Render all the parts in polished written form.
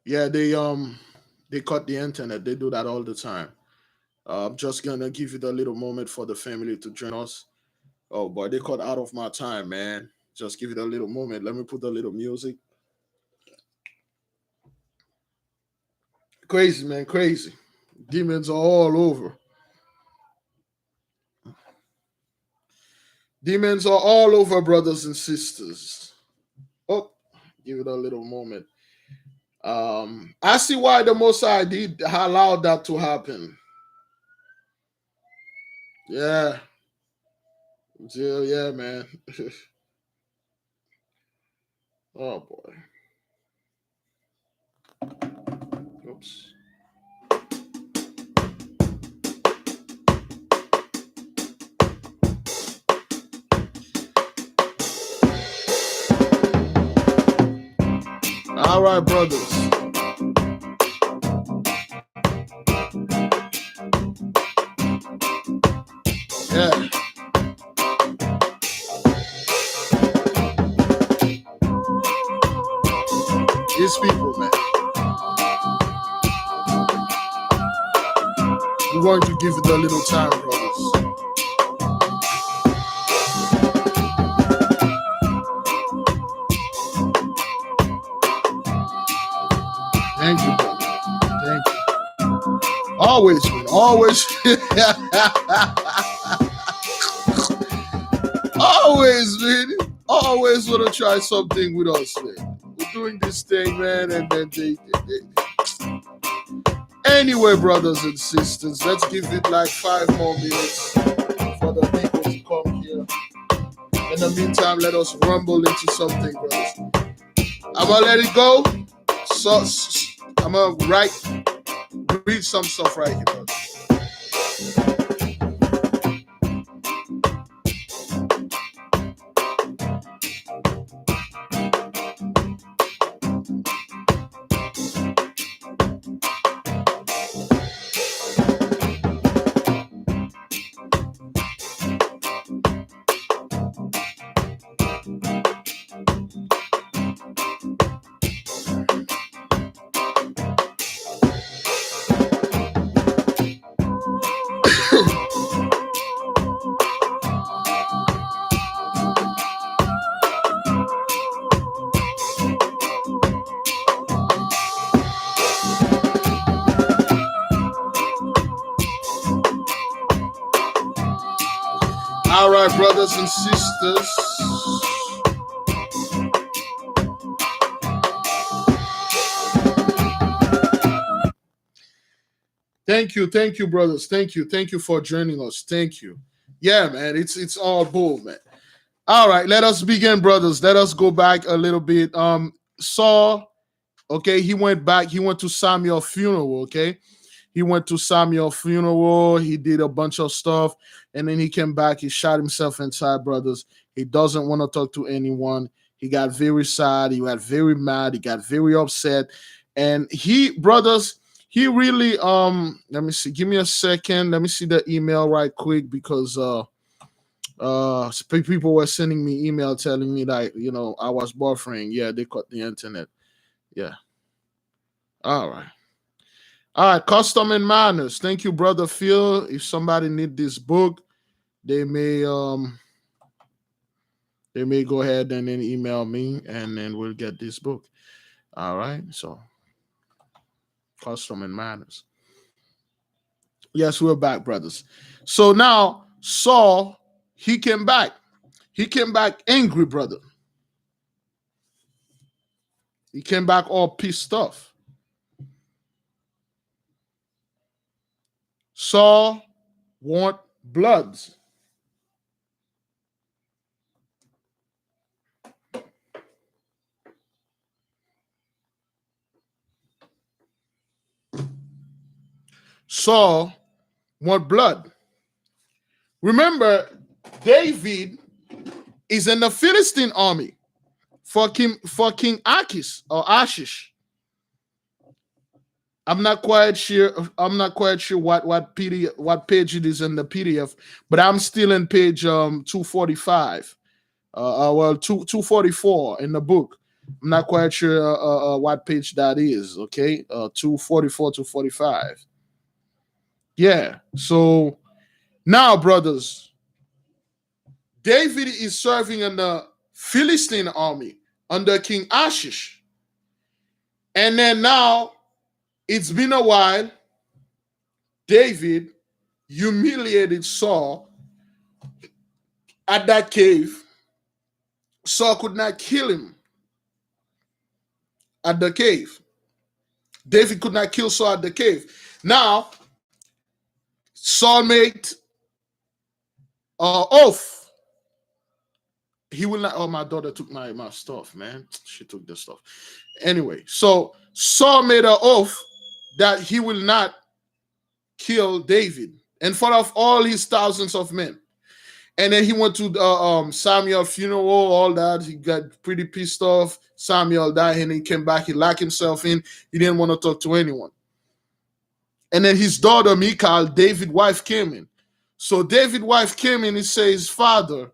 Yeah, they cut the internet. They do that all the time. I'm just gonna give it a little moment for the family to join us. Oh boy, they cut out of my time, man. Just give it a little moment. Let me put a little music. Crazy, man, crazy. Demons are all over. Demons are all over, brothers and sisters. Oh, give it a little moment. I see why the Most High did allow that to happen. Yeah, yeah, yeah, man. Oh boy. Oops. All right, brothers. Yeah. These people, man. We're going to give it a little time, brothers. Thank you, brother. Thank you. Always, man. Always. Always, man. Always want to try something with us, man. We're doing this thing, man, and then Anyway, brothers and sisters, let's give it like 5 more minutes for the people to come here. In the meantime, let us rumble into something, brothers. I'm gonna let it go. So I'm gonna read some stuff right here, brothers. All right, brothers and sisters. Thank you, brothers. Thank you for joining us. Thank you. Yeah, man, it's all bull, man. All right, let us begin, brothers. Let us go back a little bit. Saul, okay, he went back. He went to Samuel's funeral. Okay, he went to Samuel's funeral. He did a bunch of stuff, and then he came back. He shot himself inside, brothers. He doesn't want to talk to anyone. He got very sad. He got very mad. He got very upset, and brothers, he really Let me see. Give me a second. Let me see the email right quick because people were sending me email telling me that I was buffering. Yeah, they cut the internet. Yeah. All right. All right, custom and manners. Thank you, brother Phil. If somebody need this book, they may go ahead and then email me, and then we'll get this book. All right. So custom and manners. Yes, we're back, brothers. So now Saul, he came back. He came back angry, brother. He came back all pissed off. Saul want bloods. Saul want blood. Remember, David is in the Philistine army for King Achish or Ashish. I'm not quite sure. I'm not quite sure what page it is in the PDF, but I'm still in page 245. 244 in the book. I'm not quite sure what page that is. Okay, 244 to 45. Yeah. So now, brothers, David is serving in the Philistine army under King Ashish. And then now it's been a while. David humiliated Saul at that cave. Saul could not kill him at the cave. David could not kill Saul at the cave. Now, Saul made oath. He will not. Oh, my daughter took my stuff, man. She took the stuff. Anyway, so Saul made an oath that he will not kill David in front of all his thousands of men. And then he went to Samuel's funeral, all that. He got pretty pissed off. Samuel died, and he came back. He locked himself in. He didn't want to talk to anyone. And then his daughter, Michal, David's wife, came in. So David's wife came in and says, Father,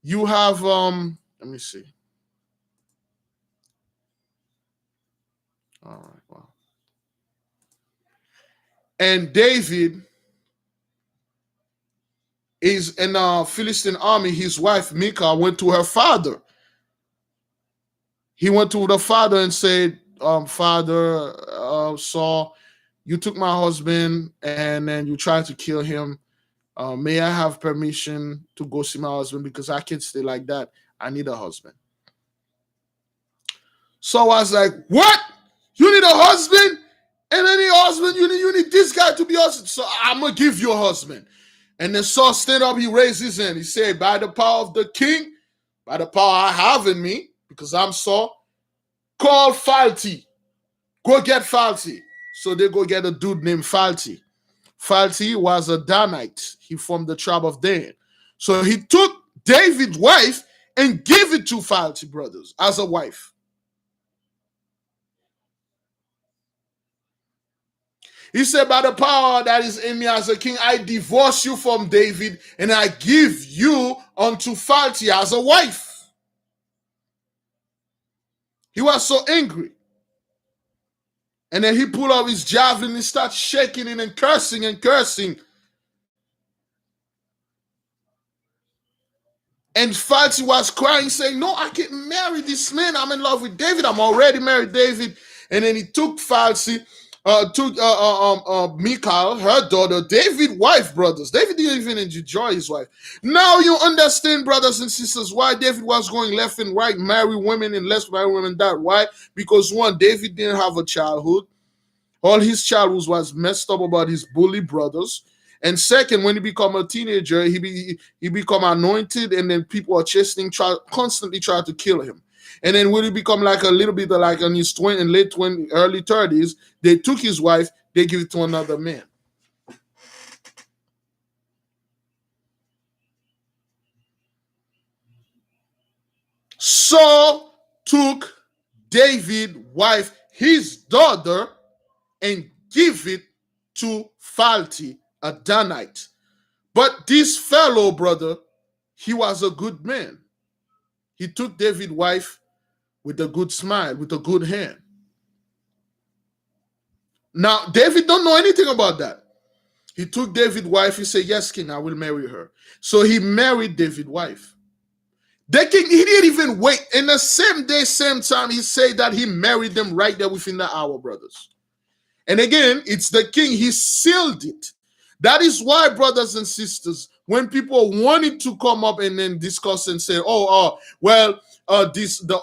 you have, let me see. All right, wow. And David is in the Philistine army. His wife, Michal, went to her father. He went to the father and said, Father, Saul, you took my husband and then you tried to kill him. May I have permission to go see my husband because I can't stay like that. I need a husband. So I was like, what? You need a husband? And then your husband, you need this guy to be husband. So I'm going to give you a husband. And then Saul stand up, he raised his hand. He said, by the power of the king, by the power I have in me, because I'm Saul, call Falti. Go get Falti. So they go get a dude named Falti. Falti was a Danite. He from the tribe of Dan. So he took David's wife and gave it to Falti brothers as a wife. He said, by the power that is in me as a king, I divorce you from David and I give you unto Falti as a wife. He was so angry. And then he pulled out his javelin and started shaking it and cursing and cursing. And Falti was crying, saying, no, I can't marry this man. I'm in love with David. I'm already married David. And then he took Falti, took Michal, her daughter, David's wife, brothers. David didn't even enjoy his wife. Now you understand, brothers and sisters, why David was going left and right, marry women and less marry women. That why? Because one, David didn't have a childhood. All his childhood was messed up about his bully brothers. And second, when he become a teenager, he become anointed, and then people are constantly try to kill him. And then when he become like a little bit like in his late 20s, early 30s, they took his wife, they give it to another man. Saul took David's wife, his daughter, and give it to Falti, a Danite. But this fellow brother, he was a good man. He took David's wife with a good smile, with a good hand. Now, David don't know anything about that. He took David's wife. He said, yes, king, I will marry her. So he married David's wife. The king, he didn't even wait. In the same day, same time, he said that he married them right there within the hour, brothers. And again, it's the king. He sealed it. That is why, brothers and sisters, when people wanted to come up and then discuss and say, the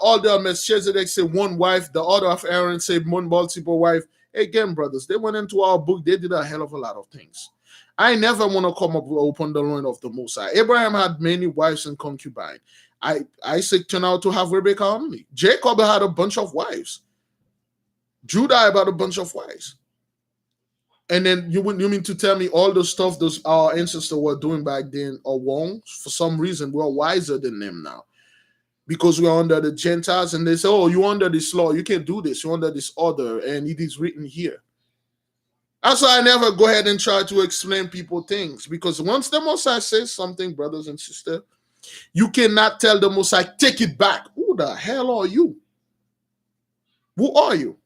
order of Melchizedek said one wife, the order of Aaron said one multiple wife. Again, brothers, they went into our book. They did a hell of a lot of things. I never want to come up upon the loin of the Most High. Abraham had many wives and concubines. Isaac turned out to have Rebekah only. Jacob had a bunch of wives. Judah had a bunch of wives. And then you mean to tell me all the stuff those our ancestors were doing back then are wrong? For some reason, we're wiser than them now. Because we're under the Gentiles, and they say, oh, you're under this law. You can't do this. You're under this order, and it is written here. That's why I never go ahead and try to explain people things. Because once the Most High says something, brothers and sisters, you cannot tell the Most High, take it back. Who the hell are you? Who are you?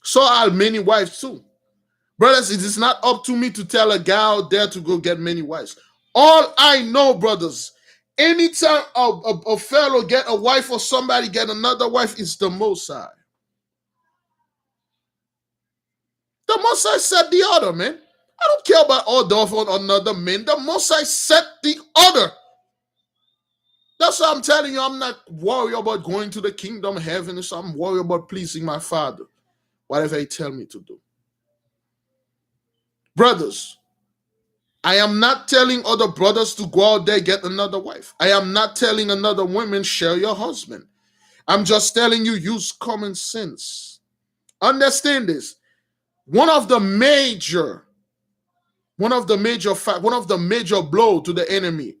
Saul had many wives too. Brothers, it is not up to me to tell a guy out there to go get many wives. All I know, brothers, anytime a fellow get a wife or somebody get another wife, it's the Most High. The Most High set the other, man. I don't care about all the of another man. The Most High set the other. That's why I'm telling you, I'm not worried about going to the kingdom of heaven. So I'm worried about pleasing my Father, whatever He tell me to do. Brothers, I am not telling other brothers to go out there get another wife. I am not telling another woman share your husband. I'm just telling you use common sense. Understand this. One of the major blow to the enemy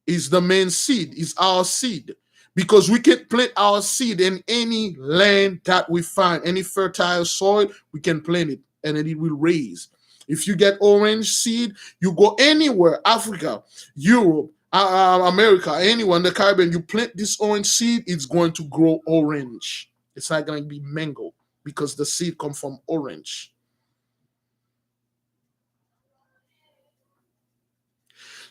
is the man's seed, is our seed. Because we can plant our seed in any land that we find, any fertile soil, we can plant it and it will raise. If you get orange seed, you go anywhere, Africa, Europe, America, anywhere in the Caribbean, you plant this orange seed, it's going to grow orange. It's not going to be mango because the seed comes from orange.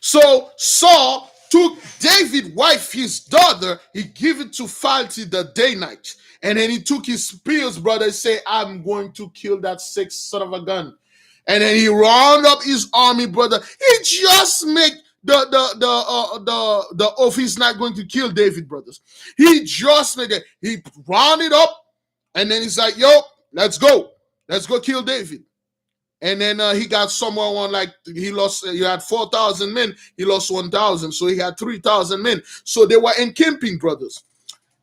So Saul took David's wife, his daughter, he gave it to Falti the day night. And then he took his spears, brother, and say, I'm going to kill that sick son of a gun. And then he round up his army, brother. He just make the oath he's not going to kill David, brothers. He just made it. He rounded up, and then he's like, yo, let's go. Let's go kill David. And then he got somewhere on like he had 4,000 men. He lost 1,000. So he had 3,000 men. So they were encamping, brothers.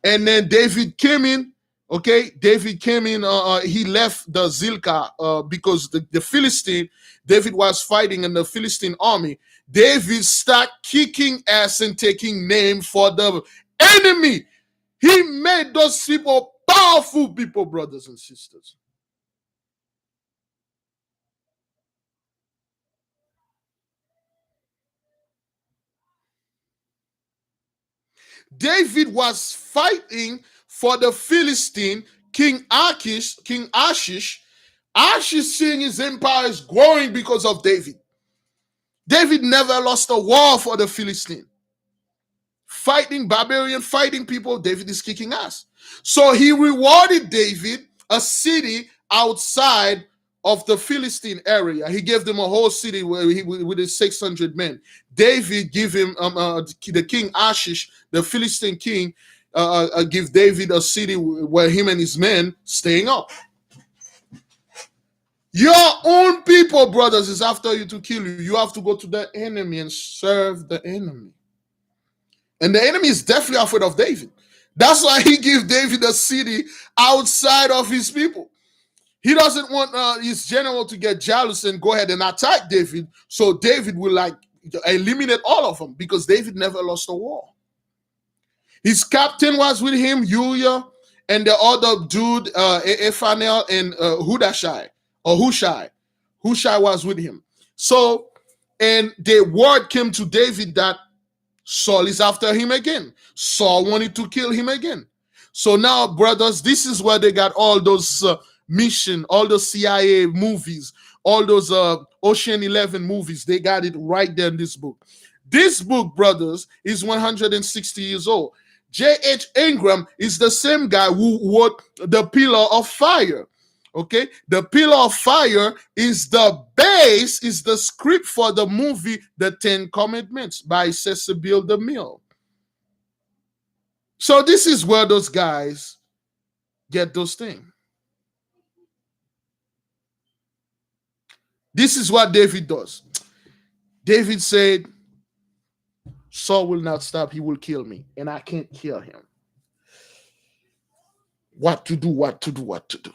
And then David came in. Okay, David came in. He left the Zilka because the Philistine, David was fighting in the Philistine army. David started kicking ass and taking name for the enemy. He made those people powerful people, brothers and sisters. David was fighting for the Philistine, King Achish. Achish seeing his empire is growing because of David. David never lost a war for the Philistine. Fighting barbarian, fighting people, David is kicking ass. So he rewarded David a city outside of the Philistine area. He gave them a whole city with his 600 men. David gave him the king Achish, the Philistine king, give David a city where him and his men staying up. Your own people, brothers, is after you to kill you. You have to go to the enemy and serve the enemy. And the enemy is definitely afraid of David. That's why he gave David a city outside of his people. He doesn't want his general to get jealous and go ahead and attack David. So David will like eliminate all of them because David never lost a war. His captain was with him, Uriah, and the other dude, Ephanel and Hushai. Hushai was with him. So, and the word came to David that Saul is after him again. Saul wanted to kill him again. So now, brothers, this is where they got all those mission, all those CIA movies, all those Ocean 11 movies. They got it right there in this book. This book, brothers, is 160 years old. J.H. Ingram is the same guy who wrote The Pillar of Fire. Okay, The Pillar of Fire is the base, is the script for the movie The 10 Commandments by Cecil DeMille. So this is where those guys get those things. This is what David does. David said, Saul will not stop, he will kill me, and I can't kill him. What to do, what to do, what to do.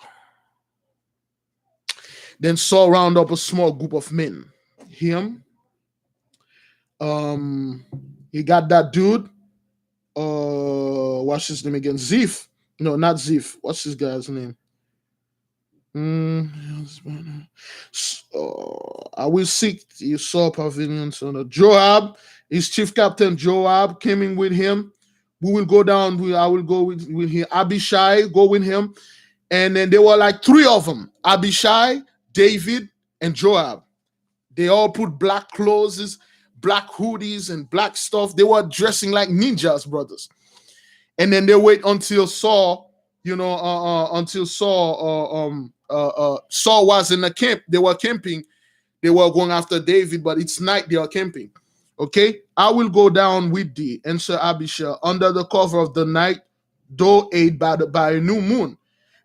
Then Saul round up a small group of men. Him, he got that dude, what's his name again? Ziph. No, not Ziph. What's this guy's name? I will seek you saw pavilions on Joab, his chief captain Joab came in with him. We will go down. I will go with him. Abishai go with him. And then there were like three of them: Abishai, David, and Joab. They all put black clothes, black hoodies, and black stuff. They were dressing like ninjas, brothers. And then they wait until Saul, until Saul was in the camp. They were camping. They were going after David, but it's night. They are camping. Okay, I will go down with thee, answered Abishai, under the cover of the night, though aid by a new moon.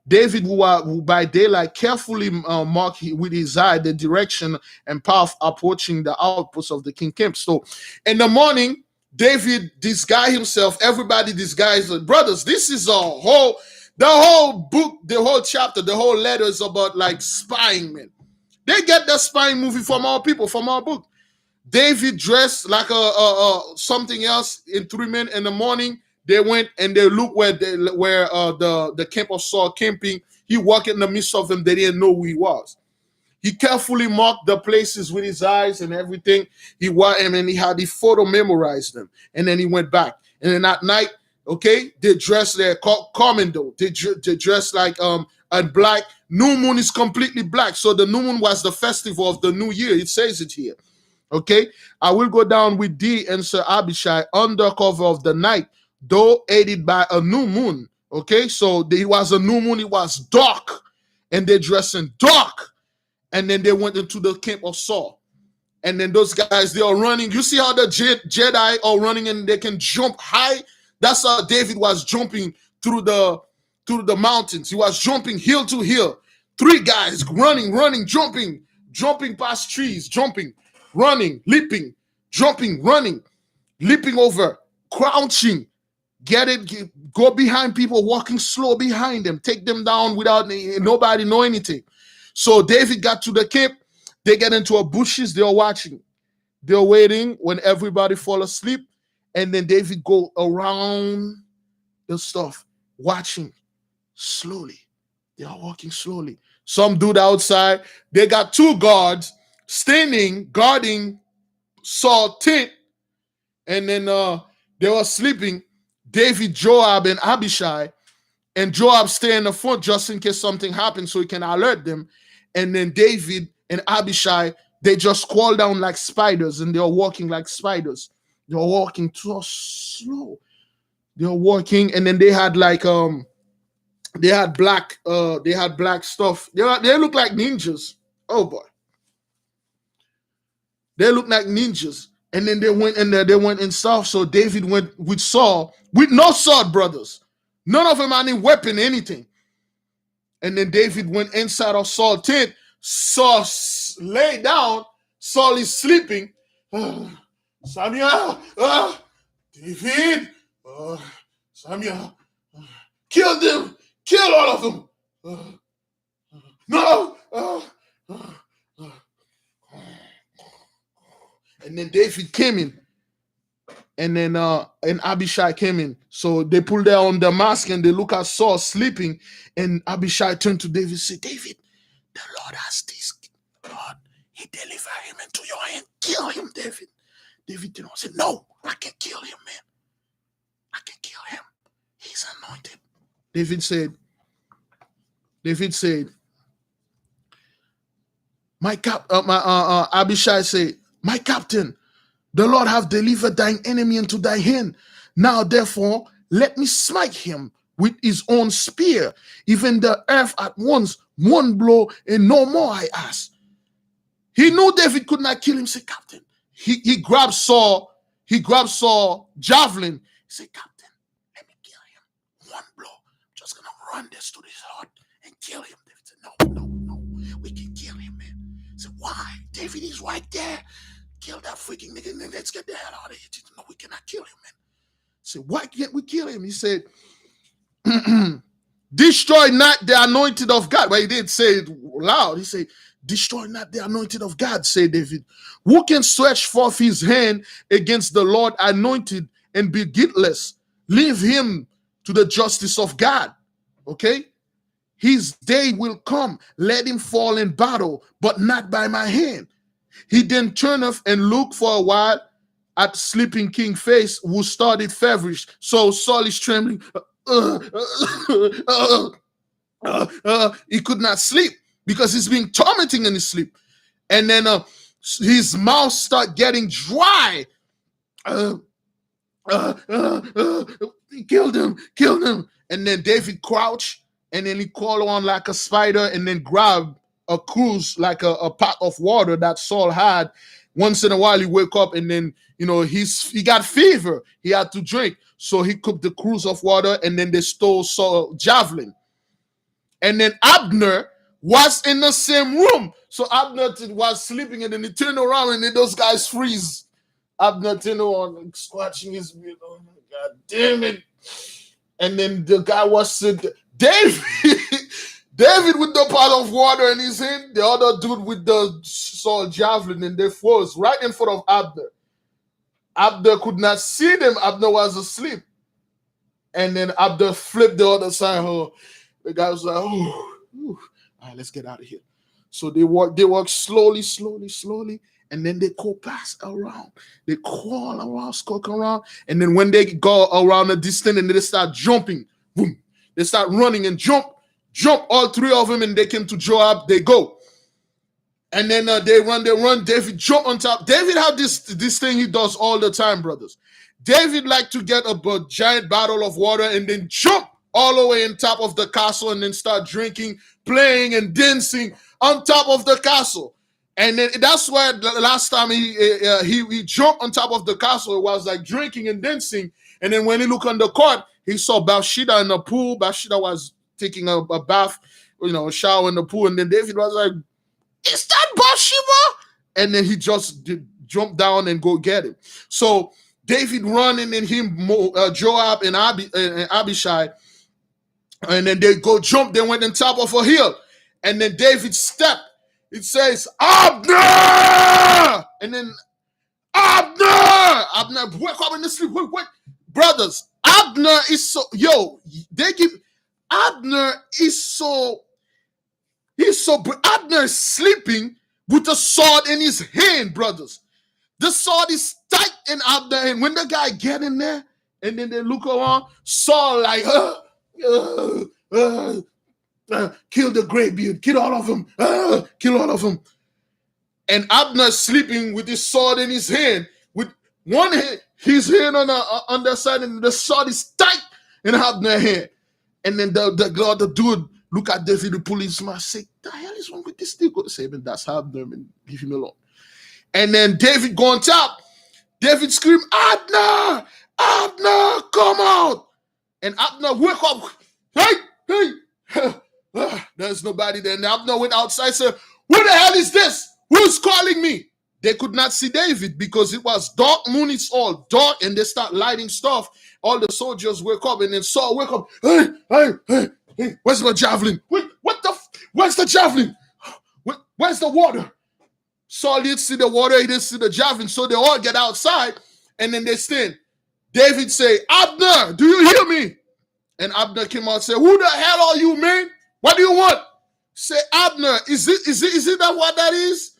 David, who by daylight carefully marked with his eye the direction and path approaching the outposts of the king camp. So in the morning, David disguised himself. Everybody disguised. Brothers, this is the whole book, the whole chapter, the whole letter is about like spying, man. They get the spying movie from our people, from our book. David dressed like something else in 3 men in the morning. They went and they looked where the camp of Saul camping. He walked in the midst of them. They didn't know who he was. He carefully marked the places with his eyes and everything. He had the photo memorized them. And then he went back. And then at night, okay, they dressed their commando. They dressed like a black. New moon is completely black. So the new moon was the festival of the new year. It says it here. Okay, I will go down with thee, answered Abishai, under cover of the night, though aided by a new moon. Okay, so it was a new moon. It was dark, and they dressed in dark. And then they went into the camp of Saul. And then those guys, they are running. You see how the Jedi are running and they can jump high? That's how David was jumping through the mountains. He was jumping hill to hill. 3 guys running, jumping past trees, jumping, running, leaping, jumping, running, leaping over, crouching, go behind people, walking slow behind them, take them down without nobody know anything. So David got to the camp. They get into a bushes. They're watching. They're waiting when everybody fall asleep. And then David go around the stuff, watching slowly. They are walking slowly. Some dude outside. They got 2 guards standing, guarding Saul tent. And then they were sleeping. David, Joab, and Abishai. And Joab stay in the front just in case something happens so he can alert them. And then David and Abishai, they just crawl down like spiders, and they're walking like spiders. They're walking so slow. They're walking, and then they had like they had black stuff. They look like ninjas. Oh boy. They look like ninjas. And then they went in there, they went in south. So David went with Saul with no sword, brothers. None of them had any weapon, anything. And then David went inside of Saul's tent. Saul lay down. Saul is sleeping. Samuel, David, Samuel, kill them. Kill all of them. No. And then David came in. And then and Abishai came in. So they pulled down the mask and they look at Saul sleeping. And Abishai turned to David and said, David, the Lord has this. Lord, he delivered him into your hand. Kill him, David. David said, no, I can kill him, man. I can kill him. He's anointed. David said, Abishai said, my captain, the Lord hath delivered thine enemy into thy hand. Now, therefore, let me smite him with his own spear, even the earth at once, one blow, and no more, I ask. He knew David could not kill him. He said, Captain. He grabbed Saul javelin. He said, Captain, let me kill him. One blow. I'm just going to run this to his heart and kill him. David said, no. We can kill him, man. He said, why? David is right there. Kill that freaking nigga, and then let's get the hell out of here. No, we cannot kill him, man. I said, why can't we kill him? He said, destroy not the anointed of God. But he didn't say it loud. He said, destroy not the anointed of God, said David. Who can stretch forth his hand against the Lord anointed and be guiltless? Leave him to the justice of God. Okay? His day will come. Let him fall in battle, but not by my hand. He then turneth and looked for a while at sleeping king face, who started feverish. So Saul is trembling. He could not sleep because he's being tormenting in his sleep. And then his mouth start getting dry. He killed him. And then David crouched, and then he crawled on like a spider, and then grabbed a cruse, like a pot of water that Saul had. Once in a while, he wake up, and then he got fever. He had to drink, so he cooked the cruse of water, and then they stole Saul javelin. And then Abner was in the same room, so Abner was sleeping, and then he turned around, and then those guys freeze. Abner turned on, scratching his beard. Oh my God, damn it! And then the guy was sitting. David with the pot of water in his hand, the other dude with the sword javelin, and they froze right in front of Abner. Abner could not see them. Abner was asleep. And then Abner flipped the other side. Oh, the guy was like, oh, all right, let's get out of here. So they walk slowly, and then they go past around. They crawl around, skulk around, and then when they go around a distance and they start jumping, boom, they start running and jump, all three of them, and they came to Joab, they go. And then they run, David jump on top. David had this thing he does all the time, brothers. David like to get a giant bottle of water and then jump all the way on top of the castle and then start drinking, playing, and dancing on top of the castle. And then that's why the last time he jumped on top of the castle, it was like drinking and dancing. And then when he looked on the court, he saw Bathsheba in the pool. Bathsheba was taking a bath, a shower in the pool. And then David was like, is that Bathsheba? And then he just jumped down and go get it. So David running and him, Joab and Abishai, and then they go jump. They went on top of a hill. And then David stepped. It says, Abner! And then, Abner, wake up in the sleep. Wait. Brothers, Abner is so, Abner is sleeping with a sword in his hand, brothers. The sword is tight in Abner, and when the guy get in there, and then they look around, Saul like, kill the graybeard, kill all of them. And Abner sleeping with his sword in his hand, with one hand, his hand on the underside, and the sword is tight in Abner's hand. And then the dude look at David, the policeman, say, the hell is wrong with this thing? Go say, man, that's Abner, and leave him alone. And then David go on top. David scream, Abner, come out. And Abner wake up. Hey. There's nobody there. And Abner went outside and said, who the hell is this? Who's calling me? They could not see David because it was dark moon. It's all dark, and they start lighting stuff. All the soldiers wake up, and then Saul wake up. Hey, where's my javelin? Wait, where's the javelin? Where's the water? Saul didn't see the water, he didn't see the javelin, so they all get outside, and then they stand. David say, Abner, do you hear me? And Abner came out and said, who the hell are you, man? What do you want? Say, Abner, is it that what that is?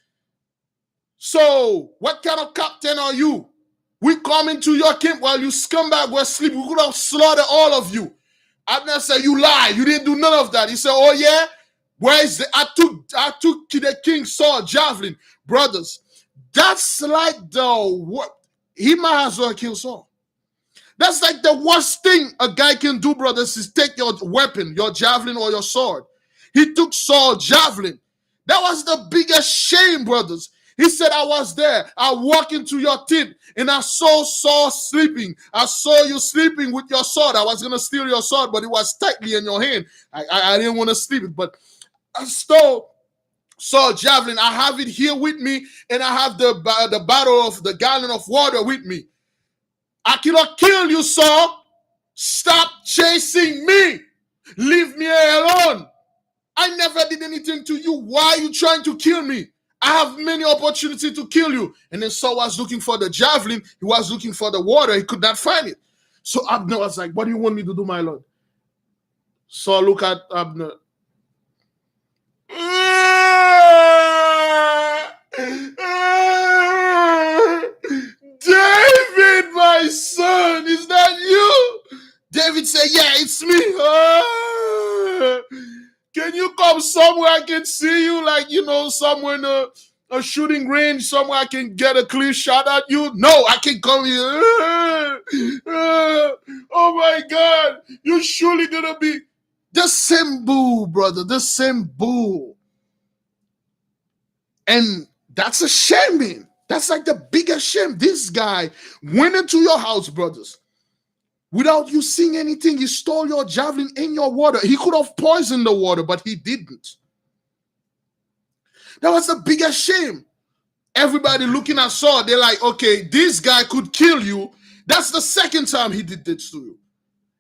So, what kind of captain are you? We come into your camp while you scumbag were asleep. We could have slaughtered all of you. Abner said, you lie. You didn't do none of that. He said, oh yeah? Where is I took the king Saul javelin. Brothers, that's like he might as well kill Saul. That's like the worst thing a guy can do, brothers, is take your weapon, your javelin or your sword. He took Saul's javelin. That was the biggest shame, brothers. He said, I was there. I walked into your tent and I saw Saul sleeping. I saw you sleeping with your sword. I was going to steal your sword, but it was tightly in your hand. I didn't want to sleep it, but I stole Saul's javelin. I have it here with me, and I have the bottle of the gallon of water with me. I cannot kill you, Saul. Stop chasing me. Leave me alone. I never did anything to you. Why are you trying to kill me? I have many opportunities to kill you. And then Saul was looking for the javelin. He was looking for the water. He could not find it. So Abner was like, what do you want me to do, my lord? Saul looked at Abner. David, my son, is that you? David said, yeah, it's me. Can you come somewhere I can see you? Like, somewhere in a shooting range, somewhere I can get a clear shot at you? No, I can come here. Oh my God. You're surely going to be the same bull, brother. The same bull. And that's a shame, man. That's like the biggest shame. This guy went into your house, brothers. Without you seeing anything, he stole your javelin and your water. He could have poisoned the water, but he didn't. That was the biggest shame. Everybody looking at Saul, they're like, okay, this guy could kill you. That's the second time he did this to you.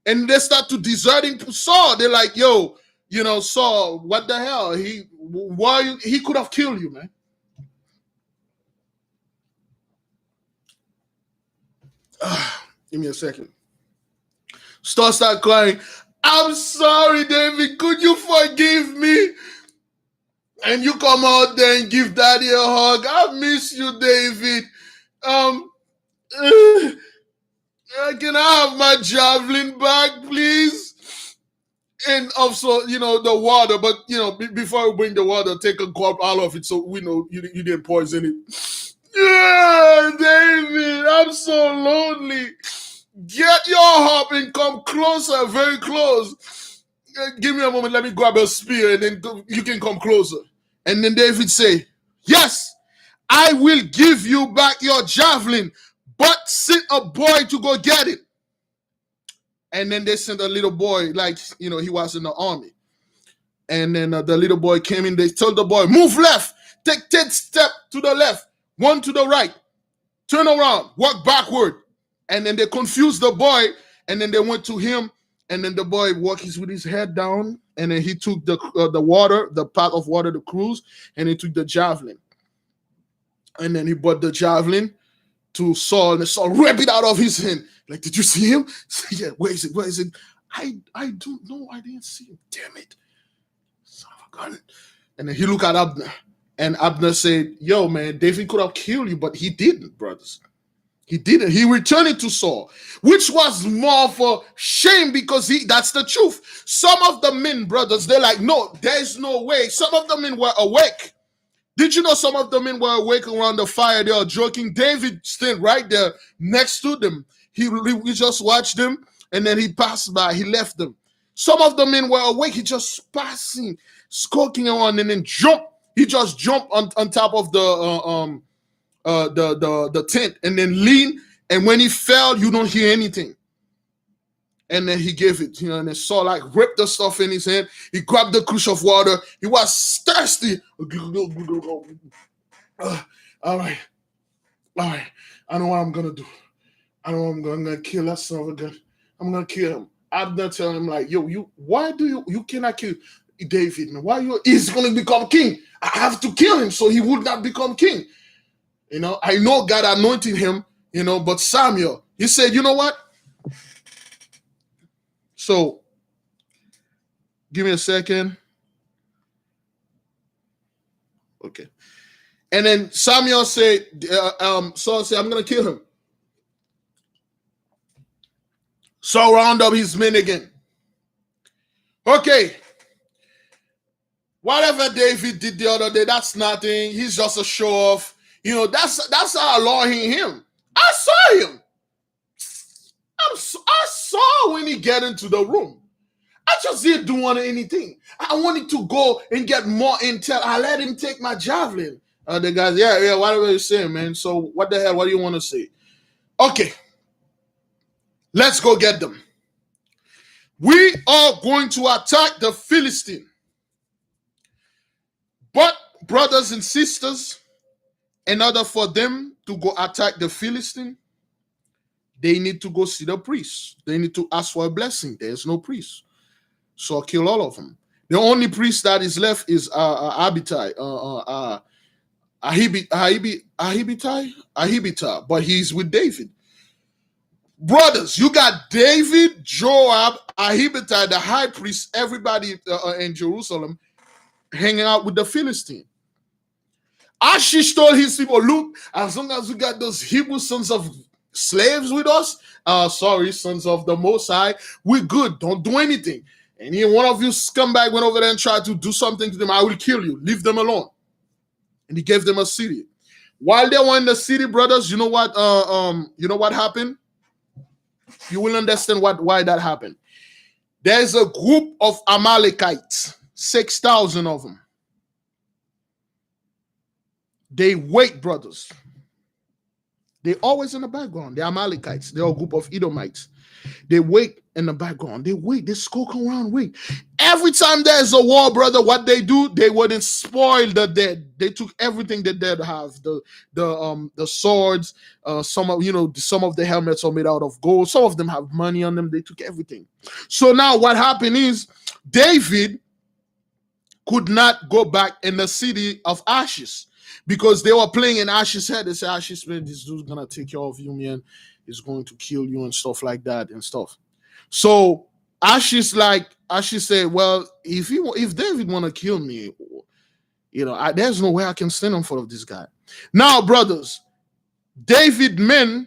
And they start to deserting Saul. They're like, yo, Saul, what the hell? He could have killed you, man. Give me a second. Start crying. I'm sorry, David. Could you forgive me? And you come out there and give Daddy a hug. I miss you, David. Can I have my javelin back, please? And also, the water. But, before we bring the water, take a gulp out of it so we know you didn't poison it. Yeah, David, I'm so lonely. Get your harp and come closer, very close. Give me a moment, let me grab a spear and then you can come closer. And then David say, yes, I will give you back your javelin, but send a boy to go get it. And then they sent a little boy, like, he was in the army. And then the little boy came in, they told the boy, move left, take 10 steps to the left, 1 to the right, turn around, walk backward. And then they confused the boy, and then they went to him, and then the boy walked with his head down, and then he took the water, the pot of water, the cruse, and he took the javelin. And then he brought the javelin to Saul, and Saul ripped it out of his hand. Like, did you see him? Yeah, where is it? Where is it? I don't know. I didn't see him. Damn it. Son of a gun. And then he looked at Abner, and Abner said, yo, man, David could have killed you, but he didn't, brothers. He didn't. He returned it to Saul, which was more for shame because that's the truth. Some of the men, brothers, they're like, no, there's no way. Some of the men were awake. Did you know some of the men were awake around the fire? They are joking. David stood right there next to them. He just watched them, and then he passed by. He left them. Some of the men were awake. He just passing, skulking around, and then jumped. He just jumped on top of the tent and then lean, and when he fell, you don't hear anything. And then he gave it, and then Saul like ripped the stuff in his hand. He grabbed the crush of water. He was thirsty. All right. I know what I'm gonna do. I know I'm gonna kill that son of a gun. I'm gonna kill him. Abner telling him like, yo, why do you cannot kill David? Why he's gonna become king? I have to kill him so he would not become king. I know God anointed him, but Samuel, he said, you know what? So, give me a second. Okay. And then Samuel said, Saul said, I'm going to kill him. Saul round up his men again. Okay. Whatever David did the other day, that's nothing. He's just a show off. That's how allowing him. I saw him. I saw when he get into the room. I just didn't do anything. I wanted to go and get more intel. I let him take my javelin. The guys, yeah, whatever you're saying, man. So what the hell? What do you want to say? Okay. Let's go get them. We are going to attack the Philistine. But, brothers and sisters, in order for them to go attack the Philistine, they need to go see the priest. They need to ask for a blessing. There's no priest. So kill all of them. The only priest that is left is Abitai, Ahibita, but he's with David. Brothers, you got David, Joab, Ahibita, the high priest, everybody in Jerusalem hanging out with the Philistine. Ashish told his people, look, as long as we got those Hebrew sons of slaves with us, sons of the Most High, we're good. Don't do anything. And here one of you scumbag went over there and tried to do something to them. I will kill you. Leave them alone. And he gave them a city. While they were in the city, brothers, you know what happened? You will understand why that happened. There's a group of Amalekites, 6,000 of them. They wait, brothers. They always in the background. They're Amalekites. They're a group of Edomites. They wait in the background. They wait. They skulk around, wait. Every time there's a war, brother, what they do, they wouldn't spoil the dead. They took everything the dead have. The swords, some of the helmets are made out of gold. Some of them have money on them. They took everything. So now what happened is David could not go back in the city of Ashes because they were playing in Ash's head. They said, Ashes, man, this dude's gonna take care of you, man. He's going to kill you and stuff like that and stuff. So Ashes said, well, if David want to kill me, there's no way I can stand in front of this guy. Now, brothers, David men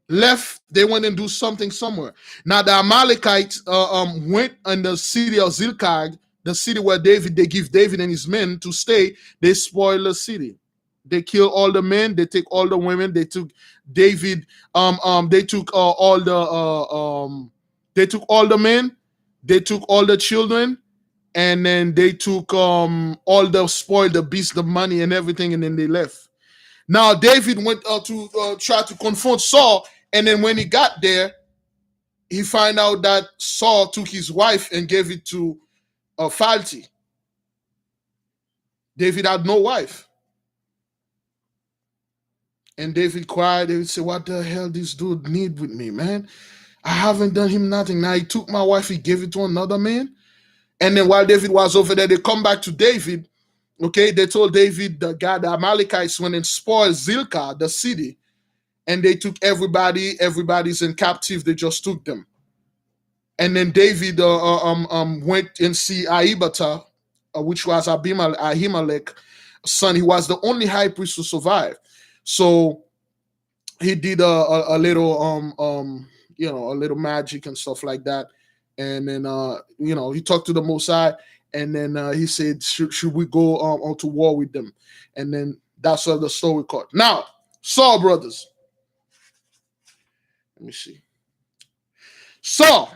left. They went and do something somewhere. Now the Amalekites went in the city of Ziklag, the city where they give David and his men to stay. They spoil the city. They kill all the men. They take all the women. They took David. They took all the. They took all the men. They took all the children, and then they took all the spoil, the beasts, the money, and everything, and then they left. Now David went to try to confront Saul, and then when he got there, he found out that Saul took his wife and gave it to Falti. David had no wife. And David cried. David said, what the hell this dude need with me, man? I haven't done him nothing. Now he took my wife, he gave it to another man. And then while David was over there, they come back to David. Okay, they told David, the Amalekites went and spoiled Zilkah, the city. And they took everybody. Everybody's in captive. They just took them. And then David went and see Ahibata, which was Ahimelech's son. He was the only high priest to survive. So he did a little a little magic and stuff like that, and then he talked to the Most High, and then he said, should we go on to war with them? And then that's what the story called. Now, Saul, brothers. Let me see. Saul.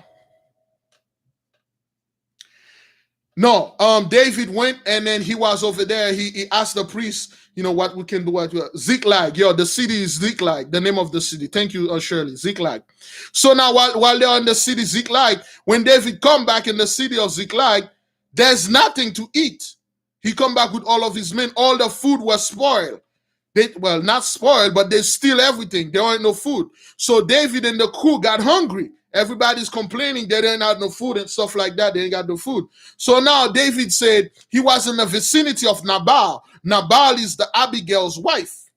No, David went, and then he was over there. He asked the priest, what we can do. Ziklag, the city is Ziklag, the name of the city. Thank you, Shirley, Ziklag. So now while they're in the city Ziklag, when David come back in the city of Ziklag, there's nothing to eat. He come back with all of his men. All the food was spoiled. Not spoiled, but they steal everything. There ain't no food. So David and the crew got hungry. Everybody's complaining they didn't have no food and stuff like that. They ain't got no food. So now David said he was in the vicinity of Nabal. Nabal is the Abigail's wife,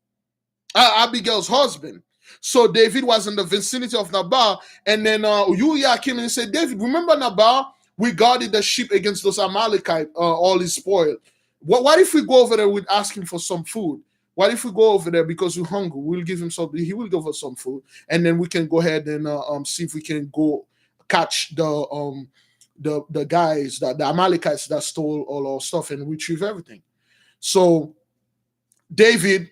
Abigail's husband. So David was in the vicinity of Nabal. And then Uriah came and said, David, remember Nabal? We guarded the sheep against those Amalekite, all is spoiled. What if we go over there with asking for some food? What if we go over there because we're hungry? We'll give him something. He will give us some food, and then we can go ahead and see if we can go catch the guys, the Amalekites that stole all our stuff and retrieve everything. So David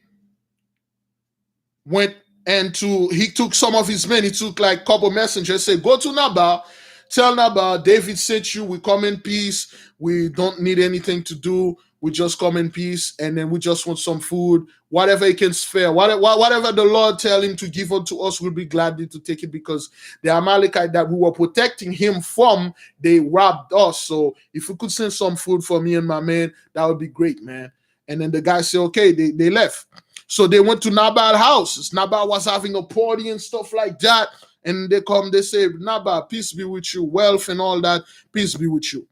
went he took some of his men. He took like a couple messengers. Said, go to Nabal. Tell Nabal, David sent you. We come in peace. We don't need anything to do. We just come in peace, and then we just want some food, whatever he can spare, whatever the Lord tell him to give unto us, we'll be glad to take it, because the Amalekite that we were protecting him from, they robbed us. So if we could send some food for me and my man, that would be great, man. And then the guy said, okay, they left. So they went to Nabal's house. Nabal was having a party and stuff like that. And they say, Nabal, peace be with you, wealth and all that, peace be with you.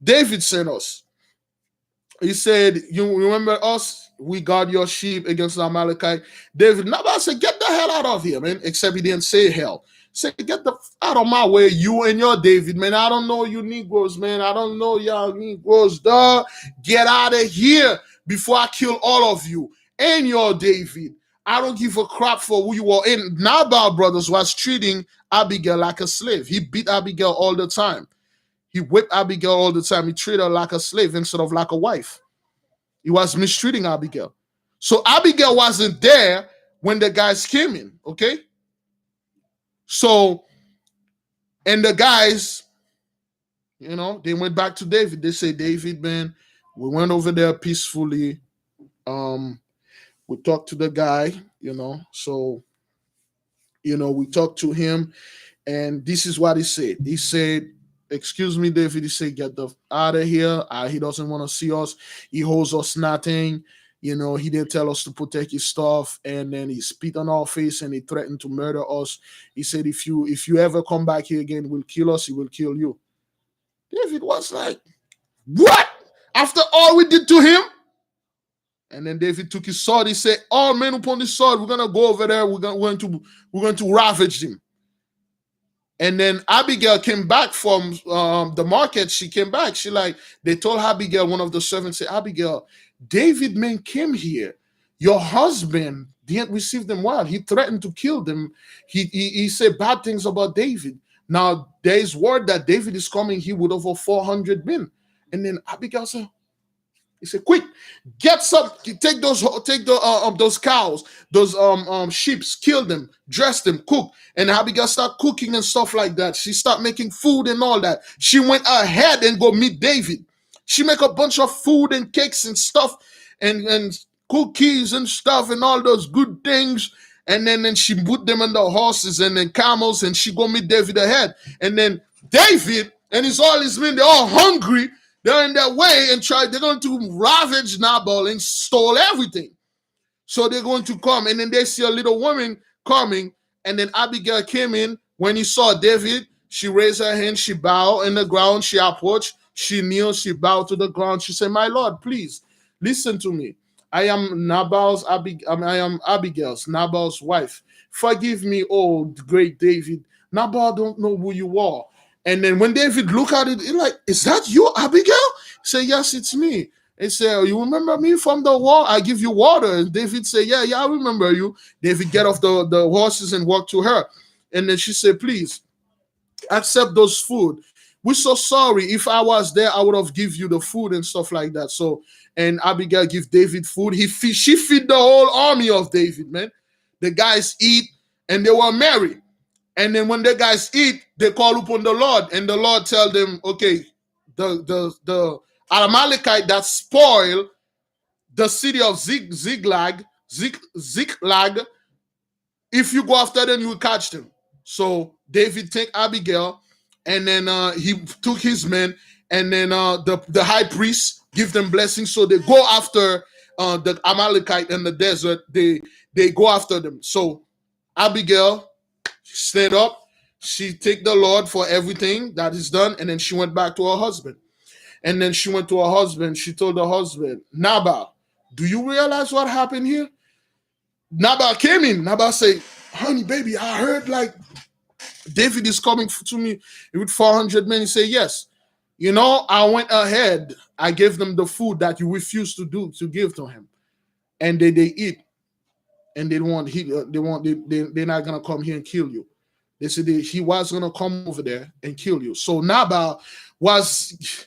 David sent us. He said, you remember us? We guard your sheep against the Amalekite. Nabal said, get the hell out of here, man. Except he didn't say hell. Say, get the out of my way, you and your David, man. I don't know you Negroes, man. I don't know y'all Negroes, dog. Get out of here before I kill all of you and your David. I don't give a crap for who you are. And Nabal, brothers, was treating Abigail like a slave. He beat Abigail all the time. He whipped Abigail all the time. He treated her like a slave instead of like a wife. He was mistreating Abigail. So Abigail wasn't there when the guys came in, okay? So, and the guys, they went back to David. They say, David, man, we went over there peacefully. We talked to the guy, so, we talked to him, and this is what he said. He said, excuse me, David. He said, get the out of here. He doesn't want to see us. He owes us nothing. He didn't tell us to protect his stuff, and then he spit on our face and he threatened to murder us. He said, if you ever come back here again, we'll kill us. He will kill you. David was like, what? After all we did to him? And then David took his sword. He said, all men upon the sword, we're gonna go over there. We're going to ravage him. And then Abigail came back from the market. She came back. They told Abigail, one of the servants said, Abigail, David man came here. Your husband didn't receive them well. He threatened to kill them. He said bad things about David. Now there is word that David is coming here with over 400 men. And then Abigail said, he said, quick, take those cows, those sheep, kill them, dress them, cook. And Abigail started cooking and stuff like that. She started making food and all that. She went ahead and go meet David. She make a bunch of food and cakes and stuff and cookies and stuff and all those good things. And then she put them on the horses and then camels, and she go meet David ahead. And then David and all his men, they're all hungry. They're in their way and they're going to ravage Nabal and stole everything. So they're going to come, and then they see a little woman coming, and then Abigail came in. When he saw David, she raised her hand, she bowed in the ground, she approached, she kneeled, she bowed to the ground. She said, my Lord, please, listen to me. I am Abigail's, Nabal's wife. Forgive me, oh great David. Nabal don't know who you are. And then when David looked at it, he's like, is that you, Abigail? He said, yes, it's me. He said, you remember me from the war? I give you water. And David said, yeah, I remember you. David get off the horses and walked to her. And then she said, please, accept those food. We're so sorry. If I was there, I would have give you the food and stuff like that. So, and Abigail give David food. She feed the whole army of David, man. The guys eat, and they were married. And then when the guys eat, they call upon the Lord, and the Lord tell them, okay, the Amalekite that spoiled the city of Ziklag, if you go after them, you will catch them. So David take Abigail, and then he took his men, and then the high priest give them blessings. So they go after the Amalekite in the desert. They go after them. So Abigail stood up. She take the Lord for everything that is done, and then she went back to her husband. And then she went to her husband. She told her husband, Nabal, do you realize what happened here? Nabal came in. Nabal said, honey, baby, I heard like David is coming to me with 400 men. He said, yes. I went ahead. I gave them the food that you refused to give to him. And they eat. And they're not gonna come here and kill you. They said he was gonna come over there and kill you. So Nabal was,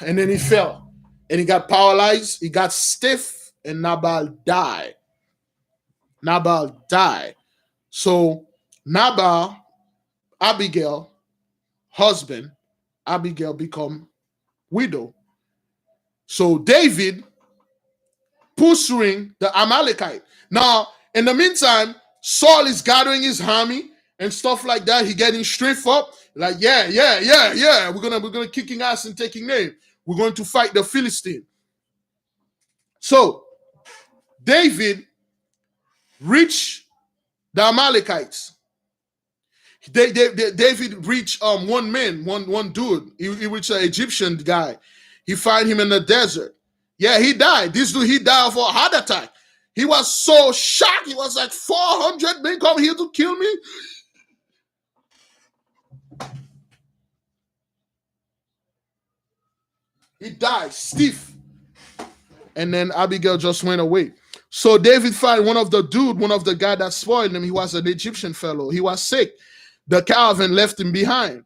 and then he fell, and he got paralyzed. He got stiff, and Nabal died. So Nabal, Abigail, husband, Abigail become widow. So David pursuing the Amalekite. Now, in the meantime, Saul is gathering his army and stuff like that. He getting strength up. Like, yeah. We're gonna kicking ass and taking name. We're going to fight the Philistine. So David reached the Amalekites. David reached one dude. He reached an Egyptian guy. He find him in the desert. Yeah, he died. This dude, he died of a heart attack. He was so shocked. He was like, 400 men come here to kill me? He died stiff. And then Abigail just went away. So David found one of the guy that spoiled him. He was an Egyptian fellow. He was sick. The caravan left him behind.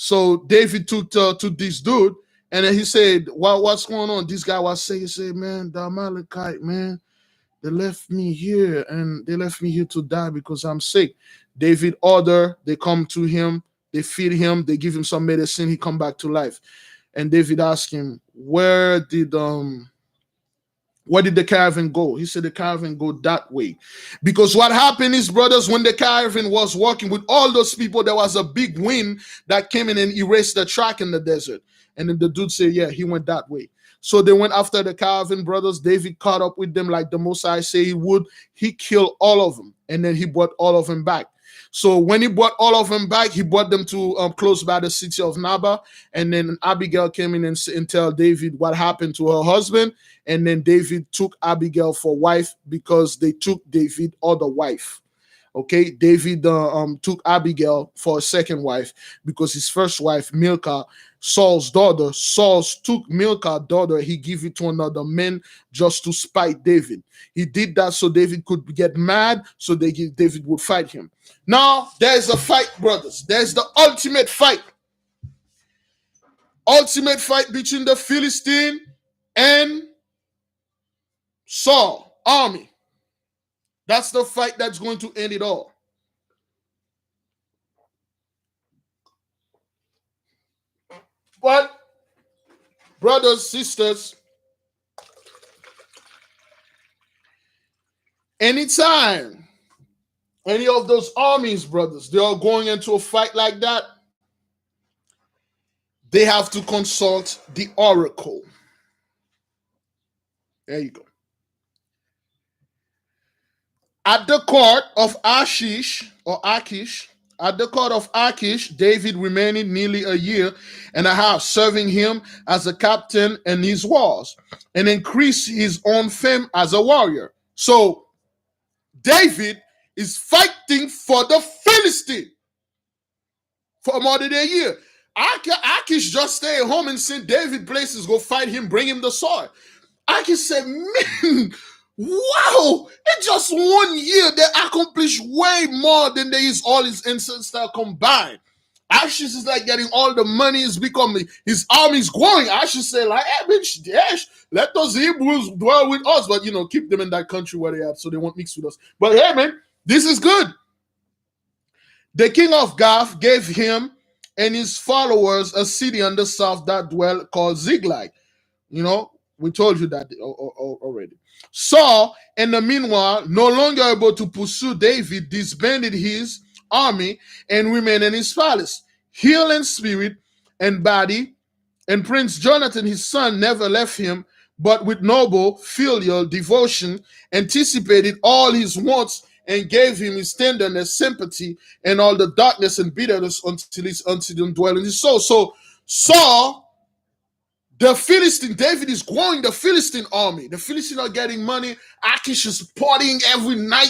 So David took to this dude, and then he said, what's going on? This guy was saying, he said, man, the Amalekite, man, they left me here, and they left me here to die because I'm sick. David order, they come to him, they feed him, they give him some medicine, he come back to life. And David asked him, where did the caravan go? He said the caravan go that way. Because what happened is, brothers, when the caravan was walking with all those people, there was a big wind that came in and erased the track in the desert. And then the dude said, yeah, he went that way. So they went after the caravan, brothers. David caught up with them like the Most High say he would. He killed all of them, and then he brought all of them back. So when he brought all of them back, he brought them to close by the city of Nabal. And then Abigail came in and tell David what happened to her husband. And then David took Abigail for wife because they took David other wife. Okay, David took Abigail for a second wife because his first wife, Milcah, Saul's daughter, took Milcah's daughter. He gave it to another man just to spite David. He did that so David could get mad, so David would fight him. Now, there's a fight, brothers. There's the ultimate fight. Ultimate fight between the Philistine and Saul army. That's the fight that's going to end it all. But, brothers, sisters, anytime any of those armies, brothers, they are going into a fight like that, they have to consult the oracle. There you go. At the court of Achish, at the court of Achish, David remained nearly a year and a half, serving him as a captain in his wars, and increased his own fame as a warrior. So David is fighting for the Philistine for more than a year. Achish just stay at home and send David places, go fight him, bring him the sword. Achish said, man, wow, in just 1 year, they accomplished way more than they is all his ancestors combined. Achish is like getting all the money, is becoming, his army's growing. Achish said, like, hey, bitch, yes, let those Hebrews dwell with us, but, keep them in that country where they are so they won't mix with us. But hey, man, this is good. The king of Gath gave him and his followers a city on the south that dwell called Ziklag. We told you that already. Saul, in the meanwhile, no longer able to pursue David, disbanded his army and remained in his palace. Healed in spirit and body, and Prince Jonathan, his son, never left him, but with noble filial devotion, anticipated all his wants and gave him his tenderness, sympathy, and all the darkness and bitterness until he dwell in his soul. So Saul, the Philistine, David is growing the Philistine army. The Philistines are getting money. Achish is partying every night.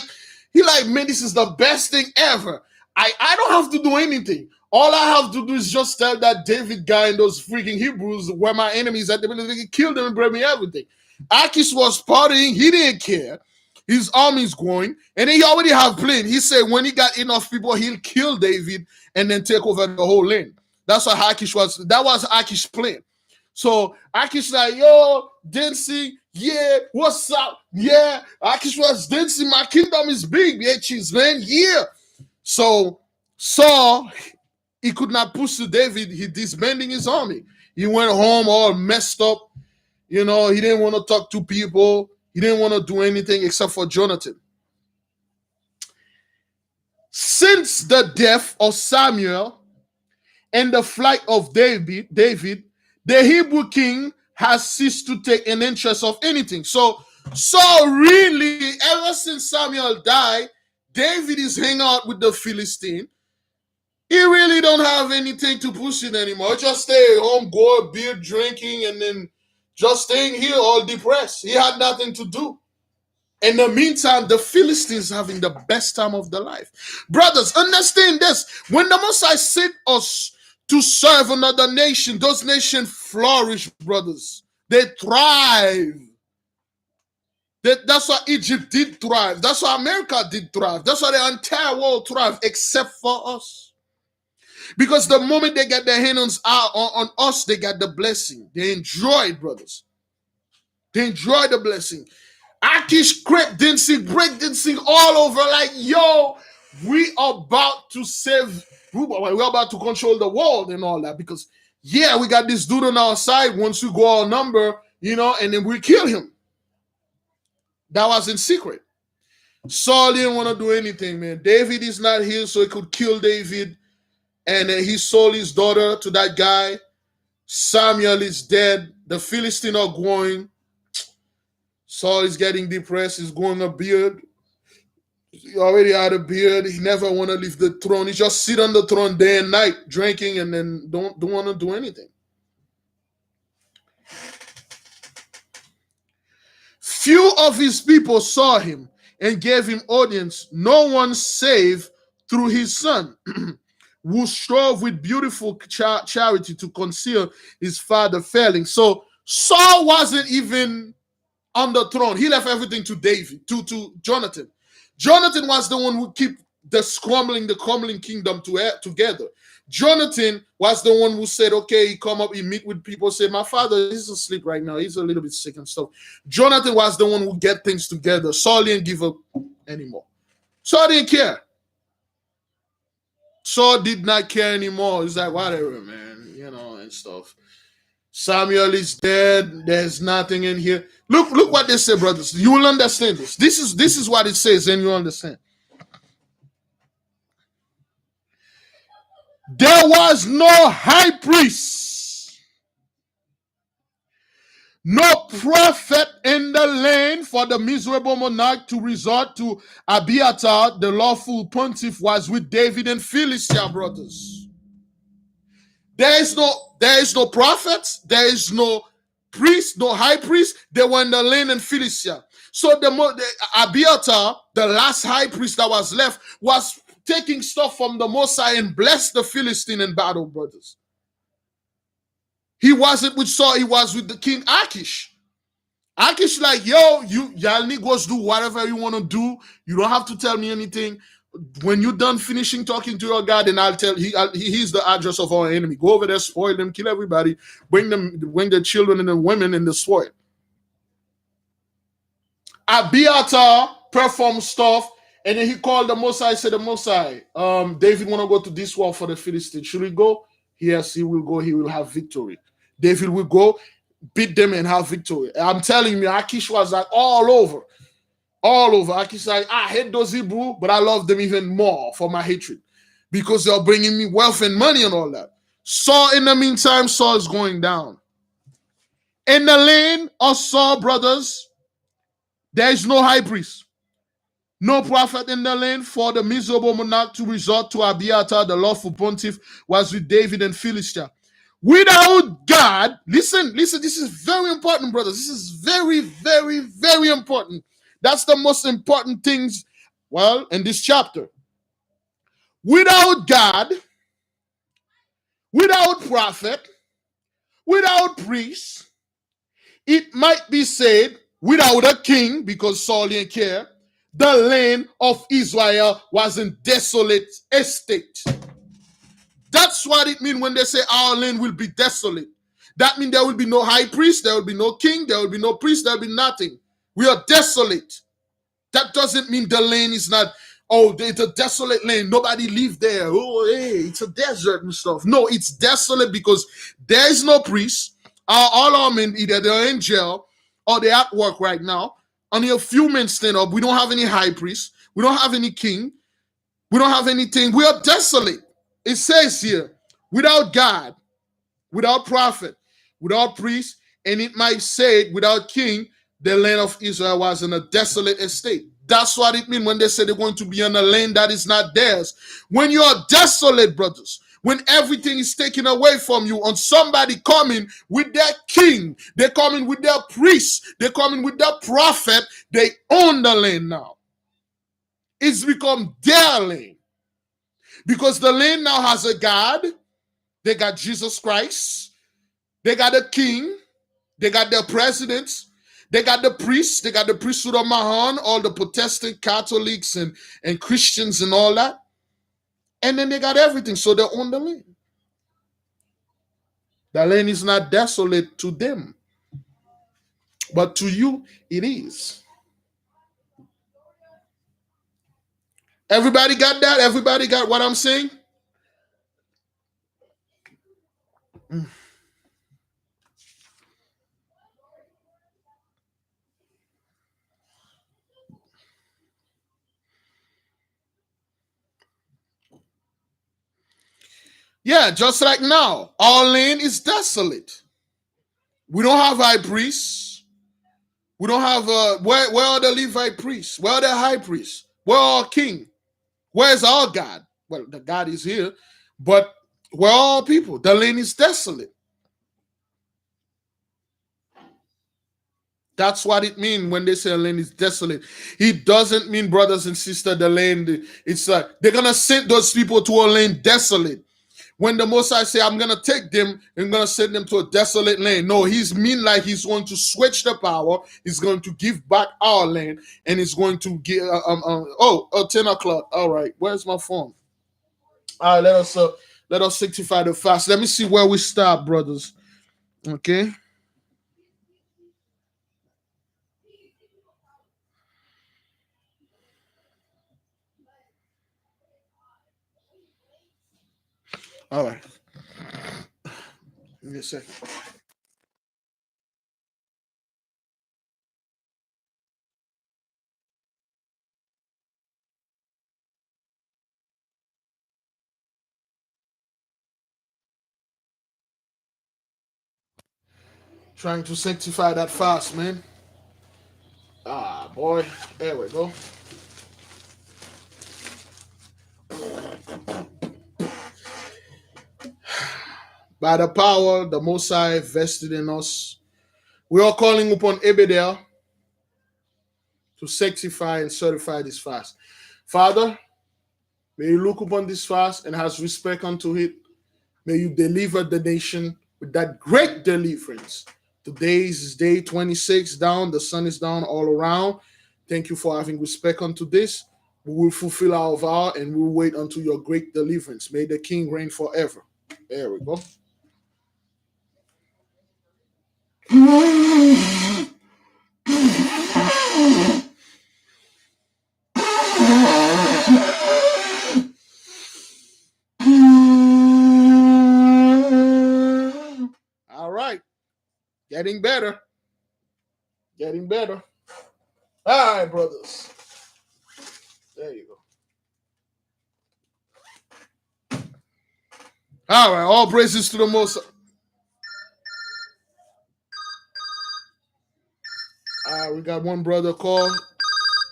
He like, man, this is the best thing ever. I don't have to do anything. All I have to do is just tell that David guy and those freaking Hebrews where my enemies at, they can kill them and bring me everything. Achish was partying. He didn't care. His army's growing. And he already have planned. He said when he got enough people, he'll kill David and then take over the whole land. That's what Achish was. That was Achish's plan. So Achish like, yo, Densi, yeah, what's up? Yeah, Achish was Densi, my kingdom is big, bitches, man, yeah. So Saul, he could not pursue David. He disbanding his army. He went home all messed up. He didn't want to talk to people. He didn't want to do anything except for Jonathan. Since the death of Samuel and the flight of David, the Hebrew king has ceased to take an interest of anything. So Saul really, ever since Samuel died, David is hanging out with the Philistine. He really don't have anything to push it anymore. Just stay at home, go beer drinking, and then just staying here all depressed. He had nothing to do. In the meantime, the Philistines having the best time of their life. Brothers, understand this. When the Most High sent us to serve another nation, those nations flourish, brothers. They thrive. That's why Egypt did thrive. That's why America did thrive. That's why the entire world thrived, except for us. Because the moment they get their hands on us, they got the blessing. They enjoy it, brothers. They enjoy the blessing. Akish break dancing all over. Like, yo, we are about to save, we're about to control the world and all that. Because, yeah, we got this dude on our side. Once we go our number, and then we kill him. That was in secret. Saul didn't want to do anything, man. David is not here, so he could kill David. And he sold his daughter to that guy. Samuel is dead. The Philistines are going. Saul is getting depressed. He's growing a beard. He already had a beard. He never want to leave the throne. He just sit on the throne day and night, drinking, and then don't want to do anything. Few of his people saw him and gave him audience. No one save through his son, who strove with beautiful charity to conceal his father's failing. So Saul wasn't even on the throne. He left everything to David, to Jonathan. Jonathan was the one who keep the crumbling kingdom together. Jonathan was the one who said, okay, he come up, he meet with people, say, my father is asleep right now. He's a little bit sick and stuff. Jonathan was the one who get things together. Saul didn't give up anymore. Saul didn't care. Saul did not care anymore. He's like, whatever, man, and stuff. Samuel is dead. There's nothing in here. Look what they say, brothers. You will understand this. This is what it says, and you understand. There was no high priest, no prophet in the land for the miserable monarch to resort to. Abiathar, the lawful pontiff, was with David and Philistia, brothers. There is no prophets, there is no priest, no high priest. They were in the land in Philistia. So the Abiathar, the last high priest that was left, was taking stuff from the Most High and blessed the Philistine in battle, brothers. He wasn't with Saul, he was with the king Achish. Achish like, yo, y'all niggas do whatever you want to do. You don't have to tell me anything. When you're done finishing talking to your God, then I'll tell he's the address of our enemy. Go over there, spoil them, kill everybody, bring the children and the women in the spoil. Abiathar performed stuff, and then he called the Most High, said the Most High, David want to go to this war for the Philistines. Should we go? Yes, he will go. He will have victory. David will go, beat them and have victory. I'm telling you, Achish was like all over. Achish like, I hate those Hebrew, but I love them even more for my hatred because they're bringing me wealth and money and all that. Saul, in the meantime, Saul is going down. In the land of Saul, brothers, there is no high priest, no prophet in the land for the miserable monarch to resort to. Abiathar, the lawful pontiff, was with David and Philistia. Without God, listen, this is very important, brothers. This is very, very, very important. That's the most important things, in this chapter. Without God, without prophet, without priest, it might be said, without a king, because Saul didn't care, the land of Israel was in desolate estate. That's what it means when they say our land will be desolate. That means there will be no high priest, there will be no king, there will be no priest, there will be nothing. We are desolate. That doesn't mean the land is not, it's a desolate land. Nobody live there. Oh, hey, it's a desert and stuff. No, it's desolate because there is no priest. All our men, either they're in jail or they're at work right now. Only a few men stand up. We don't have any high priest. We don't have any king. We don't have anything. We are desolate. It says here, without God, without prophet, without priest, and it might say without king, the land of Israel was in a desolate estate. That's what it means when they say they're going to be on a land that is not theirs. When you are desolate, brothers, when everything is taken away from you, on somebody coming with their king, they're coming with their priest, they're coming with their prophet, they own the land now. It's become their land. Because the land now has a God. They got Jesus Christ. They got a king. They got their presidents. They got the priests. They got the priesthood of Mahan, all the Protestant Catholics and Christians and all that. And then they got everything, so they own the land. The land is not desolate to them, but to you, it is. Everybody got that? Everybody got what I'm saying? Yeah, just like now, our land is desolate. We don't have high priests. We don't have where are the Levite priests? Where are the high priests? Where are our king? Where's our God? Well, the God is here, but where are all people? The land is desolate. That's what it means when they say a land is desolate. It doesn't mean, brothers and sisters, the land, it's like they're gonna send those people to a land desolate. When the Most High say, I'm gonna take them and gonna send them to a desolate land. No, he's mean like he's going to switch the power, he's going to give back our land, and he's going to give 10 o'clock. All right, where's my phone? All right, let us sanctify the fast. Let me see where we stop, brothers. Okay. All right. Give me a second. Trying to sanctify that fast, man. Ah, boy. There we go. By the power the Most High vested in us, we are calling upon Abigail to sanctify and certify this fast. Father, may you look upon this fast and has respect unto it. May you deliver the nation with that great deliverance. Today is day 26 down. The sun is down all around. Thank you for having respect unto this. We will fulfill our vow and we will wait until your great deliverance. May the King reign forever. There we go. All right. Getting better. Getting better. All right, brothers. There you go. All right. All praises to the Most. We got one brother call.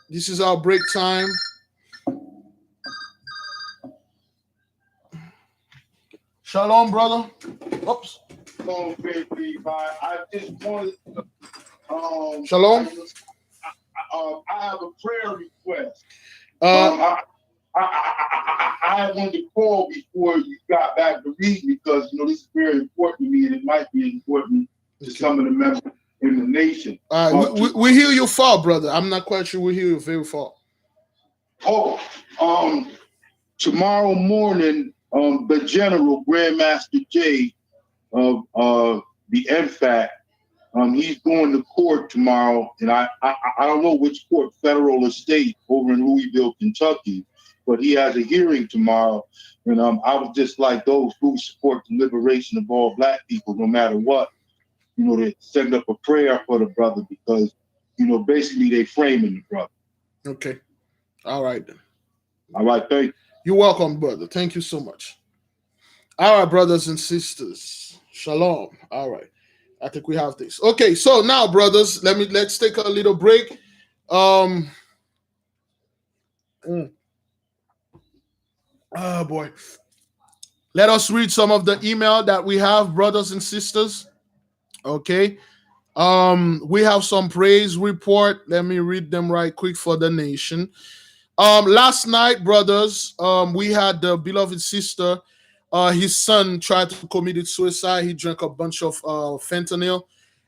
This is our break time. Shalom, brother. Oops. Shalom, baby. I just wanted to, Shalom. I have a prayer request. Uh, I wanted to call before you got back to read because this is very important to me, and it might be important to some of the members in the nation. we hear you far, brother. I'm not quite sure we hear you very far. Tomorrow morning, the General Grandmaster J of the MFAC, he's going to court tomorrow, and I don't know which court, federal or state, over in Louisville, Kentucky, but he has a hearing tomorrow, and I would just like those who support the liberation of all Black people, no matter what, to send up a prayer for the brother because, basically they framing the brother. Okay. All right then. All right, thank you. You're welcome, brother. Thank you so much. All right, brothers and sisters. Shalom. All right. I think we have this. Okay, so now, brothers, let's take a little break. Oh boy. Let us read some of the email that we have, brothers and sisters. Okay. We have some praise report. Let me read them right quick for the nation. Last night, brothers, we had the beloved sister. His son tried to commit suicide. He drank a bunch of fentanyl,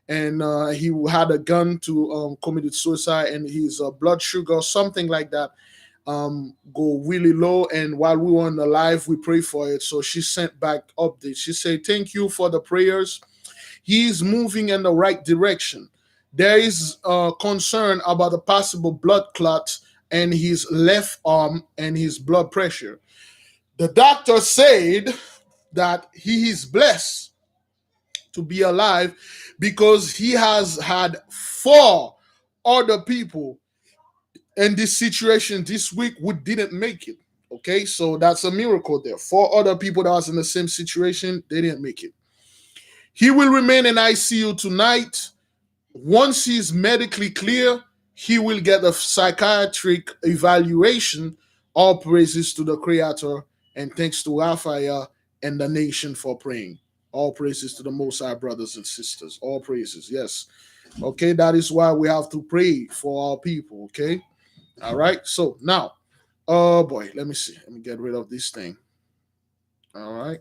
and he had a gun to commit suicide, and his blood sugar, something like that, go really low. And while we were on the live, we prayed for it. So she sent back updates. She said, "Thank you for the prayers. He's moving in the right direction. There is concern about a possible blood clot in his left arm and his blood pressure. The doctor said that he is blessed to be alive because he has had four other people in this situation this week who didn't make it. Okay, so that's a miracle there. Four other people that was in the same situation, they didn't make it. He will remain in ICU tonight. Once he's medically clear, he will get a psychiatric evaluation. All praises to the Creator, and thanks to Raphael and the nation for praying. All praises to the Most High, brothers and sisters. All praises, yes. Okay, that is why we have to pray for our people. Okay, all right. So now, oh boy, let me see. Let me get rid of this thing. All right.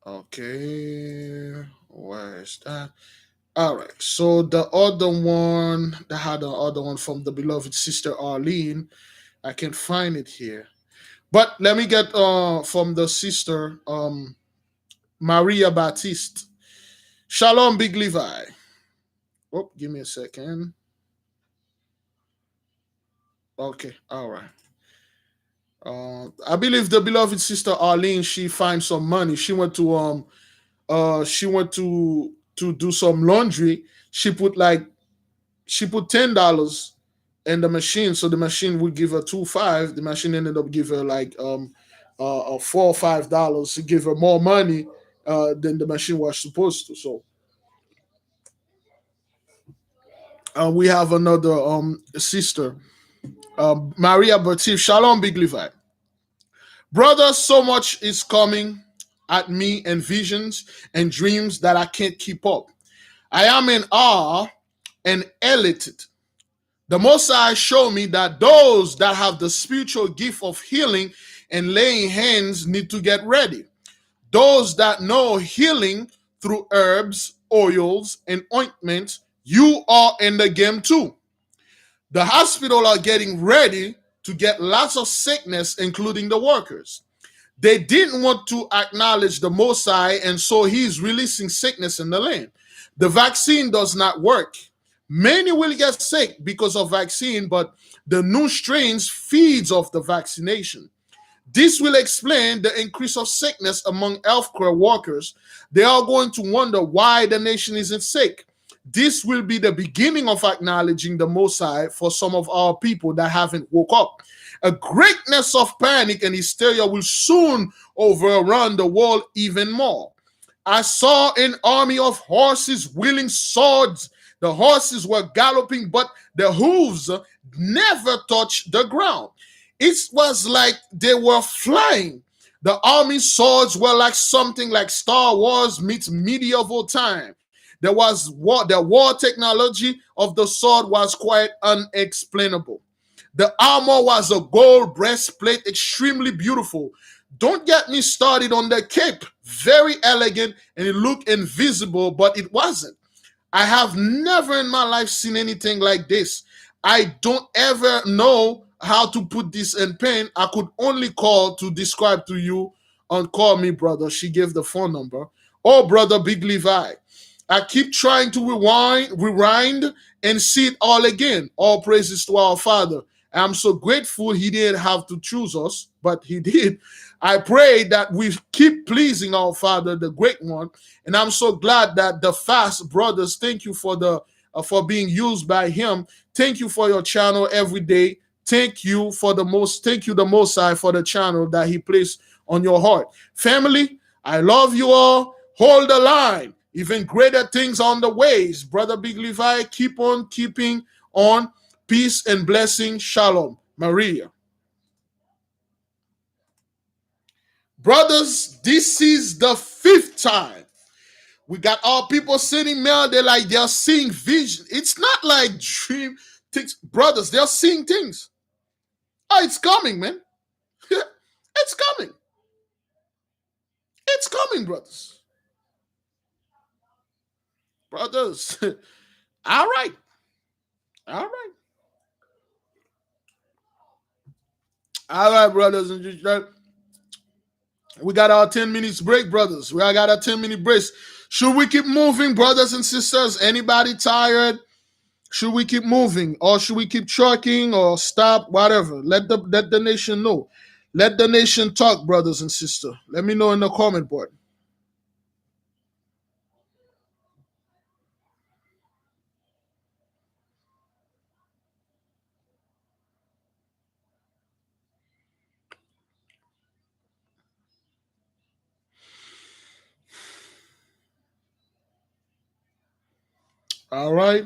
Okay, where is that? All right. So the other one, I had the other one from the beloved sister Arlene. I can find it here. But let me get from the sister Maria Baptiste. Shalom, Big Levi. Oh, give me a second. Okay, all right. I believe the beloved sister Arlene, she finds some money. She went to do some laundry. She put $10 in the machine, so the machine would give her 2.5. The machine ended up giving her like $4 or $5 to give her more money than the machine was supposed to. So we have another sister, Maria Batif. Shalom, Big Levi. Brother, so much is coming at me in visions and dreams that I can't keep up. I am in awe and elated. The Most High showed me that those that have the spiritual gift of healing and laying hands need to get ready. Those that know healing through herbs, oils, and ointments, you are in the game too. The hospital are getting ready to get lots of sickness, including the workers. They didn't want to acknowledge the Most High, and so he's releasing sickness in the land. The vaccine does not work. Many will get sick because of vaccine, but the new strains feeds off the vaccination. This will explain the increase of sickness among healthcare workers. They are going to wonder why the nation isn't sick. This will be the beginning of acknowledging the Most High for some of our people that haven't woke up. A greatness of panic and hysteria will soon overrun the world even more. I saw an army of horses wielding swords. The horses were galloping, but the hooves never touched the ground. It was like they were flying. The army swords were like something like Star Wars meets medieval time. The war technology of the sword was quite unexplainable. The armor was a gold breastplate, extremely beautiful. Don't get me started on the cape. Very elegant, and it looked invisible, but it wasn't. I have never in my life seen anything like this. I don't ever know how to put this in pen. I could only call to describe to you and call me brother. She gave the phone number. Oh, brother Big Levi. I keep trying to rewind, and see it all again. All praises to our Father. I'm so grateful he didn't have to choose us, but he did. I pray that we keep pleasing our Father, the Great One, and I'm so glad that the fast brothers. Thank you for the for being used by Him. Thank you for your channel every day. Thank you for the most. Thank you the Most High for the channel that He placed on your heart, family. I love you all. Hold the line. Even greater things on the ways, brother Big Levi. Keep on keeping on. Peace and blessing. Shalom. Maria. Brothers, this is the fifth time. We got all people sending mail. They're seeing vision. It's not like dream things. Brothers, they're seeing things. Oh, it's coming, man. It's coming. It's coming, brothers. Brothers. All right. All right. All right, brothers and sisters. We got our 10 minutes break, brothers. We got our 10-minute break. Should we keep moving, brothers and sisters? Anybody tired? Should we keep moving, or should we keep trucking, or stop? Whatever. Let the nation know. Let the nation talk, brothers and sisters. Let me know in the comment board. All right.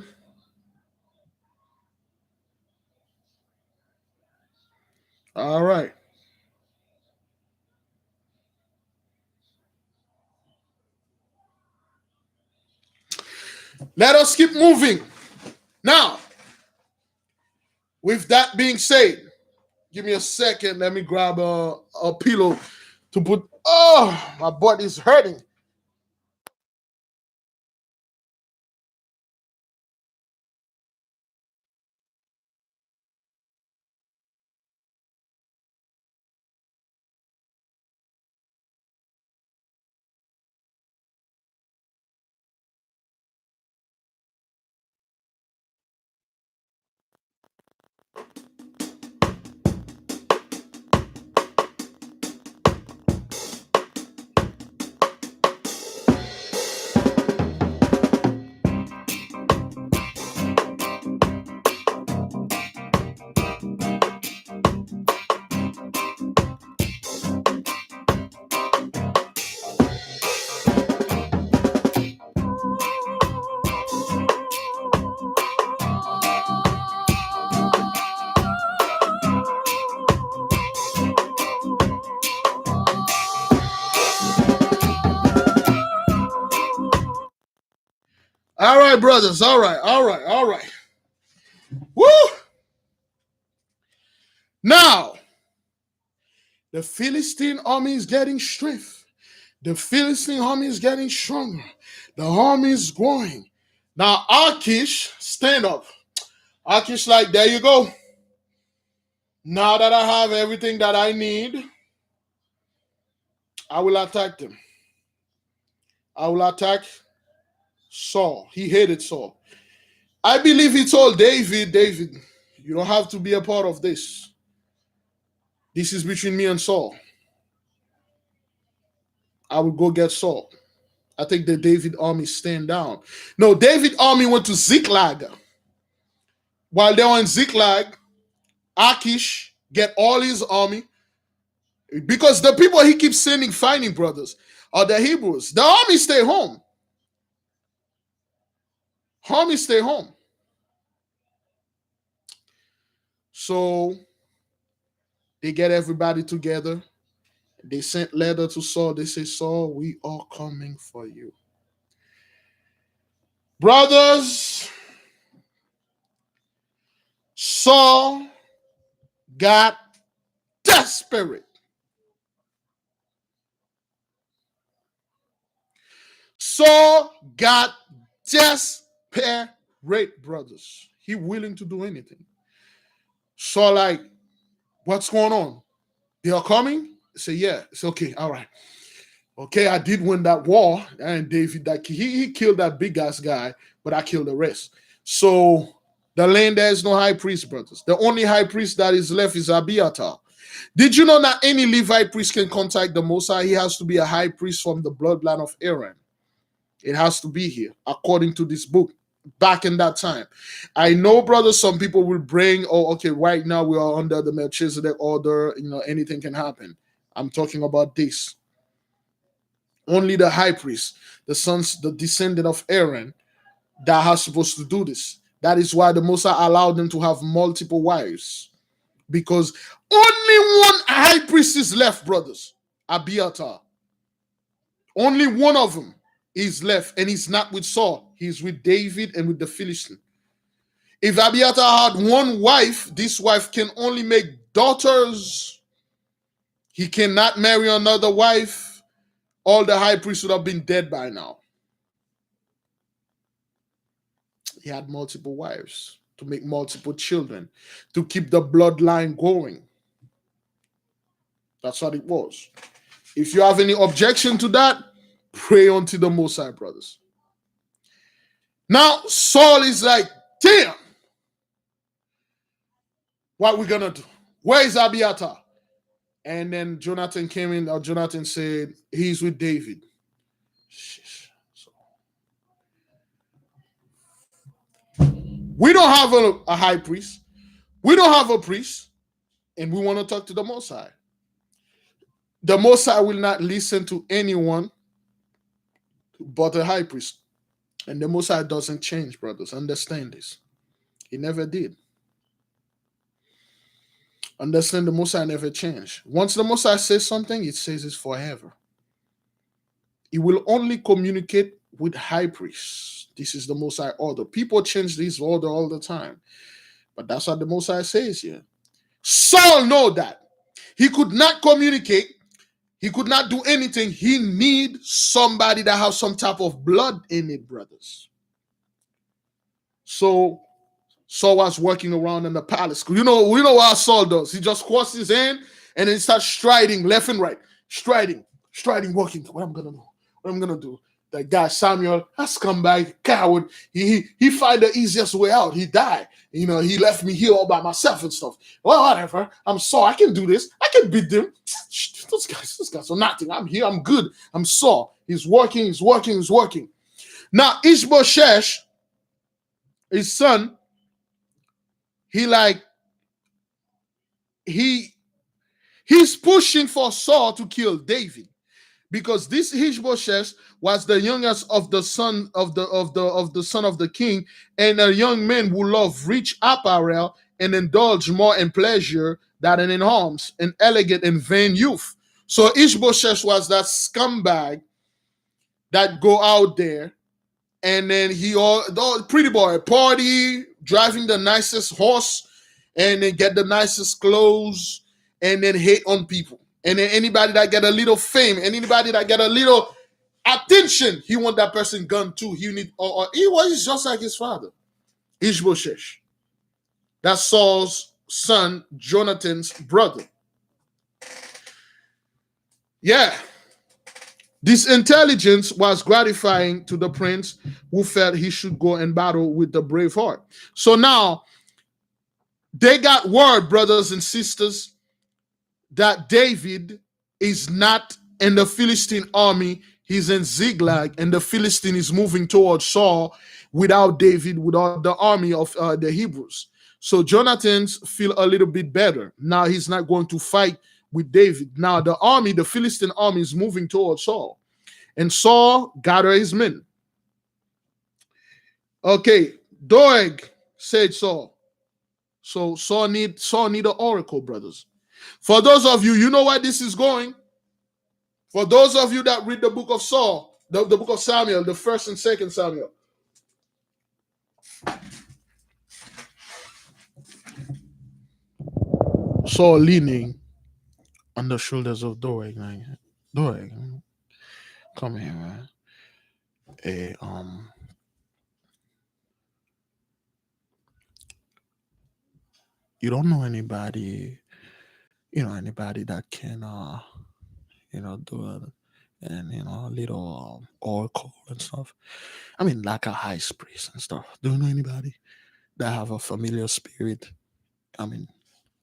All right. Let us keep moving. Now, with that being said, give me a second. Let me grab a pillow to put. Oh, my body's hurting. All right, brothers. All right. All right. All right. Woo! Now, the Philistine army is getting strength. The Philistine army is getting stronger. The army is growing. Now, Achish, stand up. Achish, like, there you go. Now that I have everything that I need, I will attack them. I will attack Saul. He hated Saul. I believe he told David, David, you don't have to be a part of this. This is between me and Saul. I will go get Saul. I think the David army stand down. No, David army went to Ziklag. While they were in Ziklag, Achish get all his army because the people he keeps sending fighting brothers are the Hebrews. The army stay home. Army stay home. So they get everybody together. They sent letter to Saul. They say, Saul, we are coming for you. Brothers, Saul got desperate. Saul got desperate, brothers. He willing to do anything. Saul like, what's going on? They are coming? Say, yeah. It's okay. All right. Okay, I did win that war. And David, that he killed that big ass guy, but I killed the rest. So the land, there is no high priest, brothers. The only high priest that is left is Abiathar. Did you know that any Levite priest can contact the Most High? He has to be a high priest from the bloodline of Aaron. It has to be here, according to this book. Back in that time, I know, brothers, some people will bring, oh, okay, right now we are under the Melchizedek order, anything can happen. I'm talking about this. Only the high priest, the descendant of Aaron, that are supposed to do this. That is why the Mosai allowed them to have multiple wives. Because only one high priest is left, brothers. Abiathar. Only one of them is left, and he's not with Saul. He's with David and with the Philistine. If Abiathar had one wife, this wife can only make daughters. He cannot marry another wife. All the high priests would have been dead by now. He had multiple wives to make multiple children, to keep the bloodline going. That's what it was. If you have any objection to that, pray unto the Most High, brothers. Now, Saul is like, damn, what we gonna do? Where is Abiathar? And then Jonathan came in, or Jonathan said, he's with David. So, we don't have a high priest. We don't have a priest. And we want to talk to the Most High. The Most High will not listen to anyone but a high priest. And the Most High doesn't change, brothers. Understand this. He never did. Understand the Most High never changed. Once the Most High says something, it says it forever. He will only communicate with high priests. This is the Most High order. People change this order all the time. But that's what the Most High says here. Saul know that. He could not communicate. He could not do anything. He need somebody that has some type of blood in it, brothers. So Saul was working around in the palace. We know what Saul does. He just crosses his hand and then he starts striding left and right. Striding, walking. What I'm gonna do? That guy Samuel has come back, coward. He find the easiest way out. He died. He left me here all by myself and stuff. Well, whatever. I'm Saul. I can do this. I can beat them. Those guys are nothing. I'm here. I'm good. I'm Saul. He's working. Now, Ishbosheth, his son, he's pushing for Saul to kill David. Because this Ishbosheth was the youngest of the son of the son of the king, and a young man who loved rich apparel and indulged more in pleasure than in arms, an elegant and vain youth. So Ishbosheth was that scumbag that go out there, and then he pretty boy party, driving the nicest horse, and then get the nicest clothes, and then hate on people. And then anybody that get a little fame, anybody that get a little attention, he want that person gun too. He was just like his father, Ishbosheth. That's Saul's son, Jonathan's brother. Yeah. This intelligence was gratifying to the prince, who felt he should go and battle with the brave heart. So now, they got word, brothers and sisters, that David is not in the Philistine army. He's in Ziklag, and the Philistine is moving towards Saul without David, without the army of the Hebrews. So Jonathan's feel a little bit better. Now he's not going to fight with David. Now the Philistine army is moving towards Saul. And Saul gathered his men. Okay, Doeg, said Saul. So Saul need an oracle, brothers. For those of you, you know where this is going. For those of you that read the book of Saul, the book of Samuel, the 1st and 2nd Samuel. Saul leaning on the shoulders of Doeg. Doeg, come here, man. Hey, you don't know anybody, anybody that can, do a little oracle and stuff. I mean, like a high priest and stuff. Do you know anybody that have a familiar spirit? I mean,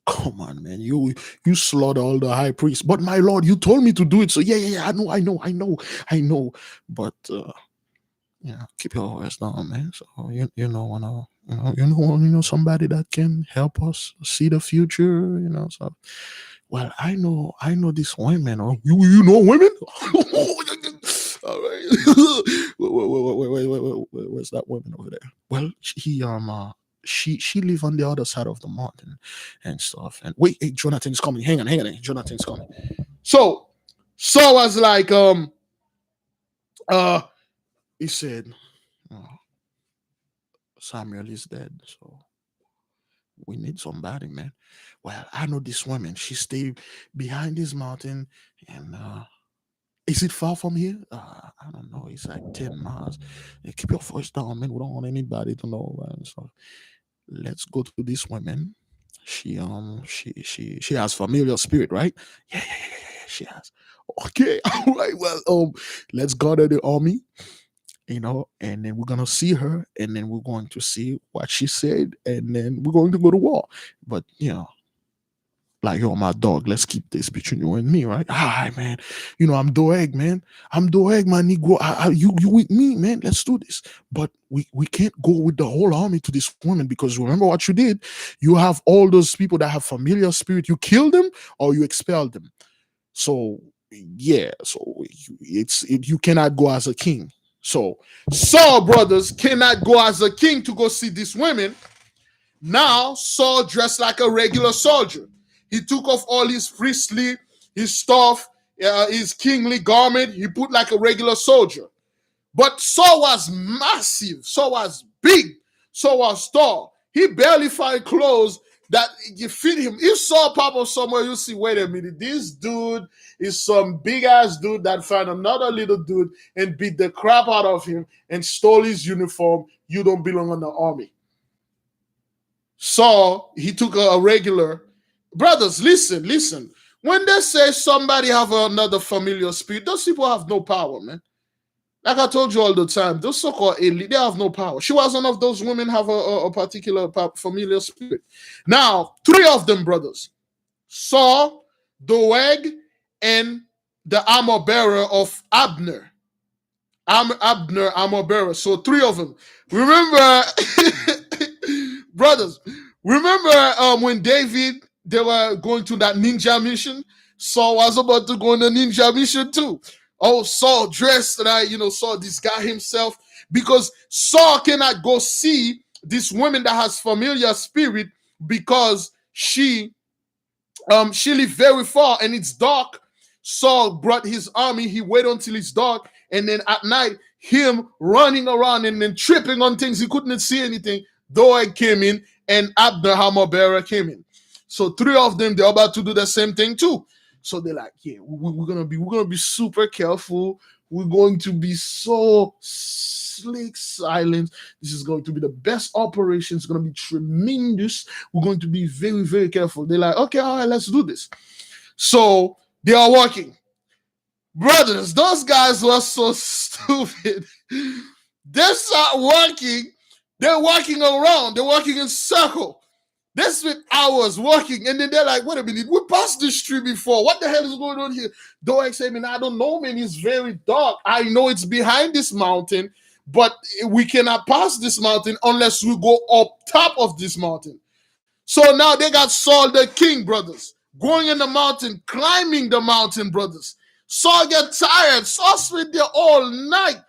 come on, man. You slaughter all the high priests. But my lord, you told me to do it. So yeah. I know. But keep your voice down, man. So somebody that can help us see the future, So well, I know these women. Or you know women? All right. Wait. Where's that woman over there? Well, she live on the other side of the mountain and stuff. And wait, hey, Jonathan's coming. Hang on. Jonathan's coming. So Saul was like, he said, Samuel is dead, so we need somebody, man. Well, I know this woman. She stayed behind this mountain, and is it far from here? I don't know. It's like 10 miles. Keep your voice down, man. We don't want anybody to know. So let's go to this woman. she has familiar spirit, right? Yeah, she has. Okay, all right. Well, let's gather the army, and then we're gonna see her, and then we're going to see what she said, and then we're going to go to war. But like, yo, my dog, let's keep this between you and me, right? Hi, man. I'm Doeg, man. I'm Doeg, my Negro. You with me, man. Let's do this. But we can't go with the whole army to this woman, because remember what you did? You have all those people that have familiar spirit. You kill them or you expel them. So, yeah. So you cannot go as a king. So Saul, brothers, cannot go as a king to go see these women. Now Saul dressed like a regular soldier. He took off all his priestly, his stuff, his kingly garment. He put like a regular soldier. But Saul was massive. Saul was big. Saul was tall. He barely find clothes that you fit him. If Saul pop up somewhere, you see, wait a minute, this dude is some big ass dude that found another little dude and beat the crap out of him and stole his uniform. You don't belong in the army. Saul, he took a regular. Brothers, listen. When they say somebody have another familiar spirit, those people have no power, man. Like I told you all the time, those so-called elite, they have no power. She was one of those women have a particular familiar spirit. Now, three of them, brothers, Saul, Doeg, and the armor bearer of Abner. Abner, armor bearer. So three of them. Remember, brothers, remember when David, they were going to that ninja mission? Saul was about to go on the ninja mission too. Oh, Saul dressed like, Saul this guy himself, because Saul cannot go see this woman that has familiar spirit, because she lived very far and it's dark. Saul brought his army. He waited until it's dark, and then at night, him running around and then tripping on things, he couldn't see anything. Doeg came in and Abner hammer bearer came in. So three of them, they're about to do the same thing too. So they're like, yeah, we're gonna be super careful. We're going to be so slick, silent. This is going to be the best operation. It's going to be tremendous. We're going to be very, very careful. They're like, okay, all right, let's do this. So they are working. Brothers, those guys were so stupid. They start working. They're walking around. They're walking in circle. They spent hours working, and then they're like, wait a minute, we passed this tree before. What the hell is going on here? Doeg said, man, I don't know, man. It's very dark. I know it's behind this mountain, but we cannot pass this mountain unless we go up top of this mountain. So now they got Saul the king, brothers, going in the mountain, climbing the mountain, brothers. Saul get tired. Saul spent there all night,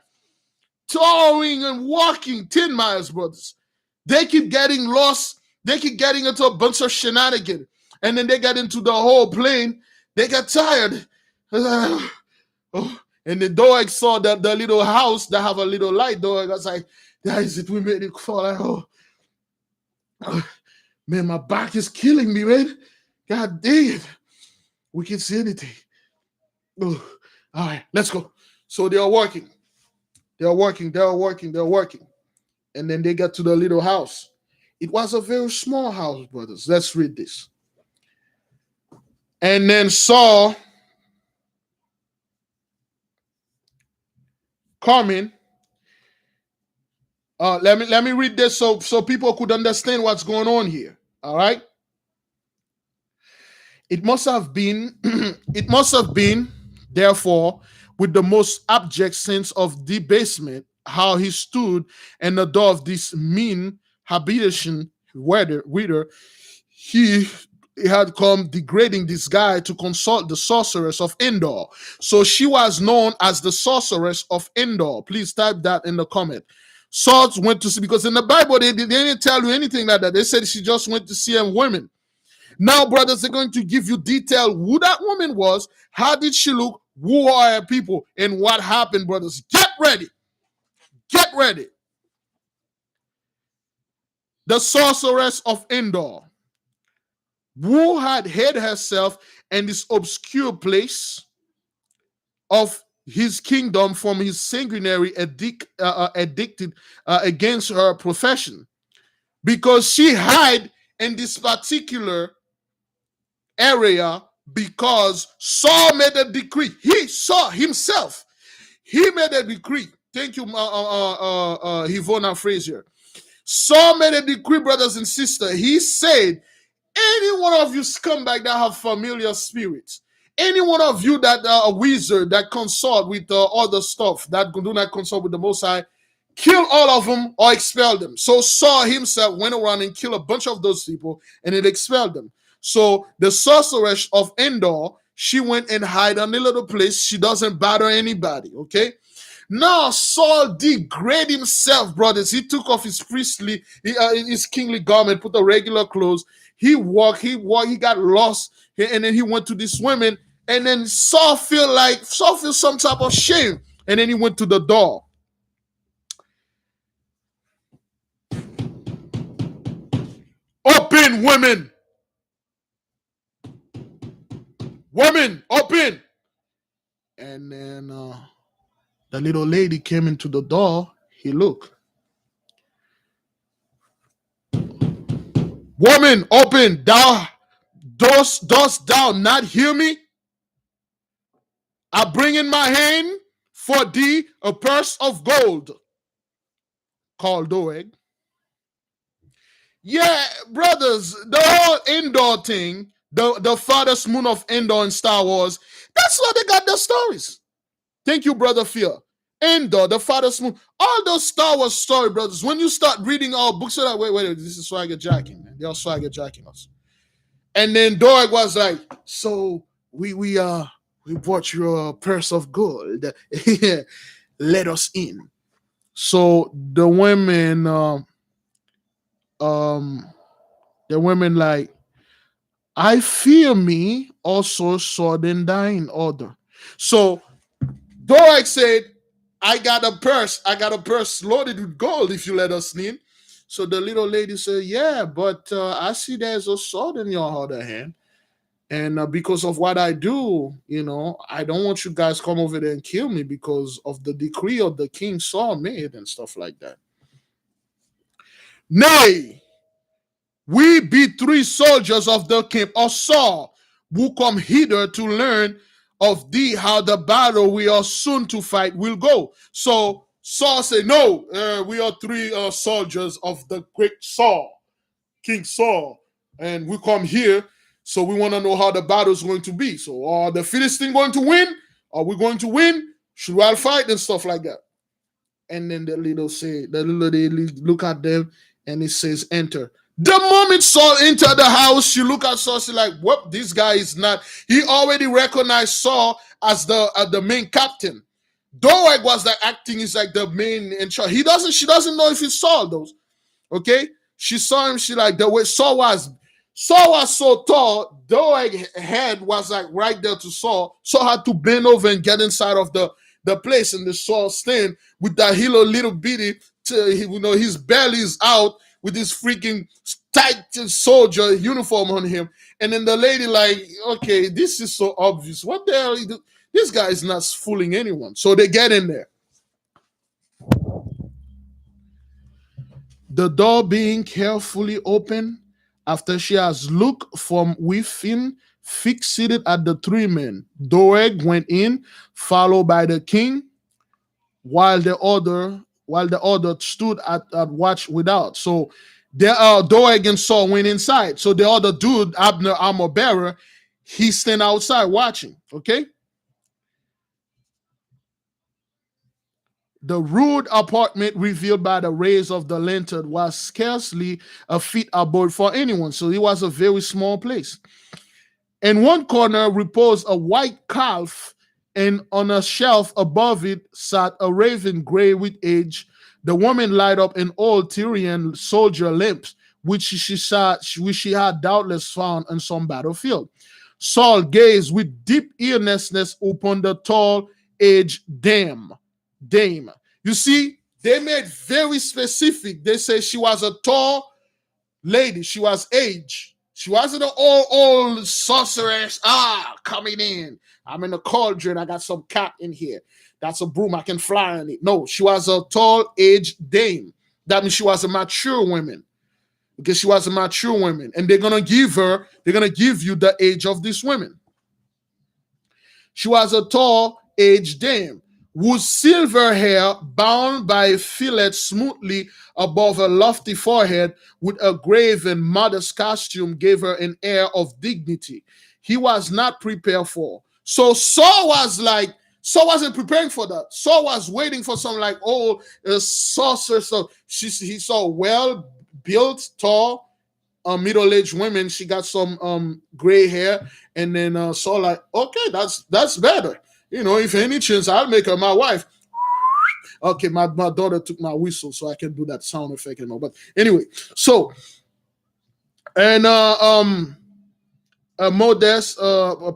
towering and walking 10 miles, brothers. They keep getting lost. They keep getting into a bunch of shenanigans. And then they get into the whole plane. They get tired. Oh. And then Doeg saw that the little house that have a little light. Doeg was like, that is it. We made it fall. Like, oh. Man, my back is killing me, man. God dang it. We can't see anything. Oh. All right, let's go. So they are working. They're working. And then they got to the little house. It was a very small house, brothers. Let's read this. And then Saul coming. Let me read this so people could understand what's going on here. All right. It must have been, therefore, with the most abject sense of debasement, how he stood in the door of this mean habitation, whither he had come degrading this guy to consult the sorceress of Endor. So she was known as the sorceress of Endor. Please type that in the comment. Saul went to see, because in the Bible, they didn't tell you anything like that. They said she just went to see women. Now, brothers, they're going to give you detail who that woman was, how did she look, who are her people, and what happened, brothers. Get ready. Get ready. The sorceress of Endor, who had hid herself in this obscure place of his kingdom from his sanguinary addicted against her profession, because she hid in this particular area because Saul made a decree. He saw himself. He made a decree. Thank you, Hivona Frazier. Saul made a decree, brothers and sisters. He said, any one of you scumbag that have familiar spirits, any one of you that are a wizard that consult with other stuff that do not consult with the Most High, kill all of them or expel them. So Saul himself went around and killed a bunch of those people and it expelled them. So the sorceress of Endor, she went and hid in a little place. She doesn't bother anybody, okay? Now Saul degraded himself, brothers. He took off his priestly, his kingly garment, put the regular clothes. He walked, he got lost, and then he went to this women, and then Saul feel some type of shame, and then he went to the door. Open, women! Women, open! And then the little lady came into the door. He looked. Woman, open! Thou dost thou not hear me? I bring in my hand for thee a purse of gold, called Doeg. Yeah, brothers, the whole Endor thing, the farthest moon of Endor in Star Wars, that's where they got the stories. Thank you, brother Fear. Endor, the farthest moon, all those Star Wars story, brothers. When you start reading our books, you're like, wait, this is swagger jacking, man. They're swagger jacking us. And then Doeg was like, so we brought you a purse of gold. Let us in. So the women like, I fear me also sword and dying order. So Doeg said, I got a purse loaded with gold if you let us in. So the little lady said, yeah, but I see there's a sword in your other hand. And because of what I do, I don't want you guys come over there and kill me because of the decree of the king Saul made and stuff like that. Nay, we be 3 soldiers of the camp of Saul, who come hither to learn of thee how the battle we are soon to fight will go. So Saul said, no, we are 3 soldiers of the great Saul, King Saul, and we come here, so we want to know how the battle is going to be. So are the Philistines going to win? Are we going to win? Should we fight and stuff like that? And then the little lady look at them and it says, enter. The moment Saul entered the house, she looked at Saul, she's like, whoop, this guy is not. He already recognized Saul as the main captain. Doeg was the acting is like the main in charge. She doesn't know if it's Saul though. Okay? She saw him, she like the way Saul was so tall, Doeg's head was like right there to Saul. Saul had to bend over and get inside of the place, and the Saul stand with that little bitty, his belly is out with his freaking tight soldier uniform on him. And then the lady like, okay, this is so obvious. What the hell? This guy is not fooling anyone. So they get in there. The door being carefully opened, after she has looked from within, fixated at the 3 men, Doeg went in, followed by the king, while the other stood at watch without. So Doeg and Saul went inside. So the other dude, Abner, armor bearer, he stand outside watching. Okay. The rude apartment revealed by the rays of the lantern was scarcely a feet above for anyone. So it was a very small place. In one corner reposed a white calf, and on a shelf above it sat a raven gray with age. The woman lighted up an old Tyrian soldier lamp, which she had doubtless found on some battlefield. Saul gazed with deep earnestness upon the tall, aged dame. You see, they made very specific. They say she was a tall lady. She was aged. She wasn't an old sorceress. Coming in. I'm in a cauldron. I got some cat in here. That's a broom. I can fly on it. No, she was a tall, aged dame. That means she was a mature woman. because she was a mature woman, and they're gonna give you the age of this woman. She was a tall, aged dame, whose silver hair, bound by a fillet smoothly above her lofty forehead, with a grave and modest costume, gave her an air of dignity he was not prepared for. So Saul wasn't preparing for that. Saul was waiting for some like old sorcerer. So he saw well built, tall, middle-aged women. She got some gray hair, and then Saul like, okay, that's better. If any chance, I'll make her my wife. Okay, my daughter took my whistle, so I can do that sound effect, But anyway, so and modest,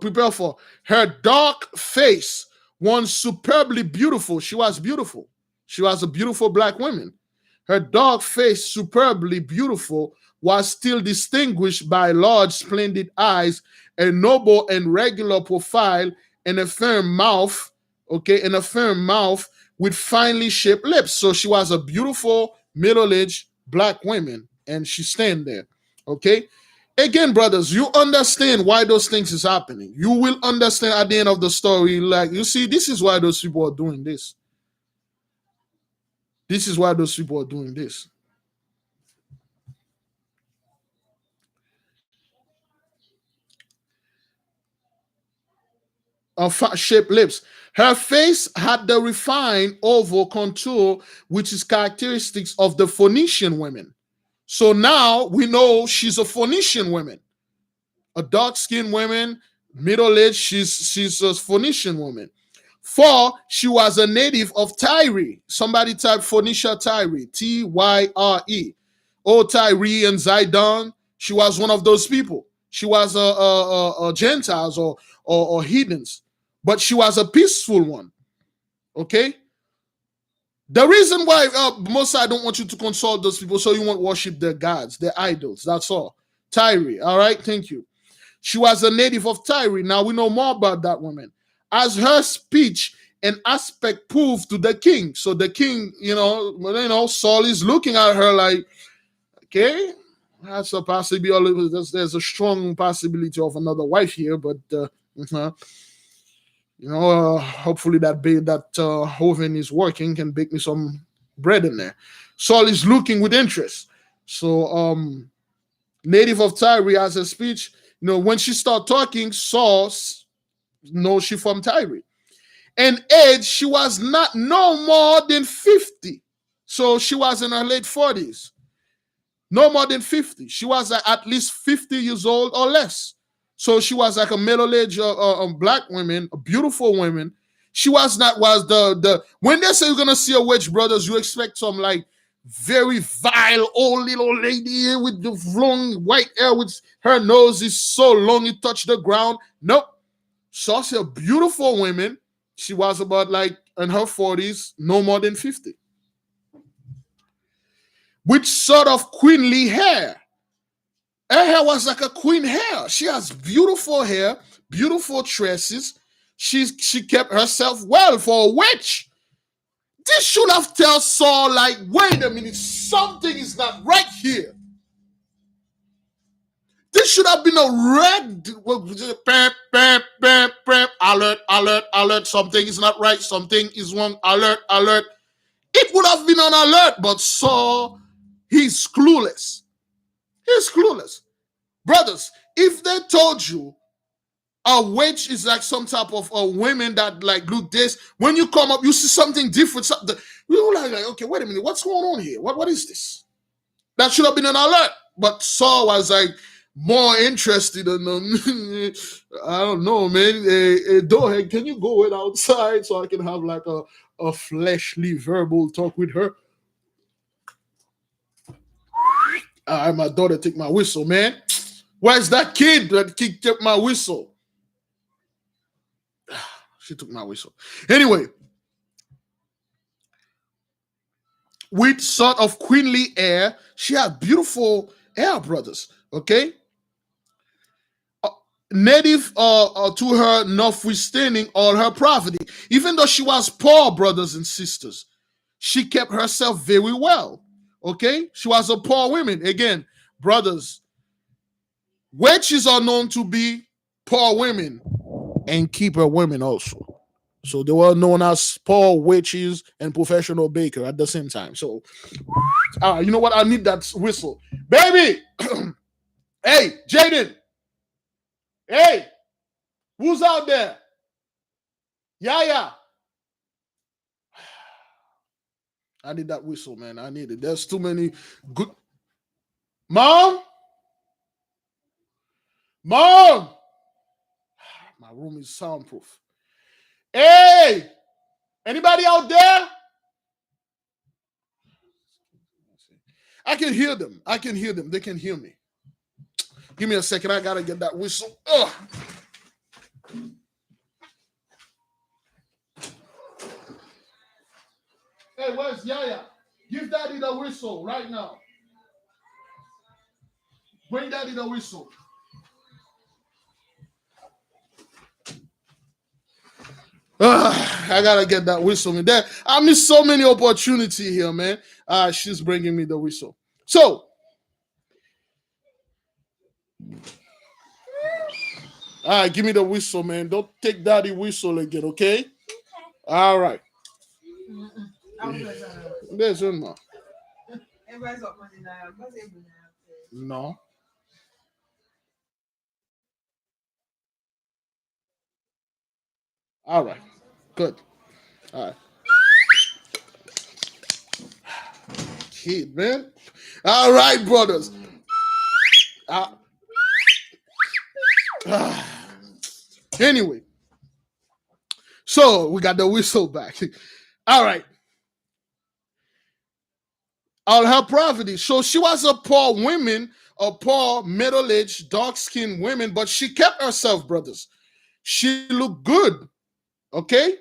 prepare for her dark face, once superbly beautiful. She was beautiful. She was a beautiful black woman. Her dark face, superbly beautiful, was still distinguished by large, splendid eyes, a noble and regular profile, and a firm mouth. Okay, and a firm mouth with finely shaped lips. So she was a beautiful, middle-aged black woman, and she stand there. Okay. Again, brothers, you understand why those things is happening. You will understand at the end of the story. Like, you see, this is why those people are doing this. This is why those people are doing this. Shaped lips. Her face had the refined oval contour, which is characteristics of the Phoenician women. So now we know she's a Phoenician woman, a dark-skinned woman, middle-aged. She's a Phoenician woman. For she was a native of Tyre. Somebody type Phoenicia Tyre, Tyre. Oh, Tyre and Zidon. She was one of those people. She was a Gentiles or heathens, but she was a peaceful one. Okay. The reason why most I don't want you to consult those people, so you won't worship their gods, their idols. That's all. Tyre. All right. Thank you. She was a native of Tyre. Now we know more about that woman, as her speech and aspect proved to the king. So the king, Saul is looking at her like, okay, that's a possibility. There's a strong possibility of another wife here, but hopefully that oven is working, can bake me some bread in there. Saul is looking with interest. So native of Tyre has a speech. When she start talking, Saul knows she from Tyre. And age, she was not no more than 50. So she was in her late 40s. No more than 50. She was at least 50 years old or less. So she was like a middle-aged black woman, a beautiful woman. She was the when they say you're gonna see a witch, brothers, you expect some like very vile old little lady with the long white hair, with her nose is so long it touched the ground. Nope. Saucy, a beautiful woman. She was about like in her 40s, no more than 50. With sort of queenly hair. Her hair was like a queen hair. She has beautiful hair, beautiful tresses. She kept herself well for a witch. This should have told Saul, like, wait a minute, something is not right here. This should have been a red alert, something is not right, something is wrong, alert. It would have been an alert, but Saul, he's clueless. He's clueless. Brothers, if they told you a witch is like some type of a women that like look this, when you come up, you see something different. Something, you're like, okay, wait a minute, what's going on here? What is this? That should have been an alert. But Saul was like more interested in I don't know, man. Dohe, can you go outside so I can have like a fleshly verbal talk with her? My daughter take my whistle, man. Where's that kid that took my whistle? She took my whistle. Anyway, with sort of queenly air, she had beautiful hair, brothers. Okay, native to her, notwithstanding all her poverty, even though she was poor, brothers and sisters, she kept herself very well. Okay, she was a poor woman. Again, Brothers, witches are known to be poor women and keeper women also. So they were known as poor witches and professional baker at the same time. So, you know what? I need that whistle. Baby! Hey, Jaden! Hey! Who's out there? Yeah. I need that whistle, man. I need it. There's too many good. Mom? My room is soundproof. Hey! Anybody out there? I can hear them. They can hear me. Give me a second. I gotta get that whistle. Ugh. Hey, where's Yaya? Give Daddy the whistle right now. Bring Daddy the whistle. I gotta get that whistle in there. I miss so many opportunity here, man. She's bringing me the whistle. So, give me the whistle, man. Don't take Daddy whistle again, okay? All right. There's one more. No. All right. Good. All right. Kid, man. All right, brothers. Anyway. So we got the whistle back. All right. All her poverty. So she was a poor woman, a poor middle-aged, dark-skinned woman, but she kept herself, brothers. She looked good. Okay?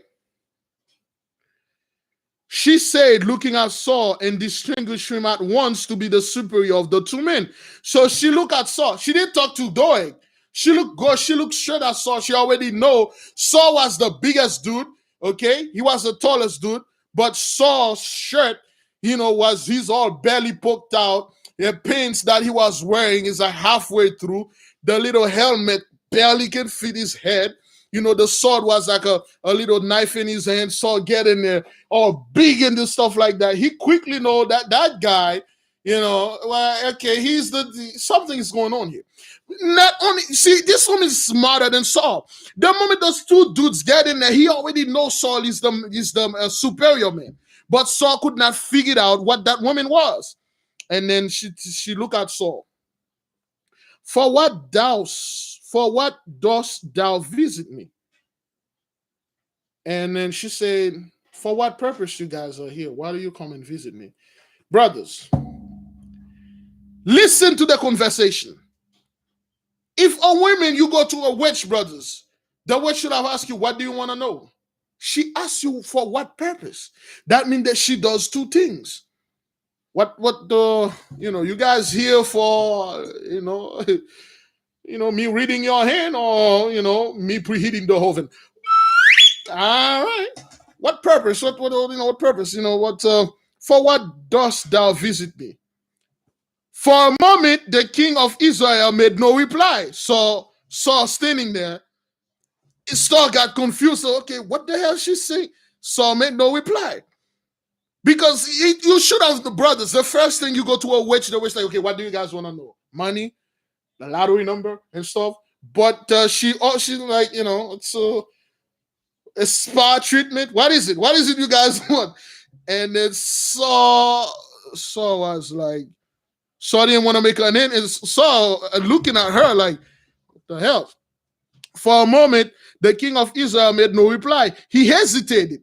She said, looking at Saul and distinguished him at once to be the superior of the two men. So she looked at Saul. She didn't talk to Doeg. She looked good. She looked straight at Saul. She already know Saul was the biggest dude. Okay? He was the tallest dude. But Saul's shirt, he's all belly poked out. The pants that he was wearing is like halfway through. The little helmet barely can fit his head. The sword was like a little knife in his hand. Saul get in there, all big and stuff like that. He quickly know that guy, he's something's going on here. Not only, see, this one is smarter than Saul. The moment those two dudes get in there, he already knows Saul is the superior man. But Saul could not figure out what that woman was. And then she looked at Saul. For what dost thou visit me? And then she said, for what purpose you guys are here? Why do you come and visit me? Brothers, listen to the conversation. If a woman, you go to a witch, brothers, the witch should have asked you, what do you want to know? She asks you for what purpose? That means that she does two things. You guys here for, me reading your hand or, me preheating the oven. All right. What purpose? What purpose? For what dost thou visit me? For a moment, the king of Israel made no reply. So Saul standing there. Saul got confused. So, okay, what the hell she saying? Saul made no reply. Because you should have the brothers. The first thing you go to a witch, the witch like, okay, what do you guys want to know? Money, the lottery number, and stuff. But she's like, it's a spa treatment. What is it? What is it you guys want? And then Saul was like, Saul didn't want to make an end. And Saul looking at her like, what the hell? For a moment, the king of Israel made no reply. He hesitated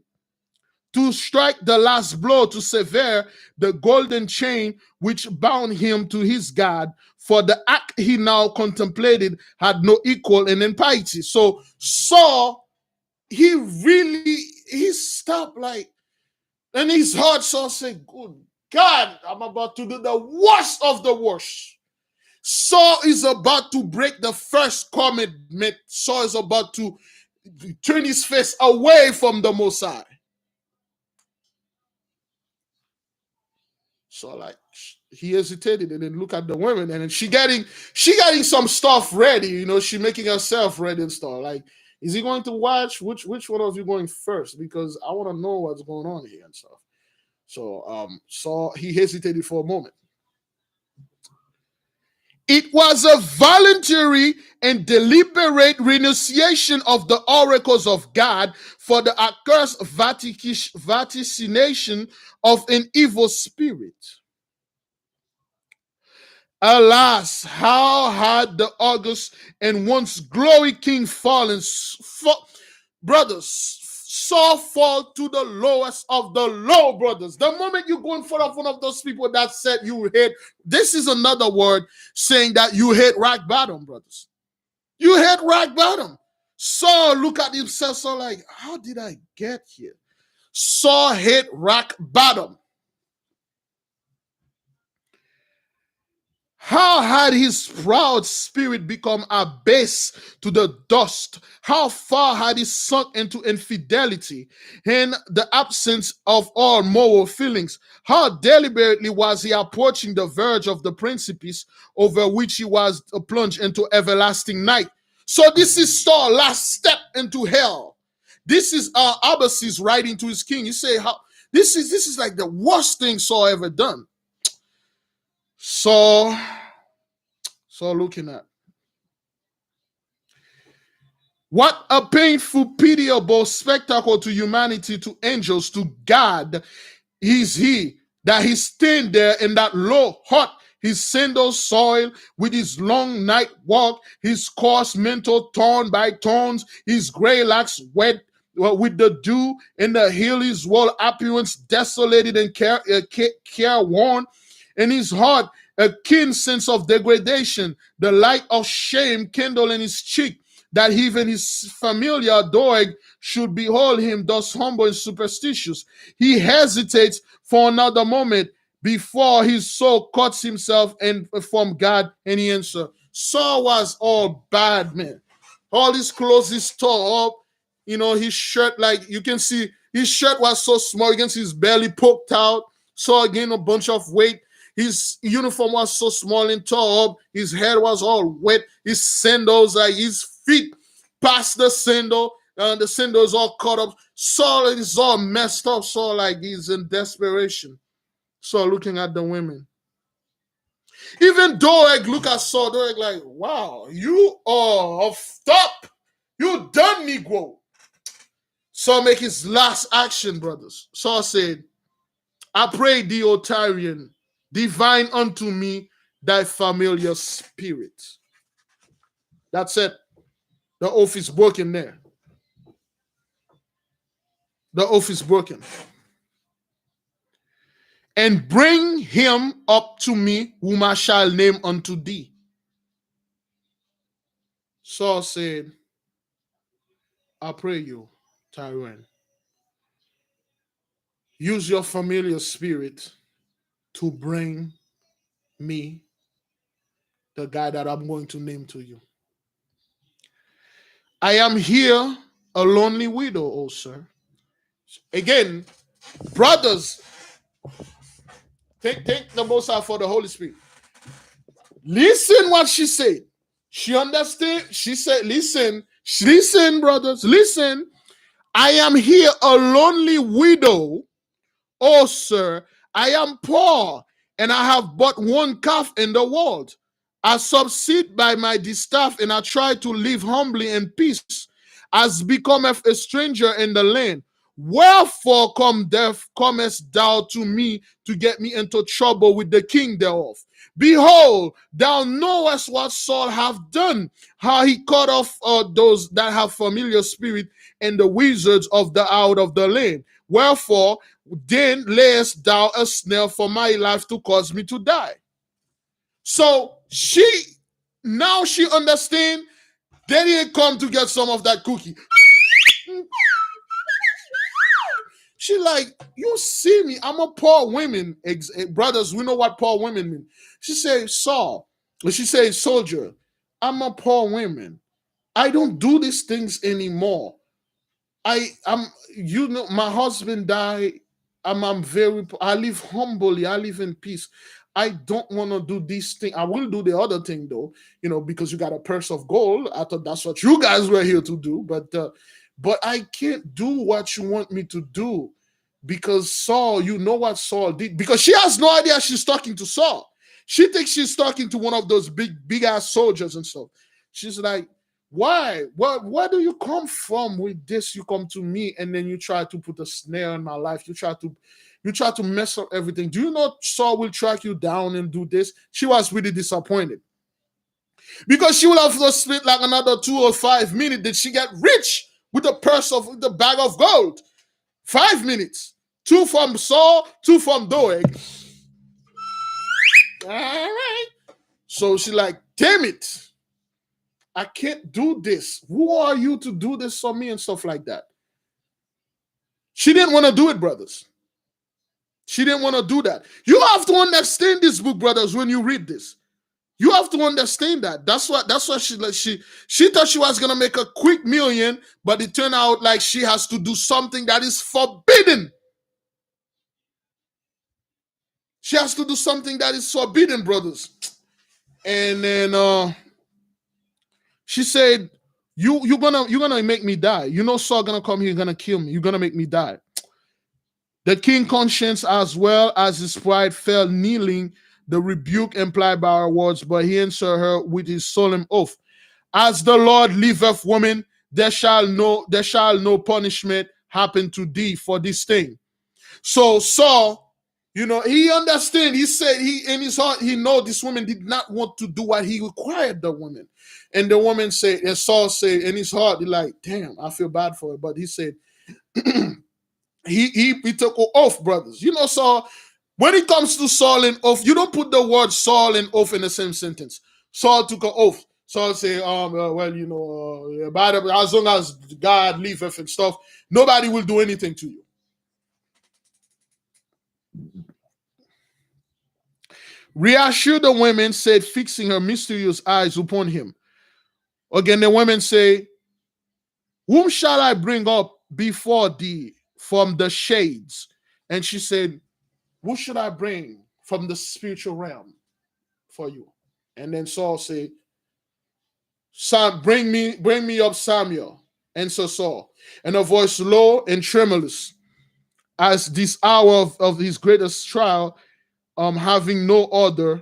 to strike the last blow to sever the golden chain which bound him to his God, for the act he now contemplated had no equal in impiety. So Saul, he stopped like, and his heart Saul said, good God, I'm about to do the worst of the worst. Saul is about to break the first commandment. Saul is about to turn his face away from the Most High. So like he hesitated, and then look at the women, and then she getting some stuff ready. She making herself ready and stuff. Like, is he going to watch? Which one of you going first? Because I want to know what's going on here and stuff. So he hesitated for a moment. It was a voluntary and deliberate renunciation of the oracles of God for the accursed vaticination of an evil spirit. Alas, how had the august and once glory king fallen, brothers, Saul fall to the lowest of the low, brothers. The moment you go in front of one of those people that said you hit, this is another word saying that you hit rock bottom, brothers. You hit rock bottom. Saul look at himself, so like, how did I get here? Saul hit rock bottom. How had his proud spirit become abased to the dust? How far had he sunk into infidelity and the absence of all moral feelings? How deliberately was he approaching the verge of the precipice over which he was plunged into everlasting night? So this is Saul's last step into hell. This is Abbasis writing to his king. You say, how this is like the worst thing Saul ever done. So looking at what a painful, pitiable spectacle to humanity, to angels, to God is he that he stand there in that low, hot, his sandal soil with his long night walk, his coarse mental torn by thorns, his gray locks wet with the dew, and the hill his wall appearance desolated and careworn, and his heart a keen sense of degradation, the light of shame kindled in his cheek, that even his familiar dog should behold him thus humble and superstitious. He hesitates for another moment before his soul cuts himself and from God, and he answers. Saul was all bad, man. All his clothes is tore up. His shirt, like you can see, his shirt was so small, you can see his belly poked out. Saul gained a bunch of weight. His uniform was so small and tore up. His hair was all wet. His sandals, like his feet past the sandal. The sandal is all cut up. Saul is all messed up. Saul, like, he's in desperation. Saul looking at the women. Even Doeg look at Saul. Doeg like, wow, you are off top. You done, Negro. Saul make his last action, brothers. Saul said, I pray thee, O Tyrian, divine unto me thy familiar spirit. That's it. The oath is broken there. The oath is broken. And bring him up to me, whom I shall name unto thee. Saul said, I pray you, Tyrian, use your familiar spirit to bring me the guy that I'm going to name to you. I am here a lonely widow, oh sir. Again, brothers, take the most out for the Holy Spirit. Listen what she said. She understood. She said, listen, brothers, listen. I am here a lonely widow. Oh, sir, I am poor, and I have but one calf in the world. I subsist by my distaff, and I try to live humbly in peace, as becometh a stranger in the land. Wherefore comest thou to me to get me into trouble with the king thereof? Behold, thou knowest what Saul hath done, how he cut off those that have familiar spirit and the wizards of the out of the land. Wherefore, then layest thou a snare for my life to cause me to die. So she understand they didn't come to get some of that cookie. She like, you see me, I'm a poor woman. Brothers, we know what poor women mean. She say, Saul, she say, soldier, I'm a poor woman. I don't do these things anymore. My husband died. I live humbly. I live in peace. I don't want to do this thing. I will do the other thing though, because you got a purse of gold. I thought that's what you guys were here to do, but I can't do what you want me to do, because Saul, you know what Saul did, because she has no idea she's talking to Saul. She thinks she's talking to one of those big ass soldiers and stuff. She's like, why? Where do you come from with this? You come to me and then you try to put a snare in my life. You try to mess up everything. Do you know Saul will track you down and do this? She was really disappointed, because she would have just spent like another 2 or 5 minutes. Did she get rich with the bag of gold? 5 minutes. 2 from Saul, 2 from Doeg. All right. So she's like, damn it. I can't do this. Who are you to do this for me and stuff like that? She didn't want to do it, brothers. She didn't want to do that. You have to understand this book, brothers, when you read this. You have to understand that. That's what she thought she was gonna make a quick million, but it turned out like she has to do something that is forbidden. She has to do something that is forbidden, brothers. And then she said, You're gonna make me die. You know Saul gonna come here, gonna kill me. You're gonna make me die. The king conscience as well as his pride fell kneeling, the rebuke implied by her words, but he answered her with his solemn oath. As the Lord liveth, woman, there shall no punishment happen to thee for this thing. So Saul, he understand. He said in his heart, he know this woman did not want to do what he required the woman. And the woman said, and Saul said in his heart, he like, damn, I feel bad for her. But he said, he took an oath, brothers. Saul, when it comes to Saul and oath, you don't put the word Saul and oath in the same sentence. Saul took an oath. Saul say, as long as God liveth and stuff, nobody will do anything to you. Reassure the women, said, fixing her mysterious eyes upon him. Again, the women say, whom shall I bring up before thee from the shades? And she said, who should I bring from the spiritual realm for you? And then Saul said, bring me up Samuel. And so Saul, and a voice low and tremulous, as this hour of his greatest trial, having no other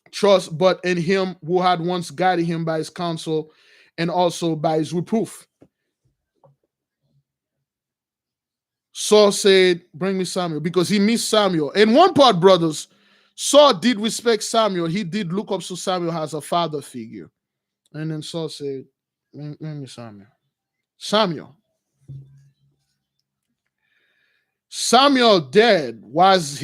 trust but in him who had once guided him by his counsel and also by his reproof. Saul said, bring me Samuel, because he missed Samuel. In one part, brothers, Saul did respect Samuel. He did look up to Samuel as a father figure. And then Saul said, bring me Samuel. Samuel dead was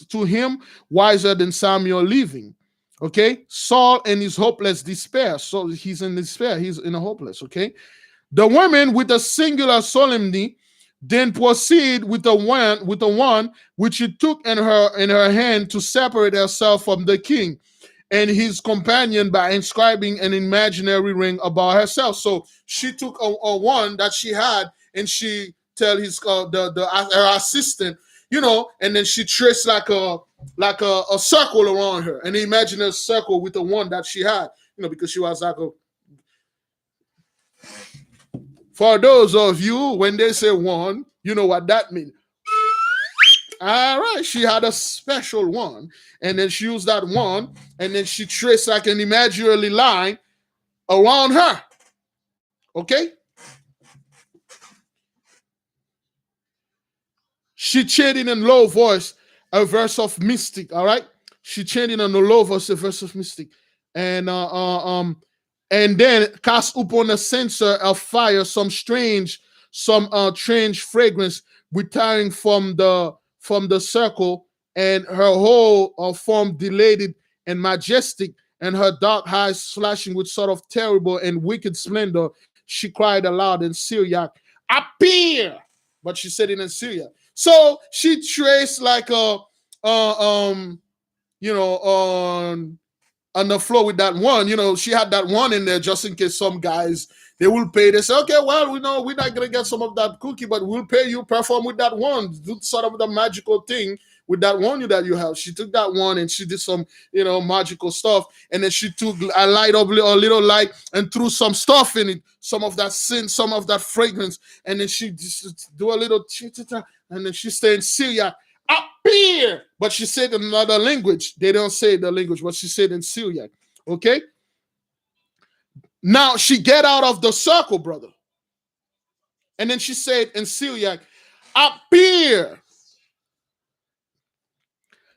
to him wiser than Samuel living. Okay? Saul in his hopeless despair. So he's in despair. He's in a hopeless. Okay? The women with a singular solemnity then proceed with the one which she took in her hand to separate herself from the king and his companion by inscribing an imaginary ring about herself. So she took a one that she had and she tell her assistant, and then she traced like a circle around her, an imaginary circle with the one that she had, because she was like for those of you, when they say one, you know what that means. All right, she had a special one, and then she used that one, and then she traced like an imaginary line around her. Okay? She chanted in a low voice a verse of mystic, all right? She chanted in a low voice a verse of mystic. And then cast upon a censer of fire some strange fragrance retiring from the circle, and her whole form dilated and majestic, and her dark eyes flashing with sort of terrible and wicked splendor. She cried aloud in Syriac, appear! But she said it in Syria. So she traced like on the floor with that one. She had that one in there just in case some guys, they will pay. They say, okay, well, we know we're not going to get some of that cookie, but we'll pay you, perform with that one, do sort of the magical thing with that wand that you have. She took that wand and she did some, magical stuff. And then she took a light of a little light and threw some stuff in it, some of that sin, some of that fragrance. And then she just do a little, and then she said in Syriac, appear. But she said in another language. They don't say the language, but she said in Syriac. Okay? Now she get out of the circle, brother. And then she said in Syriac, appear.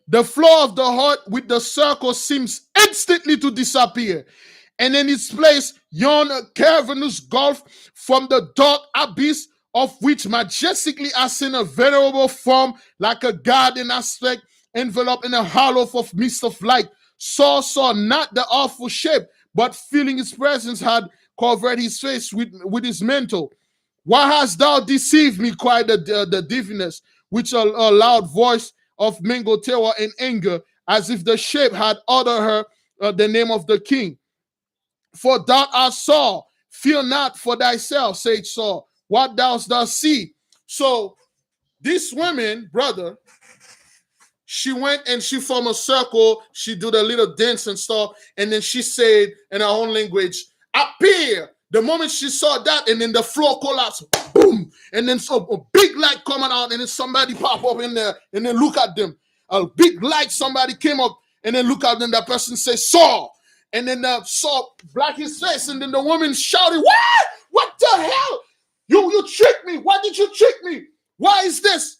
The floor of the heart with the circle seems instantly to disappear. And in its place, yawned a cavernous gulf from the dark abyss of which majestically ascend a venerable form like a god in aspect, enveloped in a halo of mist of light. Saul saw not the awful shape, but feeling his presence had covered his face with his mantle. Why hast thou deceived me? Cried the diviness, which a loud voice of mingled terror and anger, as if the shape had uttered her the name of the king. For thou art Saul, fear not for thyself, said Saul. What dost thou see? So this woman, brother, she went and she formed a circle. She did a little dance and stuff. And then she said in her own language, appear. The moment she saw that, and then the floor collapsed, boom. And then so a big light coming out, and then somebody pop up in there, and then look at them. A big light, somebody came up, and then look at them. That person says, Saul. And then Saul black his face, and then the woman shouted, what? What the hell? You tricked me. Why did you trick me? Why is this?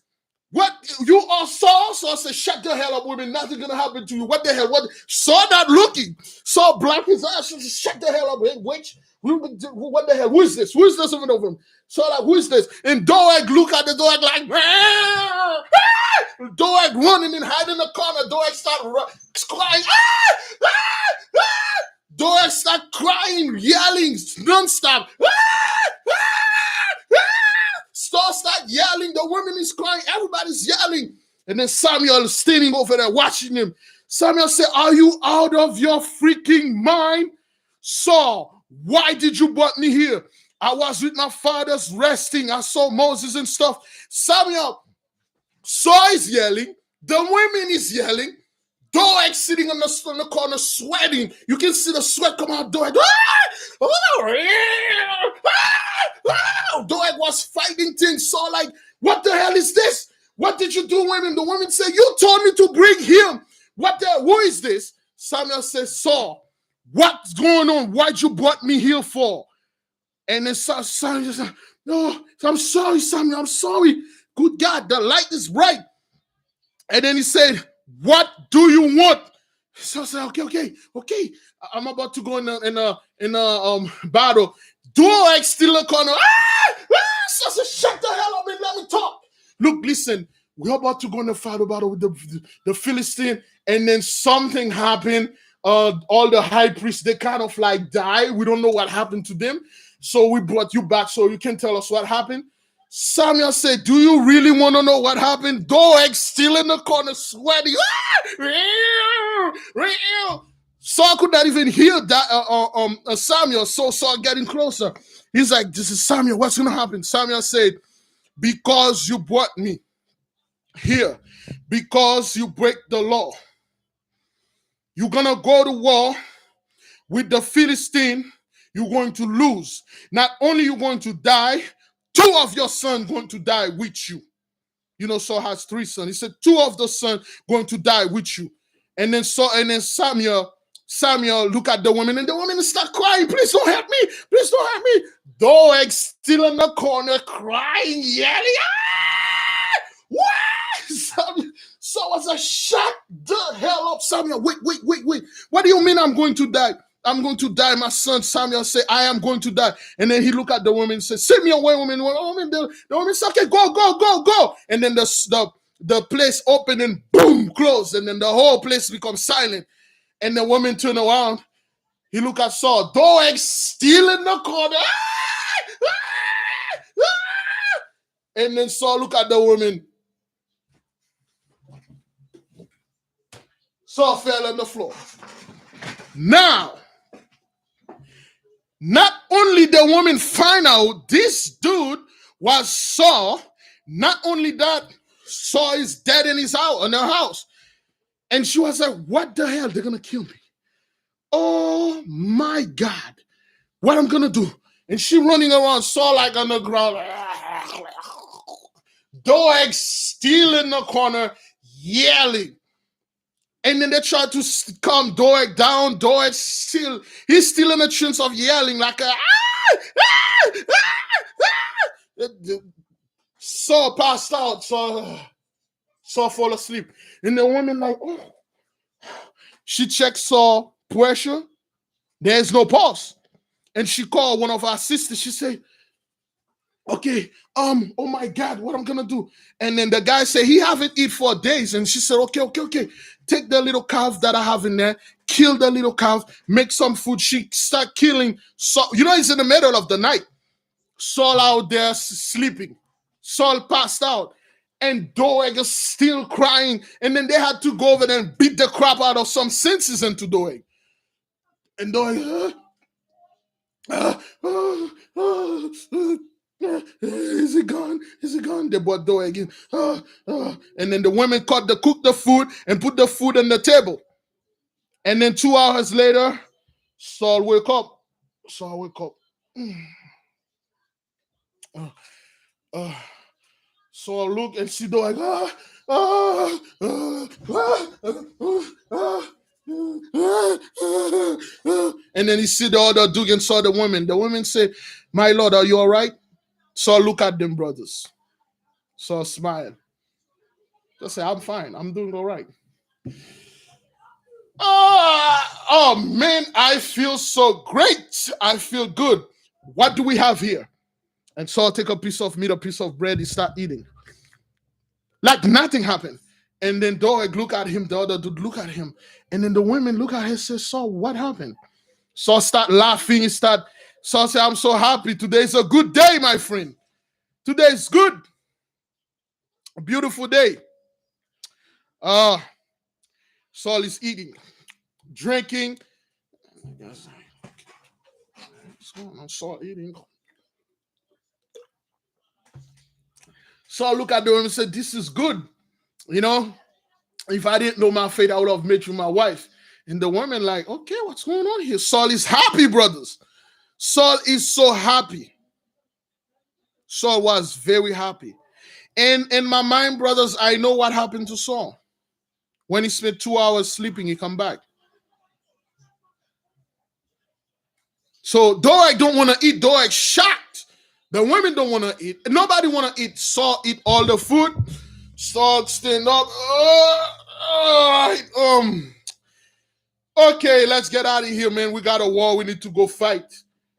What, you are Saul? Saul said, shut the hell up, woman. Nothing's gonna happen to you. What the hell? What? Saul not looking. Saul black his eyes. Shut the hell up, hey, witch. What the hell? Who is this? Who is this over him? So like, who is this? And Doeg look at the Doeg like, Doeg running and hiding in the corner. Doeg start crying. Doeg start crying, yelling nonstop. Start yelling. The woman is crying. Everybody's yelling. And then Samuel is standing over there watching him. Samuel said, are you out of your freaking mind? Saul, why did you brought me here? I was with my fathers resting. I saw Moses and stuff. Samuel, Saul is yelling. The woman is yelling. Doeg sitting on the corner sweating. You can see the sweat come out. Doeg. Doeg was fighting things. Saul like, what the hell is this? What did you do, women? The woman said, you told me to bring him. Who is this? Samuel says, Saul, what's going on? Why'd you brought me here for? And then Samuel just said, no, I'm sorry, Samuel, I'm sorry. Good God, the light is bright. And then he said, what do you want? So I said, okay. I'm about to go in a battle. Doeg still in the corner. So I said, shut the hell up and let me talk. Look, listen, we're about to go in a battle with the Philistine, and then something happened. All the high priests, they kind of like die. We don't know what happened to them. So we brought you back so you can tell us what happened. Samuel said, do you really want to know what happened? Doeg still in the corner sweating. Saul could not even hear that Samuel. So Saul getting closer. He's like, this is Samuel. What's going to happen? Samuel said, because you brought me here, because you break the law, you're going to go to war with the Philistine. You're going to lose. Not only you're going to die, 2 of your sons going to die with you. You know, Saul has 3 sons. He said, 2 of the sons going to die with you. And then Samuel look at the woman, and the woman start crying. Please don't hurt me. Please don't hurt me. Doeg still in the corner crying, yelling. What? Saul was like, shut the hell up, Samuel. Wait. What do you mean I'm going to die? I'm going to die, my son. Samuel said, I am going to die. And then he looked at the woman and said, send me away, woman. The woman said, okay, go. And then the place opened and boom, closed. And then the whole place becomes silent. And the woman turned around. He looked at Saul. Doeg still in the corner. And then Saul looked at the woman. Saul fell on the floor. Now, not only the woman find out this dude was Saul, not only that, Saul is dead in his house, in her house. And she was like, what the hell? They're going to kill me. Oh my God. What I'm going to do? And she running around, Saul like on the ground. Doeg still in the corner, yelling. And then they try to calm Doeg down. Doeg he's still in the trance of yelling like a Saul passed out. Saul fall asleep. And the woman like, oh. She checks Saul pressure. There's no pulse. And she called one of our sisters. She said, okay, oh my God, what I'm gonna do? And then the guy said he haven't eaten for days. And she said, okay. Take the little calf that I have in there, kill the little calf, make some food. She start killing Saul. You know, it's in the middle of the night. Saul out there sleeping. Saul passed out. And Doeg is still crying. And then they had to go over there and beat the crap out of some senses into Doeg. And Doeg, is it gone? Is it gone? They brought Doeg in. And then the women cooked the food and put the food on the table. And then 2 hours later, Saul wake up. Saul look and see Doeg. And then he see the other dude and saw the woman. The woman said, my Lord, are you all right? Saul look at them brothers. Saul smile. Just say, I'm fine. I'm doing all right. Oh man, I feel so great. I feel good. What do we have here? And Saul take a piece of meat, a piece of bread, he start eating. Like nothing happened. And then Doeg look at him, the other dude look at him. And then the women look at him and say, Saul, what happened? Saul start laughing. Saul say, I'm so happy. Today's a good day, my friend. Today's good. A beautiful day. Saul is eating, drinking. What's going on? Saul eating. Saul look at the woman and said, this is good. You know, if I didn't know my fate, I would have met you my wife. And the woman like, okay, what's going on here? Saul is happy, brothers. Saul is so happy. Saul was very happy. And in my mind, brothers, I know what happened to Saul. When he spent 2 hours sleeping, he come back. So Doeg don't want to eat. Doeg shocked. The women don't want to eat. Nobody want to eat. Saul eat all the food. Saul stand up. Okay, let's get out of here, man. We got a war. We need to go fight.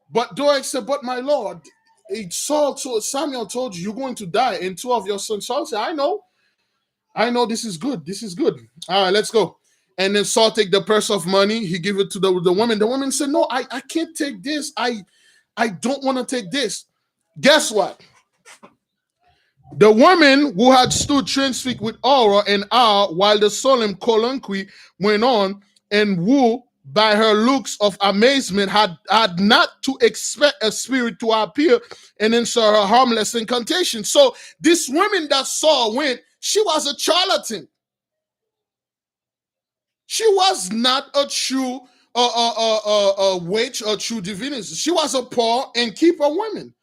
But Doeg said, but my Lord, Samuel told you, you're going to die. And 2 of your sons. Saul said, I know, this is good. This is good. All right, let's go. And then Saul take the purse of money. He give it to the woman. The woman said, no, I can't take this. I don't want to take this. Guess what? The woman who had stood transfixed with awe and awe while the solemn colloquy went on, and who, by her looks of amazement, had not to expect a spirit to appear and answer her harmless incantation. So this woman that Saul went, she was a charlatan. She was not a true witch or true divinity. She was a poor and keeper woman.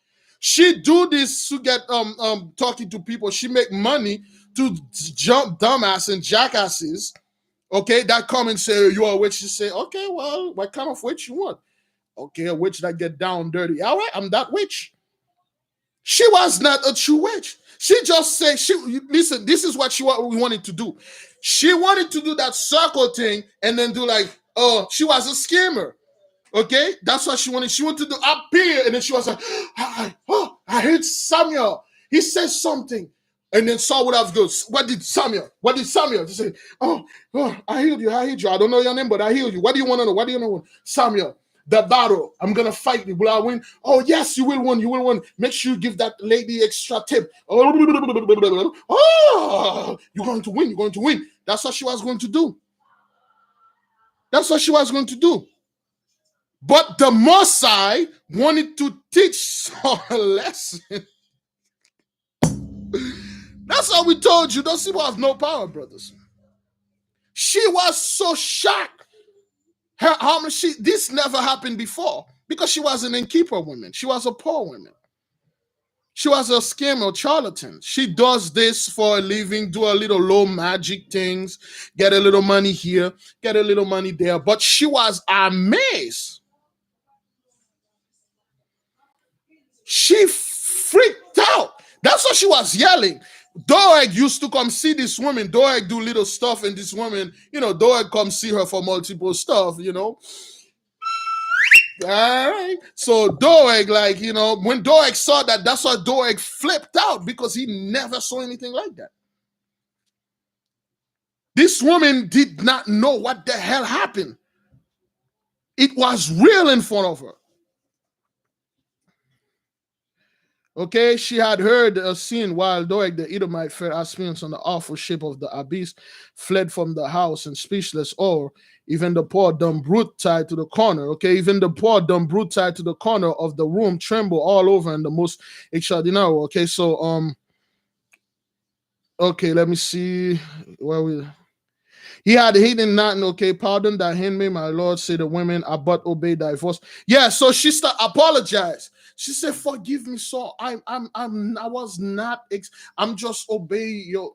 She do this to get talking to people. She make money to jump dumbass and jackasses. Okay, that come and say you're a witch. She say, okay, well, what kind of witch you want? Okay, a witch that get down dirty. All right, I'm that witch. She was not a true witch. She just said, listen, this is what we wanted to do. She wanted to do that circle thing and then do like, oh, she was a scammer. Okay, that's what she wanted. She wanted to appear, and then she was like, I heard Samuel. He said something. And then Saul would have gone, what did Samuel? She said, oh, I healed you. I don't know your name, but I healed you. What do you want to know? What do you know? Samuel, the battle. I'm going to fight you. Will I win? Oh, yes, you will win. You will win. Make sure you give that lady extra tip. Oh, you're going to win. You're going to win. That's what she was going to do. But the Mosai wanted to teach Saul a lesson. That's how we told you. Those people have no power, brothers. She was so shocked. This never happened before because she was an innkeeper woman. She was a poor woman. She was a scammer, charlatan. She does this for a living, do a little low magic things, get a little money here, get a little money there. But she was amazed. She freaked out. That's why she was yelling. Doeg used to come see this woman. Doeg do little stuff, and this woman, Doeg come see her for multiple stuff, All right. So Doeg, when Doeg saw that, that's why Doeg flipped out because he never saw anything like that. This woman did not know what the hell happened. It was real in front of her. Okay, she had heard a scene while Doeg the Edomite fell experience on the awful shape of the abyss, fled from the house and speechless, or even the poor dumb brute tied to the corner. Okay, even the poor dumb brute tied to the corner of the room tremble all over in the most extraordinary. Okay, so okay, let me see where we. He had hidden nothing. Okay, pardon thy handmaid, my lord, say the women, I but obey thy voice. Yeah, so she apologized. She said, "Forgive me, Saul. I was not. I'm just obey your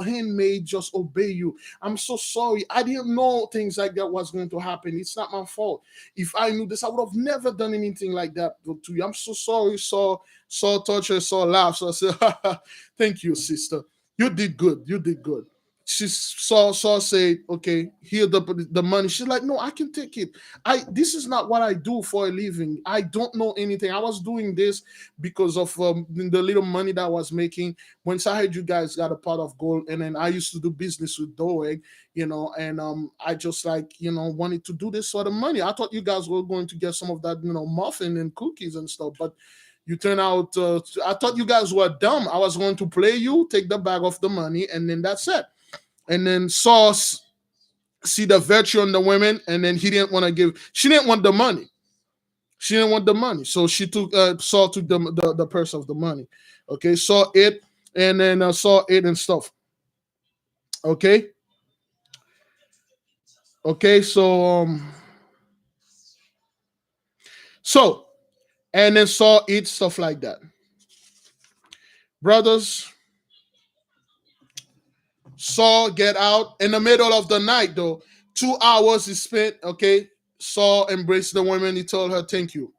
handmaid. Just obey you. I'm so sorry. I didn't know things like that was going to happen. It's not my fault. If I knew this, I would have never done anything like that to you. I'm so sorry." Saul touched her. Saul laughed. So I said, "Thank you, sister. You did good. You did good." She saw say, "Okay, here the money." She's like, "No, I can take it. This is not what I do for a living. I don't know anything. I was doing this because of the little money that I was making. Once I heard you guys got a pot of gold, and then I used to do business with Doeg, and I just wanted to do this for the money. I thought you guys were going to get some of that, muffin and cookies and stuff, but." You turn out, I thought you guys were dumb. I was going to play you, take the bag of the money, and then that's it. And then Saul see the virtue in the women, and then she didn't want the money. She didn't want the money. So Saul took the purse of the money. Okay, Saul ate, and then Saul ate and stuff. Okay. Okay, so and then Saul eat stuff like that. Brothers, Saul get out in the middle of the night though. 2 hours he spent. Okay, Saul embraced the woman. He told her, "Thank you.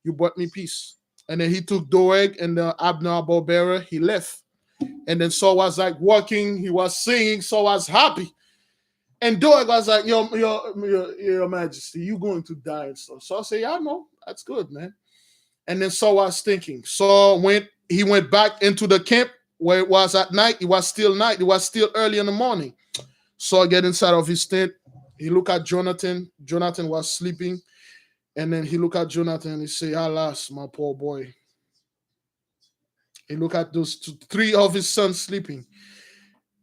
You brought me peace." And then he took Doeg and the Abner bearer. He left. And then Saul was like walking. He was singing. Saul was happy. And Doeg was like, your Majesty, you going to die and stuff. Saul said, "Yeah, I know. That's good, man." And then Saul was thinking. He went back into the camp where it was at night. It was still night. It was still early in the morning. Saul get inside of his tent. He looked at Jonathan. Jonathan was sleeping. And then he looked at Jonathan and he said, "Alas, my poor boy." He looked at those three of his sons sleeping.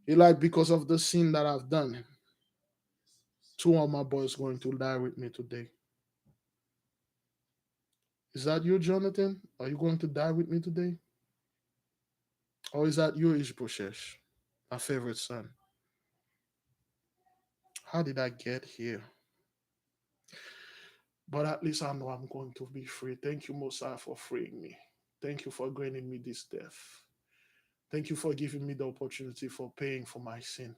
He like, "Because of the sin that I've done, 2 of my boys going to die with me today." Is that you, Jonathan? Are you going to die with me today? Or is that you, Ishbosheth, my favorite son? How did I get here? But at least I know I'm going to be free. Thank you, Mosiah, for freeing me. Thank you for granting me this death. Thank you for giving me the opportunity for paying for my sin.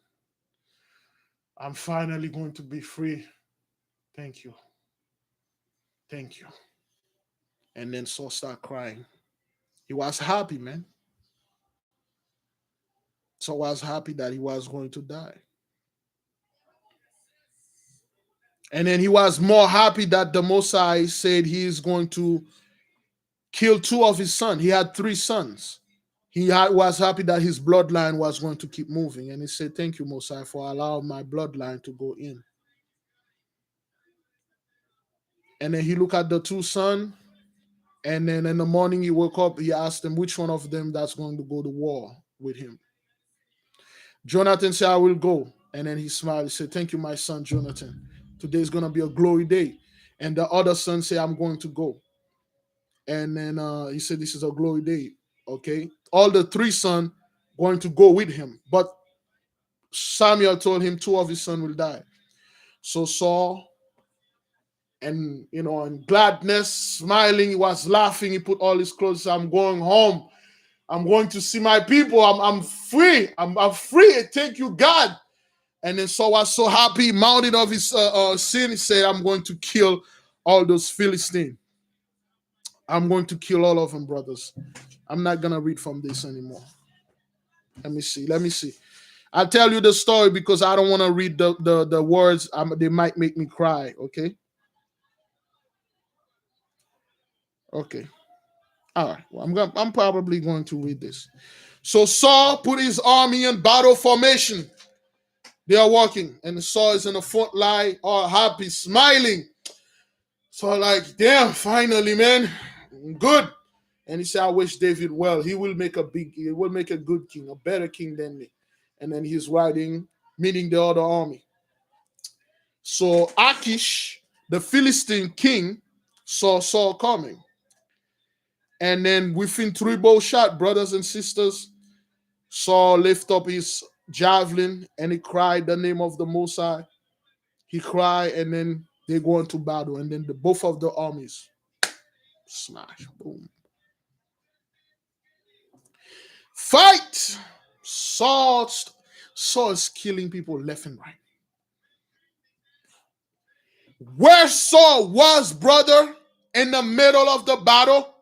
I'm finally going to be free. Thank you. Thank you. And then Saul started crying. He was happy, man. Saul was happy that he was going to die. And then he was more happy that the Mosai said he is going to kill 2 of his sons. He had 3 sons. Was happy that his bloodline was going to keep moving. And he said, "Thank you, Mosai, for allowing my bloodline to go in." And then he looked at the 2 sons. And then in the morning he woke up, he asked them which one of them that's going to go to war with him. Jonathan said, "I will go." And then he smiled. He said, "Thank you, my son, Jonathan. Today is going to be a glory day." And the other son said, "I'm going to go." And then he said, "This is a glory day." Okay. All the 3 sons going to go with him. But Samuel told him 2 of his sons will die. So Saul, and in gladness, smiling, he was laughing. He put all his clothes. I'm going home. I'm going to see my people. I'm free. I'm free. Thank you, God. And then Saul was so happy, mounted of his sin. He said, I'm going to kill all those Philistines. I'm going to kill all of them, brothers. I'm not going to read from this anymore. Let me see. I'll tell you the story because I don't want to read the words. They might make me cry, okay? Okay. All right. Well, I'm probably going to read this. So Saul put his army in battle formation. They are walking, and Saul is in the front line, all happy, smiling. So like, damn, finally, man, good. And he said, I wish David well. He will make a good king, a better king than me. And then he's riding, meeting the other army. So Achish, the Philistine king, saw Saul coming. And then within 3 bow shot, brothers and sisters, Saul lift up his javelin and he cried the name of the Most High. He cried, and then they go into battle. And then both of the armies smash, boom. Fight! Saul is killing people left and right. Where Saul was, brother, in the middle of the battle,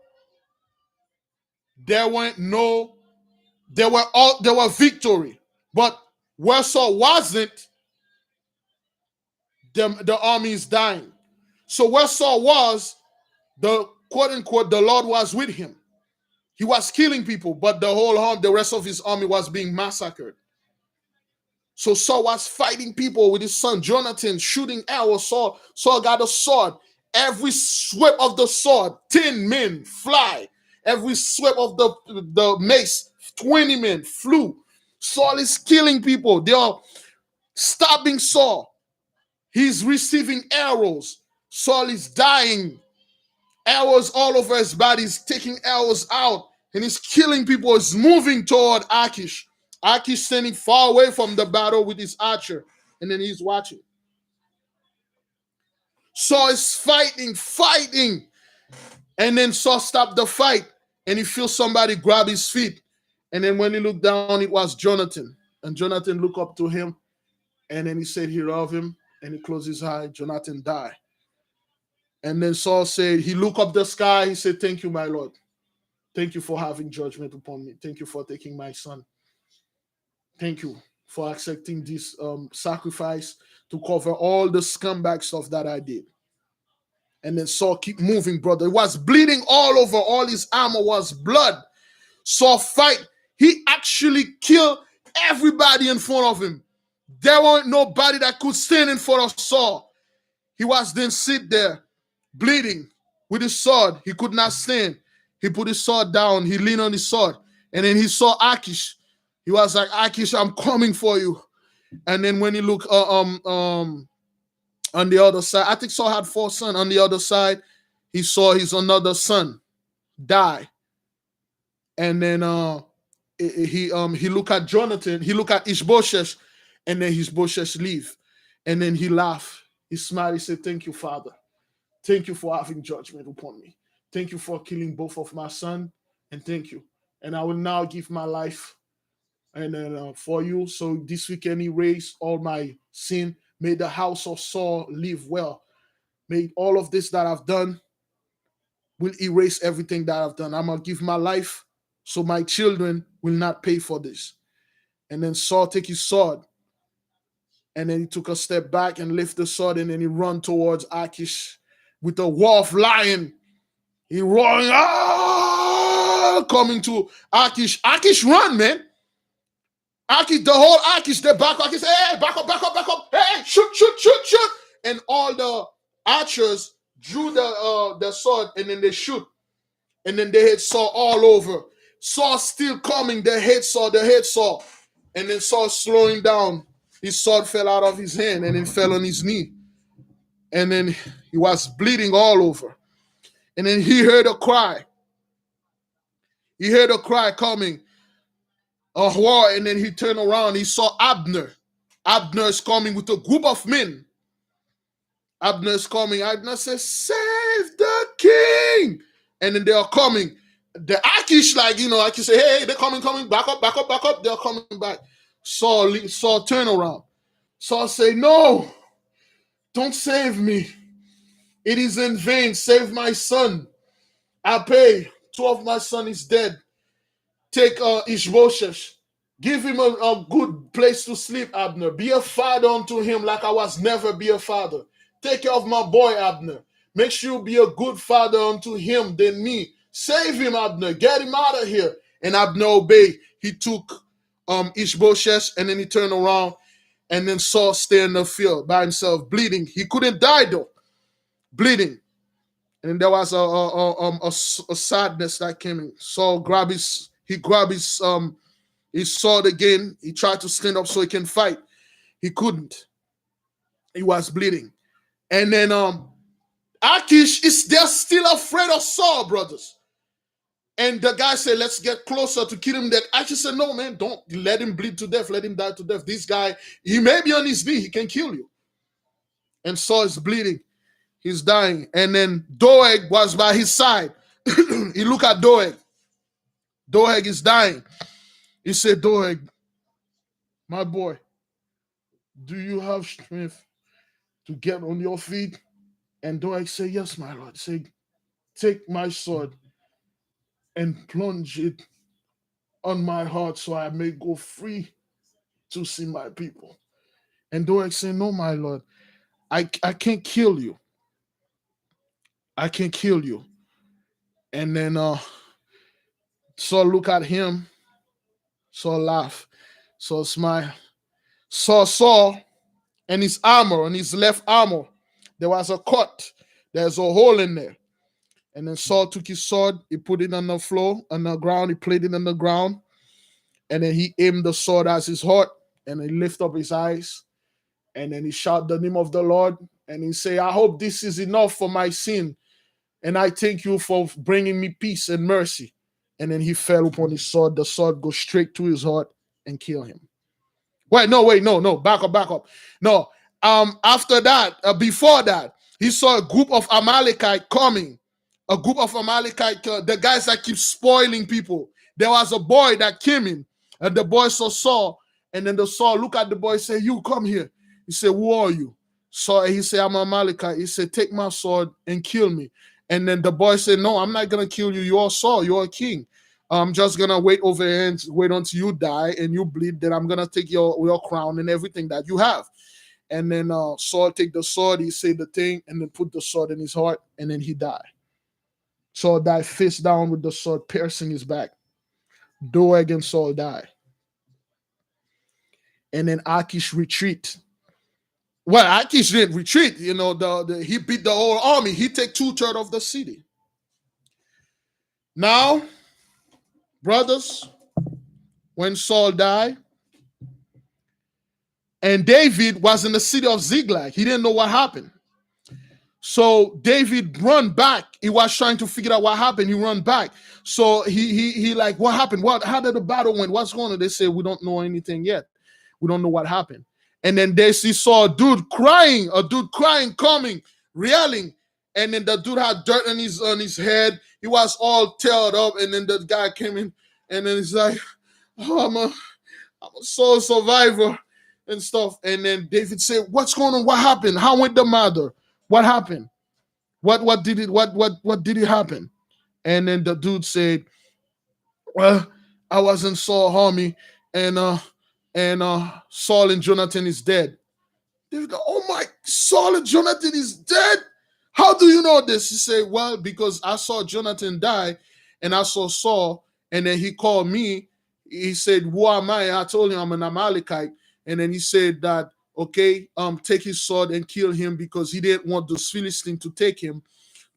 there were victory. But where Saul wasn't, the army is dying. So where Saul was, the quote unquote, the Lord was with him. He was killing people, but the rest of his army was being massacred. So Saul was fighting people with his son Jonathan, shooting arrows. Saul got a sword. Every sweep of the sword, 10 men fly. Every sweep of the mace, 20 men flew. Saul is killing people. They are stabbing Saul. He's receiving arrows. Saul is dying. Arrows all over his body. He's taking arrows out. And he's killing people. He's moving toward Achish. Achish standing far away from the battle with his archer. And then he's watching. Saul is fighting. And then Saul stopped the fight. And he feels somebody grab his feet. And then when he looked down, it was Jonathan. And Jonathan looked up to him. And then he said he loved him. And he closed his eye. Jonathan died. And then Saul said, he looked up the sky. He said, thank you, my Lord. Thank you for having judgment upon me. Thank you for taking my son. Thank you for accepting this sacrifice to cover all the scumbag stuff that I did. And then Saul keep moving, brother. It was bleeding all over. All his armor was blood. Saul fight. He actually killed everybody in front of him. There weren't nobody that could stand in front of Saul. He was then sit there, bleeding with his sword. He could not stand. He put his sword down. He leaned on his sword. And then he saw Achish. He was like, Achish, I'm coming for you. And then when he looked on the other side, I think Saul had 4 sons. On the other side, he saw his another son die. And then he looked at Jonathan. He looked at Ishbosheth. And then Ishbosheth leave. And then he laughed. He smiled. He said, thank you, Father. Thank you for having judgment upon me. Thank you for killing both of my sons. And thank you. And I will now give my life and then for you. So this weekend, erase all my sin. May the house of Saul live well. May all of this that I've done will erase everything that I've done. I'm going to give my life so my children will not pay for this. And then Saul take his sword. And then he took a step back and lifted the sword. And then he run towards Achish with a wolf lion. He roaring, coming to Achish. Achish run, man. Achish, the whole Achish, they back up. Achish, hey, back up. Hey, shoot. And all the archers drew the sword, and then they shoot. And then they hit Saul all over. Saul still coming, they hit Saul. And then Saul slowing down. His sword fell out of his hand and then fell on his knee. And then he was bleeding all over. And then he heard a cry. He heard a cry coming. a war, and then he turned around. He saw Abner. Abner is coming with a group of men. Abner is coming. Abner says, "Save the king!" And then they are coming. The Achish, like you say, "Hey, they're coming, back up, back up, back up." They're coming back. Saul turn around. Saul say, "No, don't save me. It is in vain. Save my son. I pay. Two of my son is dead. Take Ishbosheth. Give him a good place to sleep, Abner. Be a father unto him like I was never be a father. Take care of my boy, Abner. Make sure you be a good father unto him than me. Save him, Abner. Get him out of here." And Abner obeyed. He took Ishbosheth, and then he turned around, and then Saul stayed in the field by himself, bleeding. He couldn't die though, bleeding. And there was a sadness that came in. Saul grabbed his sword again. He tried to stand up so he can fight. He couldn't. He was bleeding. And then Achish is there still afraid of Saul, brothers. And the guy said, "Let's get closer to kill him." That Achish said, "No, man, don't let him bleed to death. Let him die to death. This guy, he may be on his knee. He can kill you." And Saul is bleeding. He's dying. And then Doeg was by his side. He looked at Doeg. Doeg is dying. He said, "Doeg, my boy, do you have strength to get on your feet?" And Doeg said, "Yes, my lord." Say, "Take my sword and plunge it on my heart so I may go free to see my people." And Doeg said, "No, my lord, I can't kill you. I can't kill you." And then Saul look at him. Saul laugh. Saul smile. Saul saw in his armor, on his left armor, there was a cut. There's a hole in there. And then Saul took his sword, he put it on the floor, on the ground, he played it on the ground, and then he aimed the sword at his heart, and he lifted up his eyes, and then he shouted the name of the Lord, and he said, "I hope this is enough for my sin, and I thank you for bringing me peace and mercy." And then he fell upon his sword. The sword goes straight to his heart and kill him. Wait, no, back up. No, after that, before that, he saw a group of Amalekite coming. A group of Amalekite, the guys that keep spoiling people. There was a boy that came in, and the boy saw Saul, and then the Saul looked at the boy and said, "You come here." He said, "Who are you?" So he said, "I'm Amalekite." He said, "Take my sword and kill me." And then the boy said, "No, I'm not gonna kill you. You're Saul. You're a king. I'm just gonna wait over here and wait until you die and you bleed. Then I'm gonna take your crown and everything that you have." And then Saul take the sword. He said the thing, and then put the sword in his heart, and then he died. Saul died face down with the sword piercing his back. Doeg and Saul died. And then Achish retreat. Well, Achish didn't retreat. He beat the whole army. He take 2/3 of the city. Now, brothers, when Saul died, and David was in the city of Ziklag, he didn't know what happened. So David run back. He was trying to figure out what happened. He run back. So he like, "What happened? How did the battle went? What's going on?" They say, "We don't know anything yet. We don't know what happened." And then they saw a dude crying coming, yelling. And then the dude had dirt on his head. He was all teared up. And then the guy came in, and then he's like, "Oh, I'm a soul survivor," and stuff. And then David said, "What's going on? What happened? How went the matter? What happened? What did it happen?" And then the dude said, "Well, I was in Saul army, and Saul and Jonathan is dead." David go, "Oh my, Saul and Jonathan is dead? How do you know this?" He said, "Well, because I saw Jonathan die, and I saw Saul, and then he called me. He said, 'Who am I?' I told him I'm an Amalekite, and then he said that, okay, take his sword and kill him, because he didn't want the Philistine to take him,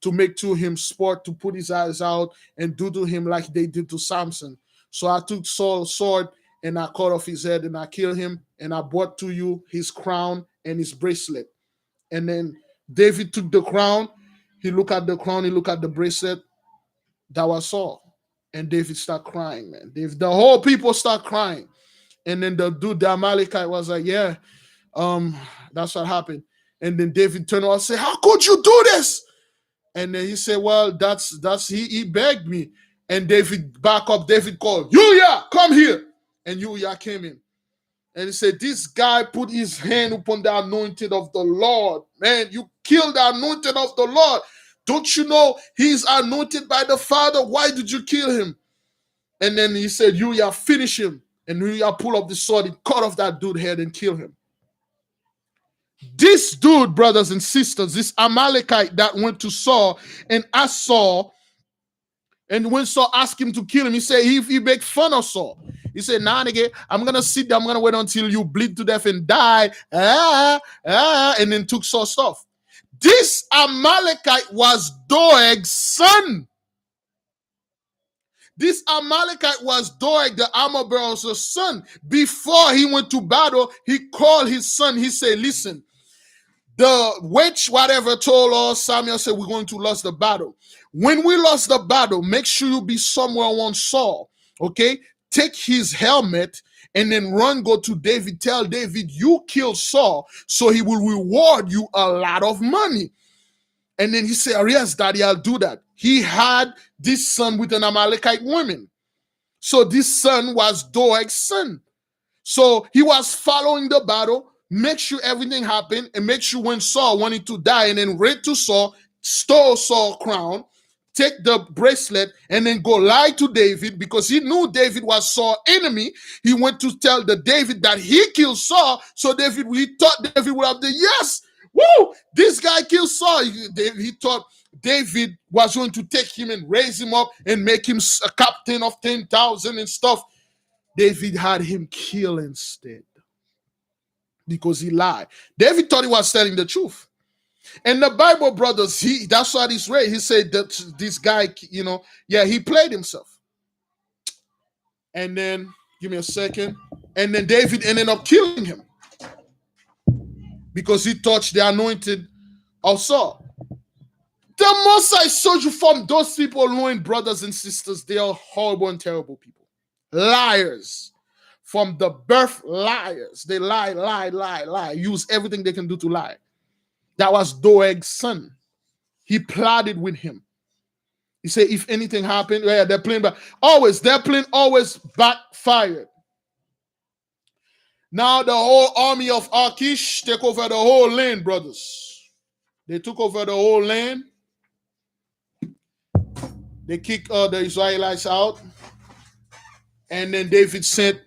to make to him sport, to put his eyes out and do to him like they did to Samson. So I took Saul's sword and I cut off his head and I killed him, and I brought to you his crown and his bracelet." And then David took the crown. He looked at the crown. He looked at the bracelet. That was Saul. And David start crying, man. The whole people start crying. And then the dude, the Amalekite, was like, yeah, that's what happened. And then David turned around and said, how could you do this? And then he said, well, that's he begged me. And David back up, David called, Uriah, come here. And Uriah came in. And he said, this guy put his hand upon the anointed of the Lord. Man, you killed the anointed of the Lord. Don't you know he's anointed by the Father? Why did you kill him? And then he said, Uriah, finish him. And Uriah pulled up the sword and cut off that dude's head and killed him. This dude, brothers and sisters, this Amalekite that went to Saul and asked Saul, and when Saul asked him to kill him, he said he made fun of Saul. He said, nah, nigga, I'm going to sit there. I'm going to wait until you bleed to death and die. And then took Saul's stuff. This Amalekite was Doeg's son. This Amalekite was Doeg, the armor bearer's son. Before he went to battle, he called his son. He said, listen, the witch, whatever, told us, Samuel said, we're going to lose the battle. When we lost the battle, make sure you be somewhere on Saul, okay? Take his helmet and then go to David. Tell David, you killed Saul, so he will reward you a lot of money. And then he said, yes, daddy, I'll do that. He had this son with an Amalekite woman. So this son was Doeg's son. So he was following the battle, make sure everything happened, and make sure when Saul wanted to die, and then read to Saul, stole Saul's crown, take the bracelet, and then go lie to David, because he knew David was Saul's enemy. He went to tell the David that he killed Saul, so he thought David would have the yes. Woo! This guy killed Saul. He thought David was going to take him and raise him up and make him a captain of 10,000 and stuff. David had him killed instead because he lied. David thought he was telling the truth. And the Bible, brothers, that's what he's read. He said that this guy, he played himself. And then, give me a second. And then David ended up killing him because he touched the anointed of Saul. The most I saw you from those people, knowing brothers and sisters, they are horrible and terrible people. Liars. From the birth, liars. They lie. Use everything they can do to lie. That was Doeg's son. He plotted with him. He said, if anything happened, their plan always backfired. Now the whole army of Achish take over the whole land, brothers. They took over the whole land. They kicked the Israelites out. And then David sent,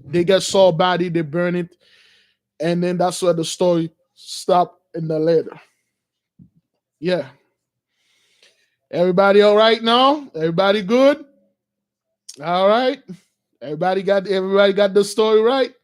they get Saul's body, they burn it. And then that's where the story stopped in the letter. Yeah. Everybody all right now? Everybody good? All right. Everybody got the story right?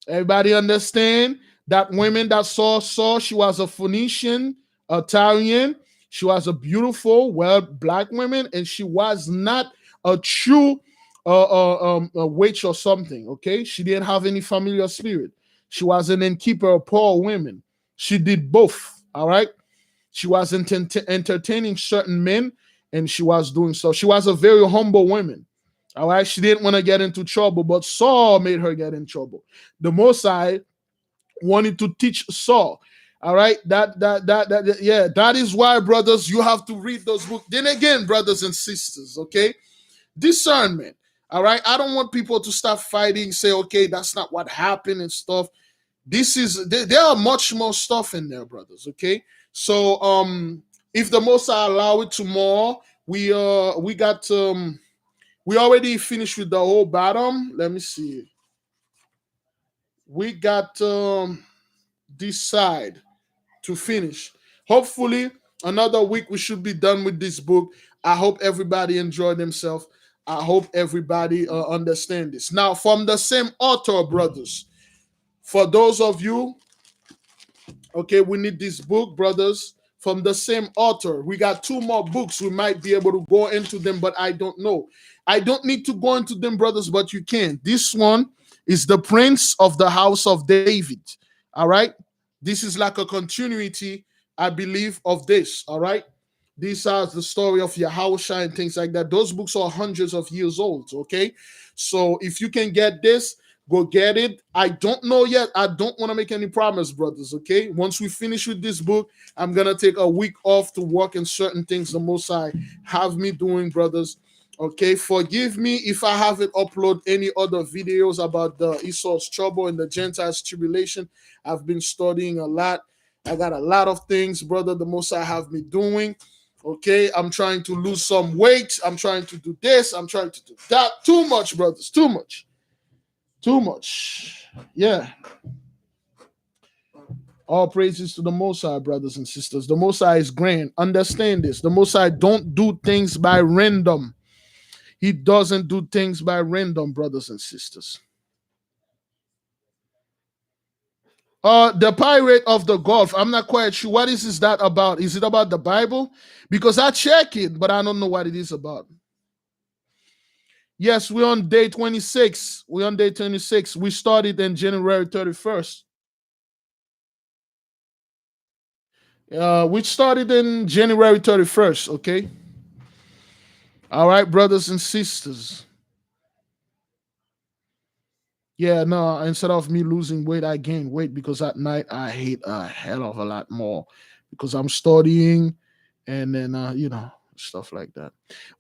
Everybody understand that woman that saw Saul, she was a Phoenician, Italian. She was a beautiful, black woman, and she was not a true a witch or something, okay? She didn't have any familiar spirit. She was an innkeeper of poor women. She did both, all right? She was entertaining certain men, and she was doing so. She was a very humble woman, all right? She didn't want to get into trouble, but Saul made her get in trouble. The Most High wanted to teach Saul, all right? That is why, brothers, you have to read those books. Then again, brothers and sisters, okay? Discernment. All right. I don't want people to start fighting, say, okay, that's not what happened and stuff. There are much more stuff in there, brothers. Okay. So if the Most High allow it tomorrow, we already finished with the whole bottom. Let me see. We got this side to finish. Hopefully, another week we should be done with this book. I hope everybody enjoyed themselves. I hope everybody understand this. Now, from the same author, brothers, for those of you, okay, we need this book, brothers, from the same author. We got 2 more books. We might be able to go into them, but I don't know. I don't need to go into them, brothers, but you can. This one is The Prince of the House of David, all right? This is like a continuity, I believe, of this, all right? These are the story of YAHAWAH and things like that. Those books are hundreds of years old, okay? So if you can get this, go get it. I don't know yet. I don't want to make any promise, brothers, okay? Once we finish with this book, I'm going to take a week off to work in certain things the Most High have me doing, brothers. Okay, forgive me if I haven't uploaded any other videos about the Esau's trouble and the Gentiles tribulation. I've been studying a lot. I got a lot of things, brother, the Most High have me doing. Okay, I'm trying to lose some weight. I'm trying to do this. I'm trying to do that. Too much, brothers. Too much. Too much. Yeah. All praises to the Most High, brothers and sisters. The Most High is grand. Understand this. The Most High don't do things by random. He doesn't do things by random, brothers and sisters. The Pirate of the Gulf. I'm not quite sure. What is that about? Is it about the Bible? Because I check it, but I don't know what it is about. Yes, we're on day 26. We're on day 26. We started in January 31st. We started in January 31st, okay? All right, brothers and sisters. Yeah, no, instead of me losing weight, I gain weight because at night I hate a hell of a lot more because I'm studying and then, stuff like that.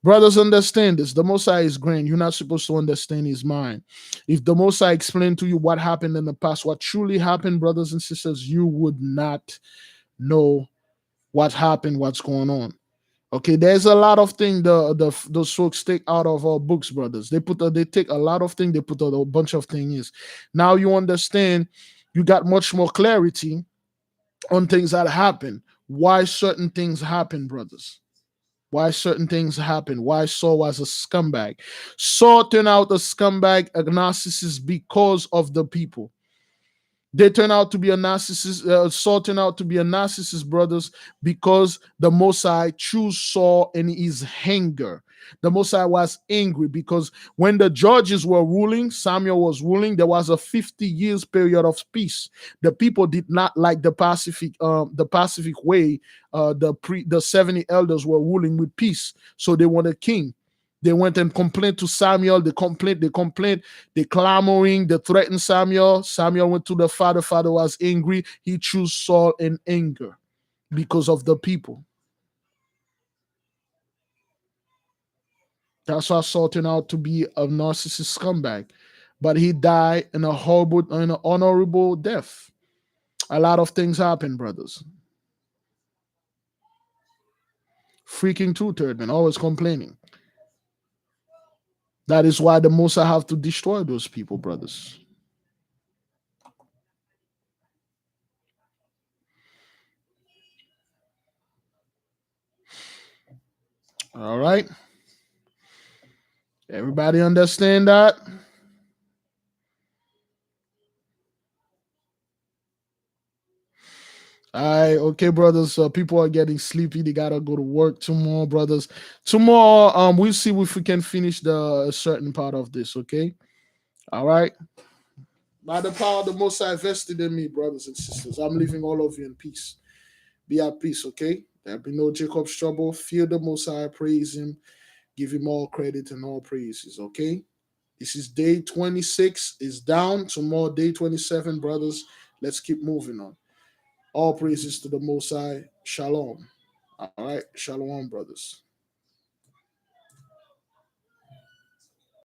Brothers, understand this. The Most High is grand. You're not supposed to understand his mind. If the Most High explained to you what happened in the past, what truly happened, brothers and sisters, you would not know what happened, what's going on. Okay, there's a lot of things those folks take out of our books, brothers. They take a lot of things, they put a bunch of things. Now you understand, you got much more clarity on things that happen. Why certain things happen, brothers. Why certain things happen. Why Saul was a scumbag. Saul turned out a scumbag, a narcissist because of the people. They turn out to be a narcissist. Saul turned out to be a narcissist, brothers, because the Most High chose Saul in his anger. The Most High was angry because when the judges were ruling, Samuel was ruling. There was a 50 years period of peace. The people did not like the Pacific way. The 70 elders were ruling with peace, so they wanted a king. They went and complained to Samuel. They complained. They clamoring. They threatened Samuel. Samuel went to the father. Father was angry. He chose Saul in anger because of the people. That's why Saul turned out to be a narcissist scumbag. But he died in a horrible, in an honorable death. A lot of things happen, brothers. Freaking two-third man, always complaining. That is why the Most High have to destroy those people, brothers. All right. Everybody understand that? All right, okay, brothers. People are getting sleepy. They gotta go to work tomorrow, brothers. Tomorrow, we'll see if we can finish the certain part of this. Okay. All right. By the power of the Most High vested in me, brothers and sisters, I'm leaving all of you in peace. Be at peace. Okay. There be no Jacob's trouble. Fear the Most High. Praise Him. Give Him all credit and all praises. Okay. This is day 26. Is down. Tomorrow, day 27, brothers. Let's keep moving on. All praises to the Most High. Shalom. All right. Shalom, brothers.